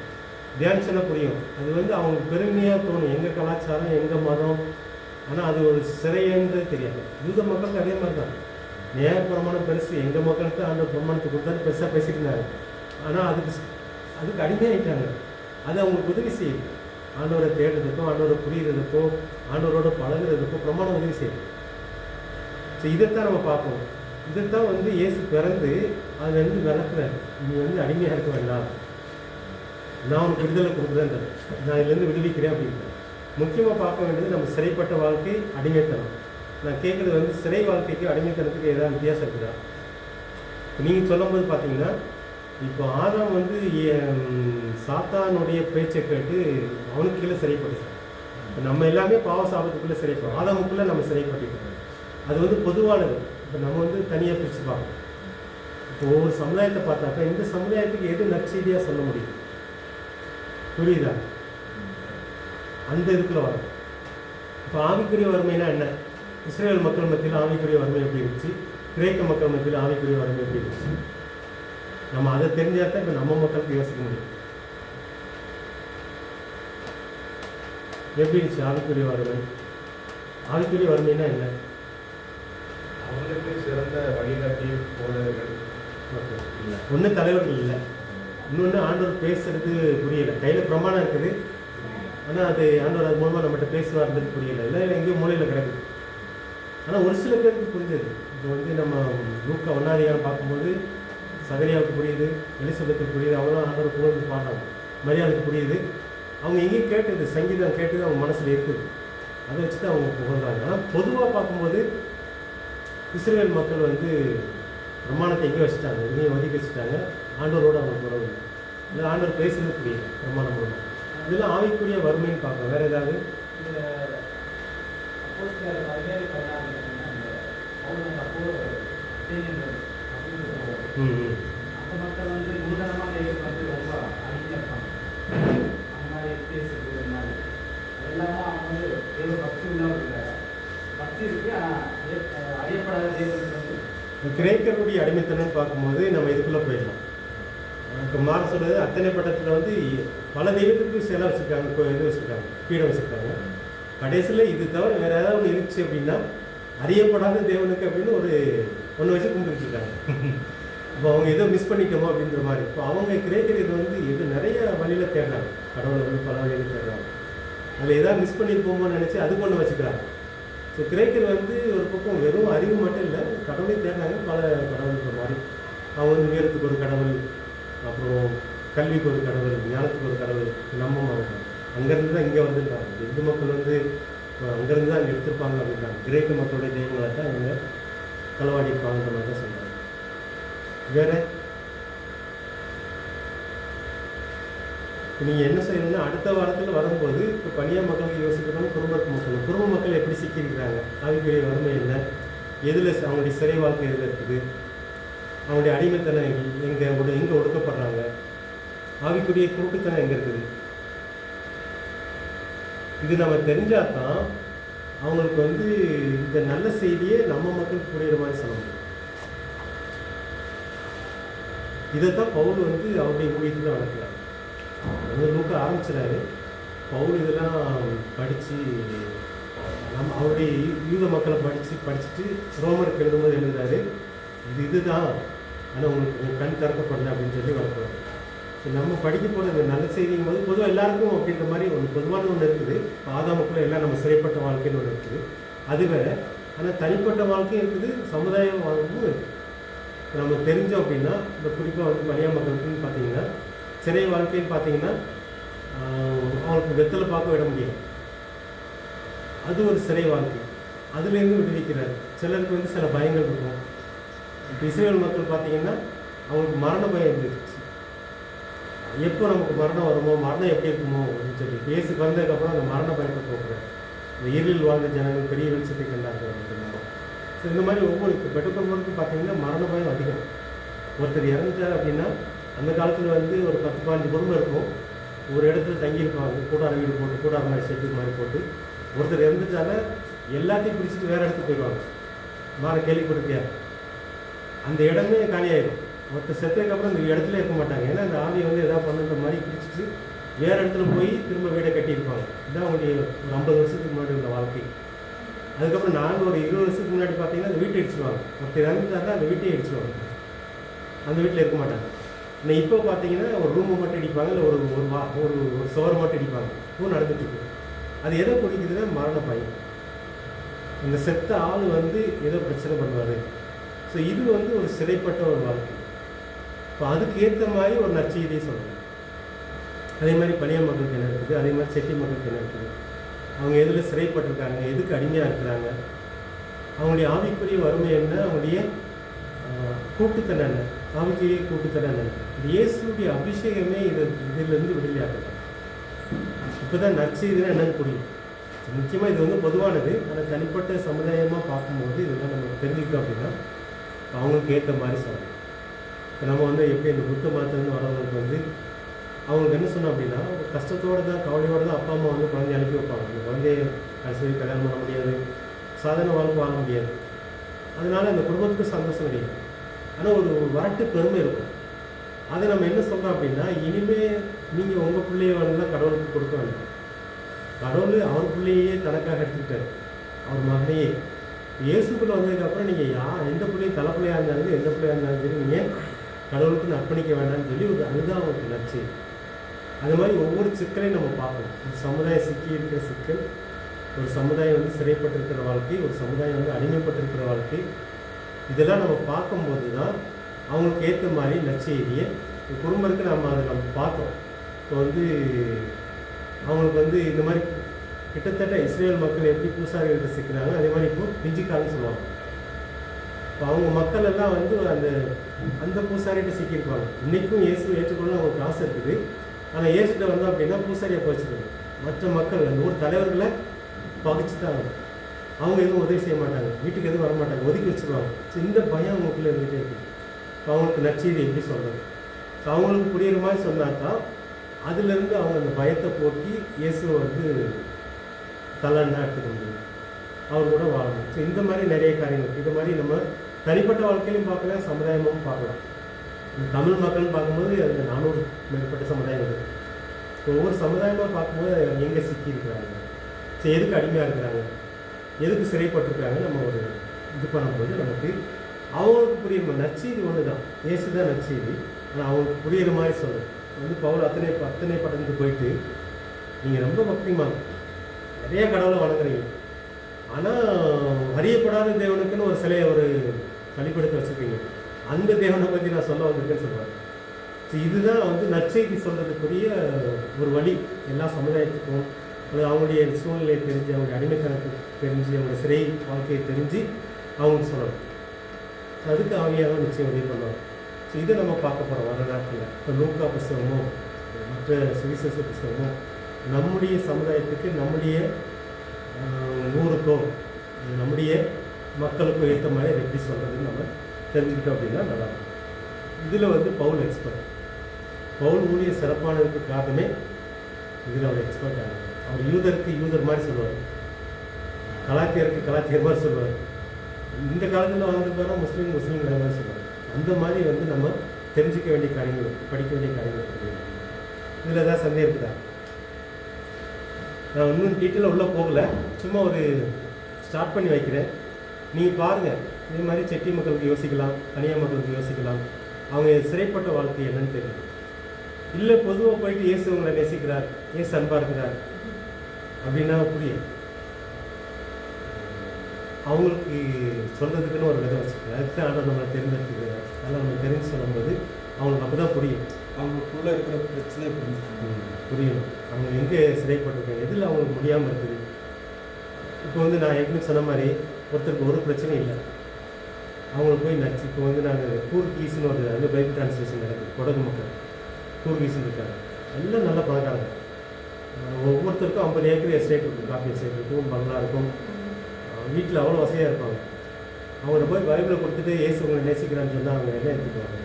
தியானிச்சோன்னா புரியும். அது வந்து அவங்களுக்கு பெருமையாக தோணும், எங்கள் கலாச்சாரம், எங்கள் மதம். ஆனால் அது ஒரு சிறைன்றது தெரியாது. யூத மக்களுக்கு அதே மாதிரி தான். நியாய பிரமாணம் பெருசு, எங்கள் மக்களுக்கு அந்த பிரமாணத்தை கொடுத்தாலும் பெருசாக பேசிட்டு இருந்தாங்க. ஆனால் அதுக்கு அடிமையாகிட்டாங்க. அது அவங்களுக்கு உதவி செய்யும். ஆண்டவரை தேடுறதுக்கும், ஆண்டவரை புரிகிறதுக்கும், ஆண்டவரோட பழகுறதுக்கும் பிரமாணம் உதவி செய்யும். ஸோ இதைத்தான் நம்ம பார்க்கணும். இதைத்தான் வந்து இயேசு பிறந்து அதுலேருந்து விளக்குறாரு. நீ வந்து அடிமையாக இருக்க வேண்டாம், நான் உனக்கு விடுதலை கொடுக்குறேன், நான் இதுலேருந்து விடுவிக்கிறேன் அப்படின்ட்டு. முக்கியமாக பார்க்க வேண்டியது நம்ம சிறைப்பட்ட வாழ்க்கை, அடிமைத்தனம். நான் கேட்குறது வந்து சிறை வாழ்க்கைக்கு அடிமைத்தனத்துக்கு ஏதாவது வித்தியாசம் இருக்குதா? நீங்கள் சொல்லும்போது பார்த்தீங்கன்னா இப்போ ஆதாம் வந்து சாத்தானுடைய பேச்சை கேட்டு அவனுக்கு கீழே சிறைப்பட்டுட்டான். இப்போ நம்ம எல்லாமே பாவ சாபத்துக்குள்ளே சிறைப்படும், ஆதாமுக்குள்ளே நம்ம சிறைப்பட்டுட்டோம். அது வந்து பொதுவானது. இப்போ நம்ம வந்து தனியாக பிரித்து பார்க்கணும். இப்போ ஒவ்வொரு சமுதாயத்தை பார்த்தாக்கா இந்த சமுதாயத்துக்கு எது நற்செய்தியாக சொல்ல முடியும், புரியுதா? அந்த இதுக்குள்ள வரும். இப்போ ஆவிக்குரிய வறுமைனா என்ன? இஸ்ரேல் மக்கள் மத்தியில் ஆவிக்குரிய வறுமை எப்படி இருந்துச்சு, கிரேக்க மக்கள் மத்தியில் ஆவிக்குரிய வறுமை எப்படி இருந்துச்சு, நம்ம அதை தெரிஞ்சால் தான் இப்போ நம்ம மக்களுக்கு யோசிக்க முடியும். எப்படி இருந்துச்சு ஆவிக்குரிய வறுமை? ஆவிக்குரிய வறுமைனா என்ன? அவங்களுக்கு சிறந்த வழிகாட்டி போதவர்கள் ஓகே, இல்லை ஒன்று தலைவர்கள் இல்லை, இன்னொன்று ஆண்டவர் பேசுறது புரியலை. கையில் பிரமாணம் இருக்குது, ஆனால் அது ஆண்டவர் அது மூலமாக நம்மகிட்ட பேசுவார்ன்றது புரியலை. இல்லை எங்கேயும் மூலையில் கிடக்குது. ஆனால் ஒரு சில பேருக்கு புரிஞ்சது. இப்போ வந்து நம்ம லூக்கா 1 பார்க்கும்போது சகரியாவுக்கு புரியுது, எலிசபெத்துக்கு புரியுது, அவங்களும் ஆண்டவர் புகழ்ந்து பாடுறாங்க. மரியாதைக்கு புரியுது. அவங்க எங்கேயும் கேட்டது, சங்கீதம் கேட்டது அவங்க மனசில் இருக்குது, அதை வச்சு தான் அவங்க புகழ்றாங்க. ஆனால் பொதுவாக பார்க்கும்போது இஸ்ரேல் மக்கள் வந்து பிரமாணத்தை எங்கே வச்சுட்டாங்க, எங்கேயும் ஒதுக்கி வச்சுட்டாங்க. ஆண்டவரோடு அவங்க உறவு இல்லை, ஆண்டவர் பேசுறது புரியல பிரமாணம் மூலமாக. இதெல்லாம் ஆவிக்குரிய வறுமைன்னு பார்க்கலாம். வேறு ஏதாவது? அந்த மக்கள் வந்து நூதனமாக வந்து ரொம்ப அடிமையிருப்பாங்க. அந்த மாதிரி பேசுறது மாதிரி அது இல்லாமல் அவங்க வந்து தேவ பக்தி உள்ளவர் இல்லை, பக்தி இருக்கு ஆனால் அறியப்படாத தேவர்கள் வந்து கிரேக்கருடைய அடிமைத்தனம் பார்க்கும்போது நம்ம இதுக்குள்ளே போயிடலாம். இப்போ மாற சொல்கிறது அத்தனை பட்டத்தில் வந்து பல தெய்வத்துக்கு சிலை வச்சுருக்காங்க, இது வச்சுருக்காங்க, பீடம் வச்சுருக்காங்க. கடைசியில் இது தவிர வேறு ஏதாவது ஒன்று இருந்துச்சு அப்படின்னா அறியப்படாத தேவனுக்கு அப்படின்னு ஒன்று வச்சு கும்பிட்டுருக்காங்க. இப்போ அவங்க எதோ மிஸ் பண்ணிட்டோமோ அப்படின்ற மாதிரி. இப்போ அவங்க கிரேக்கர் இது வந்து இது நிறைய வழியில் தேடுறாங்க, கடவுளை வந்து பல வழியில் தேடுறாங்க. அதில் எதாவது மிஸ் பண்ணியிருப்போமோன்னு நினச்சி அது ஒன்று வச்சுக்கிறாங்க. ஸோ கிரேக்கர் வந்து ஒரு பக்கம் வெறும் அறிவு மட்டும் இல்லை, கடவுளையும் தேடுறாங்க, பல கடவுளுக்கு மாதிரி. அவங்க வந்து வீரத்துக்கு ஒரு கடவுள், அப்புறம் கல்விக்கு ஒரு கடவுள், ஞானத்துக்கு ஒரு கடவுள், நம்ம அங்கேருந்து தான் இங்கே வந்துருக்காங்க. இந்து மக்கள் வந்து அங்கேருந்து தான் அங்கே எடுத்திருப்பாங்க அப்படின்றாங்க. கிரேக்க மக்களுடைய தெய்வங்களை தான் இவங்க களவாடி இருப்பாங்கன்ற மாதிரி தான் சொல்கிறாங்க. வேறு நீங்கள் என்ன செய்யணும்னா அடுத்த வாரத்தில் வரும்போது இப்போ பணியா மக்களுக்கு யோசிக்கணும், குடும்ப மக்கள் எப்படி சிக்கியிருக்கிறாங்க, ஆவிக்குரிய வறுமை என்ன, எதில் அவங்களுடைய சிறை வாழ்க்கை எதில் இருக்குது, அவங்களுடைய அடிமைத்தனம் எங்கே ஒடுக்கப்படுறாங்க, ஆவிக்குரிய குருட்டுத்தனம் எங்கே இருக்குது. இது நம்ம தெரிஞ்சால் தான் அவங்களுக்கு வந்து இந்த நல்ல செய்தியை நம்ம மக்களுக்கு புரியுற மாதிரி சொல்ல முடியும். இதைத்தான் பவுல் வந்து அவருடைய ஊழியத்தில் வளர்க்குறாரு. வந்து லூக்கா ஆரம்பிச்சிடாரு. பவுல் இதெல்லாம் படித்து அவருடைய யூத மக்களை படிச்சுட்டு ரோமருக்கு எழுதும்போது எழுதுறாரு, இதுதான் ஆனால் உங்களுக்கு கண் திறக்கப்படல அப்படின்னு சொல்லி வளர்க்குறாரு. ஸோ நம்ம படிக்க போகிற இந்த நல்ல செய்திங்கும் போது பொதுவாக எல்லாருக்கும் அப்படின்ற மாதிரி பொதுவான ஒன்று இருக்குது. ஆதாமுக்குள்ள எல்லாம் நம்ம சிறைப்பட்ட வாழ்க்கைன்னு ஒன்று இருக்குது, அது வேறு. ஆனால் தனிப்பட்ட வாழ்க்கையும் இருக்குது, சமுதாய வாழ்க்கையும் இருக்குது. நம்ம தெரிஞ்சோம் அப்படின்னா இந்த குறிப்பாக வந்து பணியா மக்களுக்குன்னு பார்த்தீங்கன்னா சிறை வாழ்க்கைன்னு பார்த்தீங்கன்னா அவங்களுக்கு வெத்தலை பார்க்க விட முடியும், அது ஒரு சிறை வாழ்க்கை. அதுலேருந்து விடுவிக்கிறார். சிலருக்கு வந்து சில பயங்கள் இருக்கும். இப்போ இஸ்ரேல் மக்கள் பார்த்தீங்கன்னா அவங்களுக்கு மரண பயம் இருந்துச்சு. எப்போ நமக்கு மரணம் வருமோ, மரணம் எப்படி இருக்குமோ அப்படின்னு சொல்லி பேசி வந்ததுக்கப்புறம் அந்த மரண பயத்தை போக்குறாரு. இந்த இருளில் வாழ்ந்த ஜனங்கள் பெரிய வெளிச்சத்தை கண்டார்கள் அப்படின்னா. ஸோ இந்த மாதிரி ஒவ்வொரு பெட்டப்பொருளுக்கும் பார்த்தீங்கன்னா மரண பயம் அதிகம். ஒருத்தர் இறந்துட்டார் அப்படின்னா அந்த காலத்தில் வந்து ஒரு 10-15 குடும்பம் இருக்கும், ஒரு இடத்துல தங்கியிருப்பாங்க, கூடார வீடு போட்டு, கூடார மாதிரி ஷெட்டு மாதிரி போட்டு. ஒருத்தர் இறந்துட்டால எல்லாத்தையும் பிடிச்சிட்டு வேறு இடத்துக்கு போயிடுவாங்க. மாற கேள்விப்பட்டிருக்கியா? அந்த இடமே காலியாயிடும். ஒருத்தர் செத்ததுக்கப்புறம் இந்த இடத்துல இருக்க மாட்டாங்க, ஏன்னா அந்த ஆவியை வந்து எதாவது பண்ணுற மாதிரி பிடிச்சிட்டு வேறு இடத்துல போய் திரும்ப வீடை கட்டியிருப்பாங்க. இதுதான் அவங்களுடைய ஒரு 50 வருஷத்துக்கு முன்னாடி உள்ள வாழ்க்கை. அதுக்கப்புறம் நாங்கள் ஒரு 20 வருஷத்துக்கு முன்னாடி பார்த்தீங்கன்னா அந்த வீட்டை அடிச்சுடுவாங்க. ஒருத்தர் இறந்துட்டாருன்னா அந்த வீட்டையே அடிச்சுடுவாங்க, அந்த வீட்டில் இருக்க மாட்டாங்க. ஆனால் இப்போ பார்த்தீங்கன்னா ஒரு ரூமை மட்டும் அடிப்பாங்க, இல்லை ஒரு சுவரை மட்டும் அடிப்பாங்க. இப்போ நடந்துட்டு இருக்கு. அது எதை பிடிக்குதுன்னா மரண பயம். இந்த செத்த ஆள் வந்து ஏதோ பிரச்சனை பண்ணுவார். ஸோ இது வந்து ஒரு சிறைப்பட்ட ஒரு வாழ்க்கை. இப்போ அதுக்கு ஏற்ற மாதிரி ஒரு நற்செய்தியை சொல்லணும். அதே மாதிரி பணியா மக்களுக்கு என்ன இருக்குது, அதே மாதிரி செட்டி மக்களுக்கு என்ன இருக்குது, அவங்க எதில் சிறைப்பட்டிருக்காங்க, எதுக்கு அடிமையாக இருக்கிறாங்க, அவங்களுடைய ஆவிக்குரிய வறுமை என்ன, அவங்களுடைய கூட்டுத்தண்டனை, ஆவிக்குரிய கூட்டுத்தண்டனை. இந்த இயேசுடைய அபிஷேகமே இதிலிருந்து விடுதலையாகலாம். இப்போ தான் நற்செய்தினா என்னன்னு புரியும். முக்கியமாக இது வந்து பொதுவானது, ஆனால் தனிப்பட்ட சமுதாயமாக பார்க்கும்போது இதெல்லாம் நம்ம தெரிஞ்சுக்கிட்டோம் அப்படின்னா அவங்களுக்கு ஏற்ற மாதிரி சொல்லணும். இப்போ நம்ம வந்து எப்படி இந்த புத்த மதத்துலேருந்து வரவங்களுக்கு வந்து அவங்களுக்கு என்ன சொன்னோம் அப்படின்னா, ஒரு கஷ்டத்தோடு தான் கவலையோடு தான் அப்பா அம்மா வந்து குழந்தைய அனுப்பி வைப்பாங்க. அந்த குழந்தைய கடைசி கல்யாணம் பண்ண முடியாது, சாதாரண வாழ்க்கை வாழ முடியாது. அதனால அந்த குடும்பத்துக்கு சந்தோஷம் கிடையாது. ஆனால் ஒரு வரட்டு பெருமை இருக்கும். அதை நம்ம என்ன சொல்கிறோம் அப்படின்னா, இனிமேல் நீங்கள் உங்கள் பிள்ளைய வந்து தான் கடவுளுக்கு கொடுக்க வேண்டாம். கடவுள் அவர் பிள்ளையே தனக்காக எடுத்துக்கிட்டார், அவர் மகனையே. இயேசுக்குள்ளே வந்ததுக்கப்புறம் நீங்கள் எந்த பிள்ளையும் தலை பிள்ளையாக இருந்தாலும் எந்த பிள்ளையாக இருந்தாலும் சரி நீங்கள் கடவுளுக்கு அர்ப்பணிக்க வேண்டாம்னு சொல்லி அதுதான் அவங்களுக்கு நச்சு. அது மாதிரி ஒவ்வொரு சிக்கலையும் நம்ம பார்க்கணும். ஒரு சமுதாயம் சிக்கி இருக்கிற சிக்கல், ஒரு சமுதாயம் வந்து சிறைப்பட்டிருக்கிற வாழ்க்கை, ஒரு சமுதாயம் வந்து அடிமைப்பட்டிருக்கிற வாழ்க்கை, இதெல்லாம் நம்ம பார்க்கும்போது தான் அவங்களுக்கு ஏற்ற மாதிரி நற்செய்தியை குடும்பத்துக்கு நம்ம பார்த்தோம். இப்போ வந்து அவங்களுக்கு வந்து இந்த மாதிரி கிட்டத்தட்ட இஸ்ரேல் மக்கள் எப்படி பூசாரிகிட்ட சிக்கிறாங்க, அதே மாதிரி இப்போ பிஞ்சிக்கான்னு சொல்லுவாங்க. இப்போ அவங்க மக்கள் எல்லாம் வந்து அந்த பூசாரிகிட்ட சிக்கியிருப்பாங்க. இன்றைக்கும் இயேசு ஏற்றுக்கொள்ள அவங்களுக்கு ஆசை இருக்குது. ஆனால் இயேசுகிட்ட வந்தோம் அப்படின்னா பூசாரியை போச்சுக்கணும். மற்ற மக்கள் அந்த ஊர் தலைவர்களை பகிச்சு தான் அவங்க எதுவும் உதவி செய்ய மாட்டாங்க, வீட்டுக்கு எதுவும் வரமாட்டாங்க, ஒதுக்கி வச்சுருவாங்க. ஸோ இந்த பயம் அவங்களுக்குள்ளே இருந்துகிட்டே இருக்குது. இப்போ அவங்களுக்கு நற்செய்தி எப்படி சொல்கிறது? ஸோ அவங்களுக்கு புரியுற மாதிரி சொன்னாக்கா அதுலேருந்து அவங்க அந்த பயத்தை போக்கி இயேசுவை வந்து தலான்னா எடுத்துக்க முடியும், அவர் கூட வாழணும். ஸோ இந்த மாதிரி நிறைய காரியங்கள், இது மாதிரி நம்ம தனிப்பட்ட வாழ்க்கையிலையும் பார்க்கலாம், சமுதாயமும் பார்க்கலாம். தமிழ் மக்கள்னு பார்க்கும்போது அதில் 400 மேற்பட்ட சமுதாயம் இருக்குது. ஒவ்வொரு சமுதாயமாக பார்க்கும்போது எங்கே சிக்கி இருக்கிறாங்க, ஸோ எதுக்கு அடிமையாக இருக்கிறாங்க, எதுக்கு சிறைப்பட்டிருக்காங்க, நம்ம ஒரு இது பண்ணும்போது நமக்கு அவங்களுக்கு புரியுற நற்செய்தி ஒன்று தான், இயேசு தான் நற்செய்தி. ஆனால் அவங்களுக்கு புரியுற மாதிரி சொல்லுது. வந்து பவுல் அத்தனை பட்டணத்துக்கு போயிட்டு நீங்கள் ரொம்ப பக்திமாங்க, நிறைய கடவுளை வணங்குறீங்க, ஆனால் அறியப்படாத தேவனுக்குன்னு ஒரு சிலையை ஒரு பலிபடுத்த வச்சுருக்கீங்க, அந்த தேவனை பற்றி நான் சொல்ல வந்திருக்கேன்னு சொல்லுவாங்க. ஸோ இதுதான் வந்து நற்செய்தி சொல்கிறதுக்குரிய ஒரு வழி. எல்லா சமுதாயத்துக்கும் அது அவங்களுடைய சூழ்நிலையை தெரிஞ்சு, அவங்களுடைய அடிமைத்தனத்தை தெரிஞ்சு, அவங்களுடைய சிறை வாழ்க்கையை தெரிஞ்சு அவங்களுக்கு சொல்லணும். அதுக்கு அவங்க தான் நிச்சயம் உதவி பண்ணுவாங்க. ஸோ இதை நம்ம பார்க்க போகிறோம் வர நாட்களில். இப்போ லூக்கா புஸ்தகமோ மற்ற சுவிசேஷ புஸ்தகமோ நம்முடைய சமுதாயத்துக்கு, நம்முடைய ஊருக்கோ, நம்முடைய மக்களுக்கும் ஏற்ற மாதிரி எப்படி சொல்கிறதுன்னு நம்ம தெரிஞ்சுக்கிட்டோம் அப்படின்னா நல்லாயிருக்கும். இதில் வந்து பவுல் எக்ஸ்பர்ட். பவுல் ஊழிய சிறப்பானதுக்கு காரணமே இதில் அவர் எக்ஸ்பர்ட் ஆகும். அவர் யூதருக்கு யூதர் மாதிரி சொல்லுவார், கலாத்தியருக்கு கலாத்தியர் மாதிரி சொல்லுவார். இந்த காலத்தில் வாழ்ந்துருப்பாரா முஸ்லீம் மாதிரி சொல்லுவார். அந்த மாதிரி வந்து நம்ம தெரிஞ்சிக்க வேண்டிய காரியங்கள், படிக்க வேண்டிய காரியங்கள் இருக்குது. இதில் ஏதாவது சந்தேகம் இருக்குதா? நான் இன்னும் டீட்டெயிலாக உள்ளே போகலை, சும்மா ஒரு ஸ்டார்ட் பண்ணி வைக்கிறேன். நீங்கள் பாருங்கள், இதே மாதிரி செட்டி மக்களுக்கு யோசிக்கலாம், தனியார் மக்களுக்கு யோசிக்கலாம், அவங்க சிறைப்பட்ட வாழ்க்கை என்னன்னு தெரியும். இல்லை பொதுவாக போயிட்டு இயேசு உங்களை நேசிக்கிறார், இயேசு அன்பாக இருக்கிறார் அப்படின்னா புரியும். அவங்களுக்கு சொல்கிறதுக்குன்னு ஒரு விதம் வச்சுருக்காங்க. அதுக்கு தான் ஆனால் நம்மளை தேர்ந்தெடுத்துக்கிறார். அதனால் நம்ம தெரிஞ்சு சொல்லும்போது அவங்களுக்கு அப்போ தான் புரியும், அவங்களுக்குள்ளே இருக்கிற பிரச்சனை புரியும். அவங்க எங்கே சிறைப்பட்டிருக்காங்க, எதில் அவங்களுக்கு முடியாமல் இருக்குது. இப்போ வந்து நான் ஏற்கனவே சொன்ன மாதிரி ஒருத்தருக்கு ஒரு பிரச்சனையும் இல்லை, அவங்களுக்கு போய் நச்சு. இப்போ வந்து நாங்கள் கூர்கீஸ்னு ஒரு அந்த பைபிள் டிரான்ஸ்லேஷன் நடக்குது, கொடகு மக்கள் கூர்கீஸ்ன்னு இருக்காங்க, எல்லாம் நல்லா பழக்காங்க. ஒவ்வொருத்தருக்கும் 50 ஏக்கர் எஸ்டேட் இருக்கும், காஃபி எஸ்டேட் இருக்கும், பங்களா இருக்கும், வீட்டில் அவ்வளோ வசதியாக இருப்பாங்க. அவங்கள போய் பைபிளை கொடுத்துட்டு இயேசு உங்களை நேசிக்கிறான்னு சொன்னால் அவங்க என்ன எடுத்துக்குவாங்க?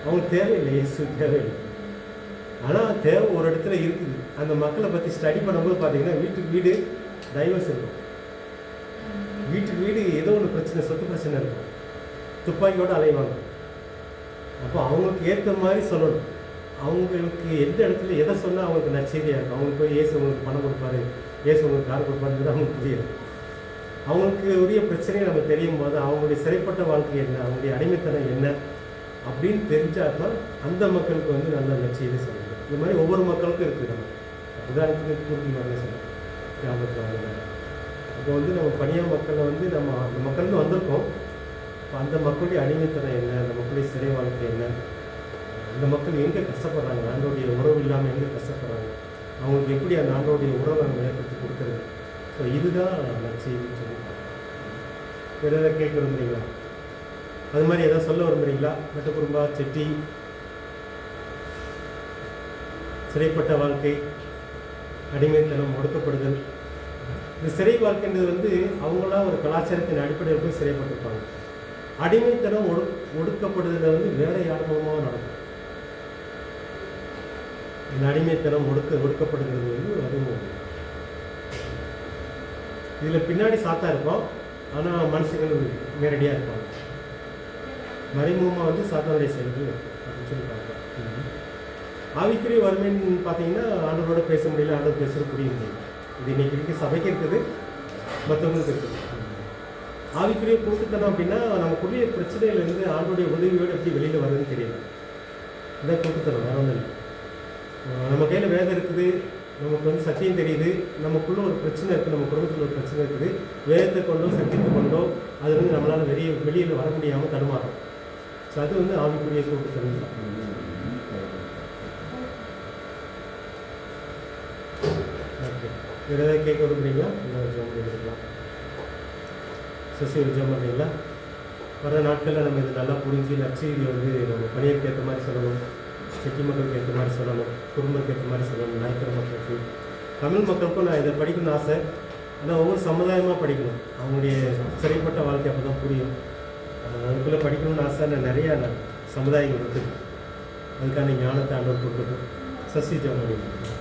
அவங்களுக்கு தேவையில்லை, இயேசு தேவையில்லை. ஆனால் தேவை ஒரு இடத்துல இருக்குது. அந்த மக்களை பற்றி ஸ்டடி பண்ணும்போது பார்த்தீங்கன்னா வீட்டுக்கு வீடு டைவர்ஸ் இருக்கும், வீட்டுக்கு வீடு ஏதோ ஒன்று பிரச்சனை, சொத்து பிரச்சனை இருக்கும், துப்பாக்கியோடு அலைவாங்க. அப்போ அவங்களுக்கு ஏற்ற மாதிரி சொல்லணும். அவங்களுக்கு எந்த இடத்துல எதை சொன்னால் அவங்களுக்கு நற்செய்தியாக இருக்கும். அவங்களுக்கு போய் இயேசு உங்களுக்கு பணம் கொடுப்பாரு, இயேசு உங்களுக்கு கார் கொடுப்பாருங்கிறது அவங்களுக்கு புரியாது. அவங்களுக்கு உரிய பிரச்சனையை நம்ம தெரியும் போது அவங்களுடைய சிறைப்பட்ட வாழ்க்கை என்ன, அவங்களுடைய அடிமைத்தனம் என்ன அப்படின்னு தெரிஞ்சால் தான் அந்த மக்களுக்கு வந்து நல்ல நற்செய்தி சொல்லணும். இது மாதிரி ஒவ்வொரு மக்களுக்கும் இருக்குது. நம்ம உதாரணத்துக்கு கூர்க்கி மாதிரி சொல்லலாம், கிராமத்தில் வாங்க. அப்போ வந்து நம்ம பனியார் மக்களை வந்து நம்ம அந்த மக்கள்னு வந்திருக்கோம். இப்போ அந்த மக்களுடைய அடிமைத்தனம் என்ன, அந்த மக்களுடைய சிறை வாழ்க்கை என்ன, அந்த மக்கள் எங்கே கஷ்டப்படுறாங்க, ஆண்டோடைய உறவு இல்லாமல் எங்கே கஷ்டப்படுறாங்க, அவங்களுக்கு எப்படி அந்த ஆண்டோடைய உறவை நம்ம ஏற்படுத்தி கொடுக்குறது. ஸோ இதுதான் நற்செய்தின்னு சொல்லி வேறு எதாவது கேட்க விரும்புறீங்களா? அது மாதிரி ஏதாவது சொல்ல விரும்புகிறீங்களா? மெட்டகுரும்பா, செட்டி, சிறைப்பட்ட வாழ்க்கை, அடிமைத்தனம், ஒடுக்கப்படுதல். இந்த சிறை வாழ்க்கைன்றது வந்து அவங்களா ஒரு கலாச்சாரத்தின் அடிப்படையில் போய் சிறைப்பட்டிருப்பாங்க. அடிமைத்தனம் ஒடுக்கப்படுதல வந்து வேற யார் மூலமாக நடக்கும். இந்த அடிமைத்தனம் ஒடுக்கப்படுகிறது வந்து அதுவும் இதில் பின்னாடி சாத்தா இருப்போம், ஆனால் மனுஷங்கள் நேரடியாக இருப்பாங்க. மறைமுகமாக வந்து சாத்தானுடைய செயல்கள் அப்படின்னு சொல்லி பார்க்கலாம். ஆவிக்குரிய வறுமைன்னு பார்த்தீங்கன்னா ஆண்டவரோட பேச முடியல, ஆண்டவர் பேசுகிற புரியுது. இது இன்னைக்கு இருக்க சபைக்கு இருக்குது, மற்றவங்களுக்கு இருக்குது. ஆவிக்குரிய கூட்டுத்தனம் அப்படின்னா நமக்குரிய பிரச்சனையிலேருந்து ஆண்டோடைய உதவியோடு எப்படி வெளியில் வருதுன்னு தெரியல. இதான் கூட்டுத்தனம், வேற ஒன்றும் இல்லை. நம்ம கையில் வேதம் இருக்குது, நமக்கு வந்து சத்தியம் தெரியுது, நமக்குள்ள ஒரு பிரச்சனை இருக்குது, நம்ம குடும்பத்தில் ஒரு பிரச்சனை இருக்குது, வேதத்தை கொண்டோ சத்தியத்தை கொண்டோ அது வந்து நம்மளால் வெளியில் வர முடியாமல் தடுமாறும். ஸோ அது வந்து ஆவிக்குரிய கூட்டுத்தனம் தான். ஓகே, வேறு ஏதாவது கேட்க விரும்புறீங்களா? இல்லை ஜாம் பண்ணிக்கலாம். சசி ஒரு ஜாம் பண்ணுறீங்களா? வர நாட்களில் நம்ம இது நல்லா புரிஞ்சு நற்செய்தியை வந்து நம்ம பணியருக்கு ஏற்ற மாதிரி சொல்லணும், செட்டி மக்களுக்கு ஏற்ற மாதிரி சொல்லணும், குடும்பத்துக்கு ஏற்ற மாதிரி சொல்லணும், நாய்க்கிற மக்களுக்கு, தமிழ் மக்களுக்கும் நான் இதை படிக்கணும்னு ஆசை. ஆனால் ஒவ்வொரு சமுதாயமாக படிக்கணும், அவங்களுடைய சிறைப்பட்ட வாழ்க்கை அப்போ தான் புரியும். அதுக்குள்ளே படிக்கணும்னு ஆசை. நான் நிறையா சமுதாயங்கள் இருக்குது, அதுக்கான ஞானத்தை ஆண்டவர் கொடுக்கட்டும். சசி ஜாம் பண்ணிக்கலாம்.